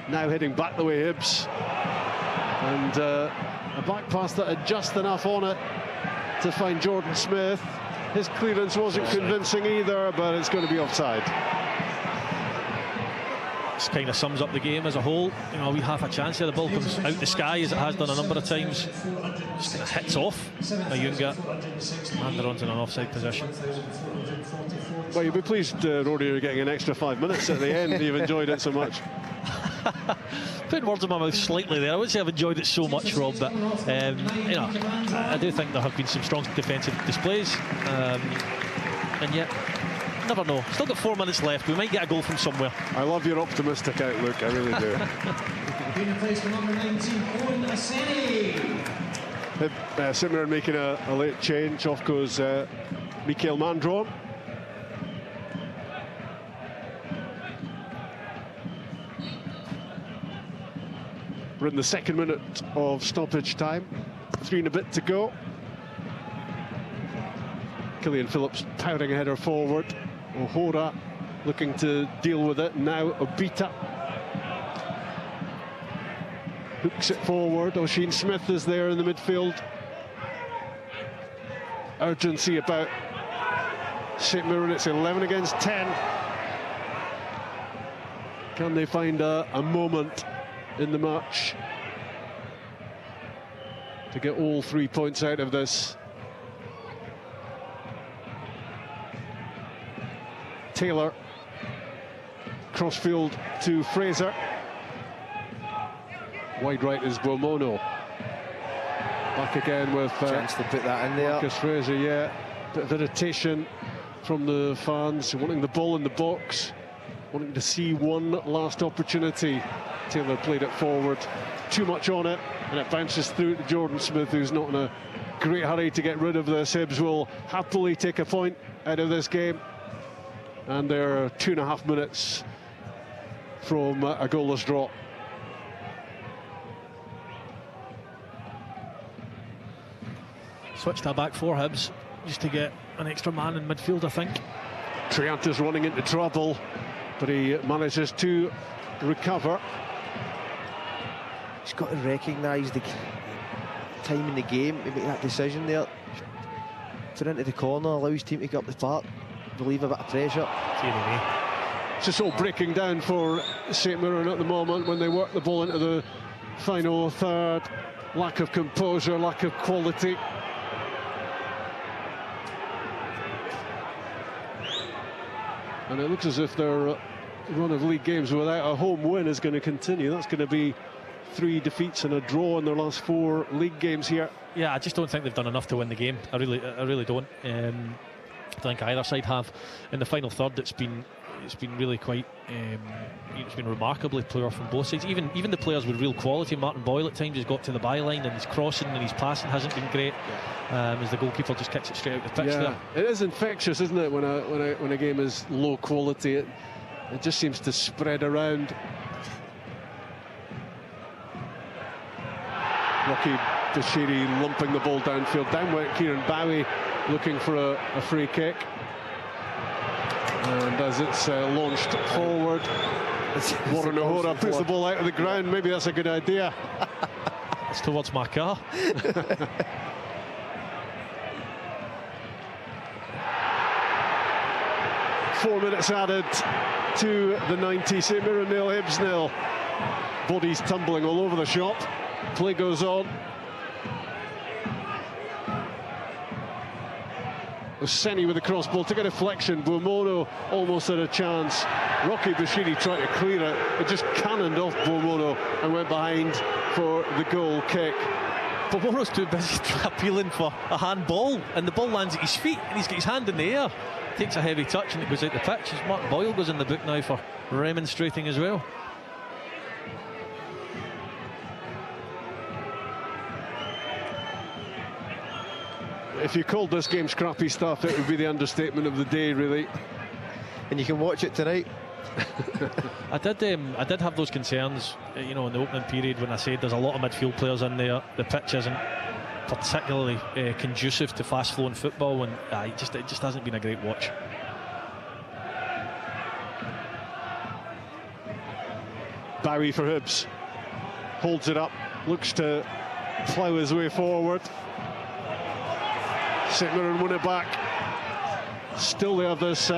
Now heading back the way Hibs. And a back pass that had just enough on it to find Jordan Smith. His clearance wasn't convincing either, but it's going to be offside. This kind of sums up the game as a whole. You know, we have a chance here. The ball comes out the sky, as it has done a number of times. Just kind of hits off Ayunga, and they're onto an offside position. Well, you'll be pleased, Rory, you're getting an extra 5 minutes at the end. You've enjoyed it so much. Putting words in my mouth slightly there. I wouldn't say I've enjoyed it so much, Rob, but you know, I do think there have been some strong defensive displays, and yet, never know. Still got 4 minutes left. We might get a goal from somewhere. I love your optimistic outlook. I really do. Being replaced for number 19, Owen Aseni. St Mirren making a late change. Off goes Mikael Mandron. We're in the second minute of stoppage time. 3 and a bit to go. Killian Phillips powering a header forward. O'Hora looking to deal with it. Now Obita hooks it forward. Oisin Smith is there in the midfield. Urgency about St Mirren. It's 11 against 10. Can they find a moment in the match to get all 3 points out of this? Taylor, crossfield to Fraser. Wide right is Bomono. Back again with chance to put that in there. Marcus Fraser, yeah. Bit of irritation from the fans, wanting the ball in the box, wanting to see one last opportunity. Taylor played it forward, too much on it, and it bounces through to Jordan Smith, who's not in a great hurry to get rid of this. Hibs will happily take a point out of this game. And they're 2.5 minutes from a goalless draw. Switched that back four, Hibs, just to get an extra man in midfield, I think. Triantis running into trouble, but he manages to recover. He's got to recognise the time in the game to make that decision there. Put into the corner, allows his team to get up the park. Relieve a bit of pressure. It's just all breaking down for St Mirren at the moment when they work the ball into the final third. Lack of composure, lack of quality. And it looks as if their run of league games without a home win is going to continue. That's going to be 3 defeats and a draw in their last 4 league games here. Yeah, I just don't think they've done enough to win the game. I really don't. I think either side have. In the final third, it's been really quite it's been remarkably poor from both sides. Even the players with real quality. Martin Boyle at times has got to the byline, and his crossing and his passing hasn't been great. As the goalkeeper just kicks it straight out the pitch. Yeah, there. It is infectious, isn't it? When a game is low quality, it just seems to spread around. Rocky Bashiri lumping the ball downfield. Down went Kieran Bowie, looking for a free kick. And as it's launched forward, Warren O'Hora puts the ball out of the ground. Maybe that's a good idea. It's towards my car. 4 minutes added to the 90. St Mirren 0, Hibs 0. Bodies tumbling all over the shop. Play goes on. Oseni with the cross ball, took a deflection. Bomono almost had a chance. Rocky Bashiri tried to clear it. It just cannoned off Bomono and went behind for the goal kick. Bomono's too busy appealing for a handball, and the ball lands at his feet, and he's got his hand in the air. Takes a heavy touch, and it goes out the pitch. Martin Boyle goes in the book now for remonstrating as well. If you called this game scrappy stuff, it would be the understatement of the day, really. And you can watch it tonight. I did have those concerns, you know, in the opening period when I said there's a lot of midfield players in there. The pitch isn't particularly conducive to fast-flowing football, and it just hasn't been a great watch. Bowie for Hibs, holds it up, looks to plough his way forward. St Mirren win it back. Still they have this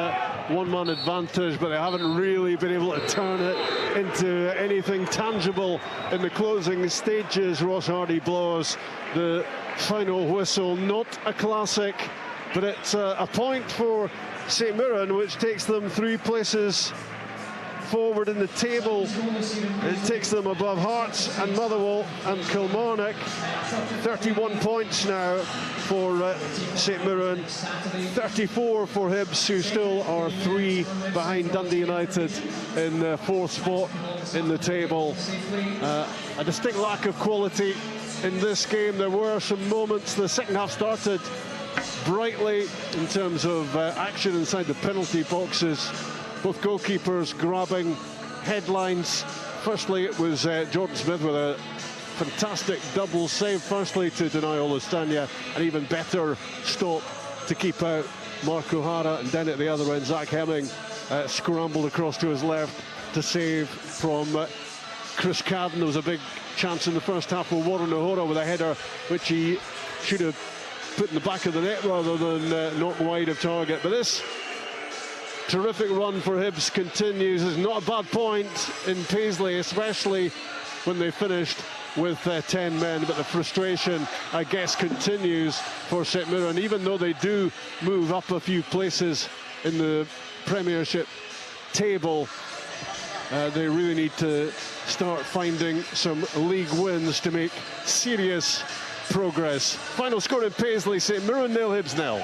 one-man advantage, but they haven't really been able to turn it into anything tangible in the closing stages. Ross Hardy blows the final whistle. Not a classic, but it's a point for St Mirren, which takes them 3 places forward in the table. It takes them above Hearts and Motherwell and Kilmarnock. 31 points now for St Mirren, 34 for Hibs, who still are 3 behind Dundee United in the 4th spot in the table. A distinct lack of quality in this game. There were some moments. The second half started brightly in terms of action inside the penalty boxes. Both goalkeepers grabbing headlines. Firstly, it was Jordan Smith with a fantastic double save. Firstly, to deny Olustanya, an even better stop to keep out Mark O'Hara. And then at the other end, Zach Hemming scrambled across to his left to save from Chris Cadden. There was a big chance in the first half for Warren O'Hara with a header which he should have put in the back of the net rather than knock wide of target. But this terrific run for Hibs continues. It's not a bad point in Paisley, especially when they finished with 10 men, but the frustration, I guess, continues for St Mirren. Even though they do move up a few places in the Premiership table, they really need to start finding some league wins to make serious progress. Final score in Paisley, St Mirren 0, Hibs 0.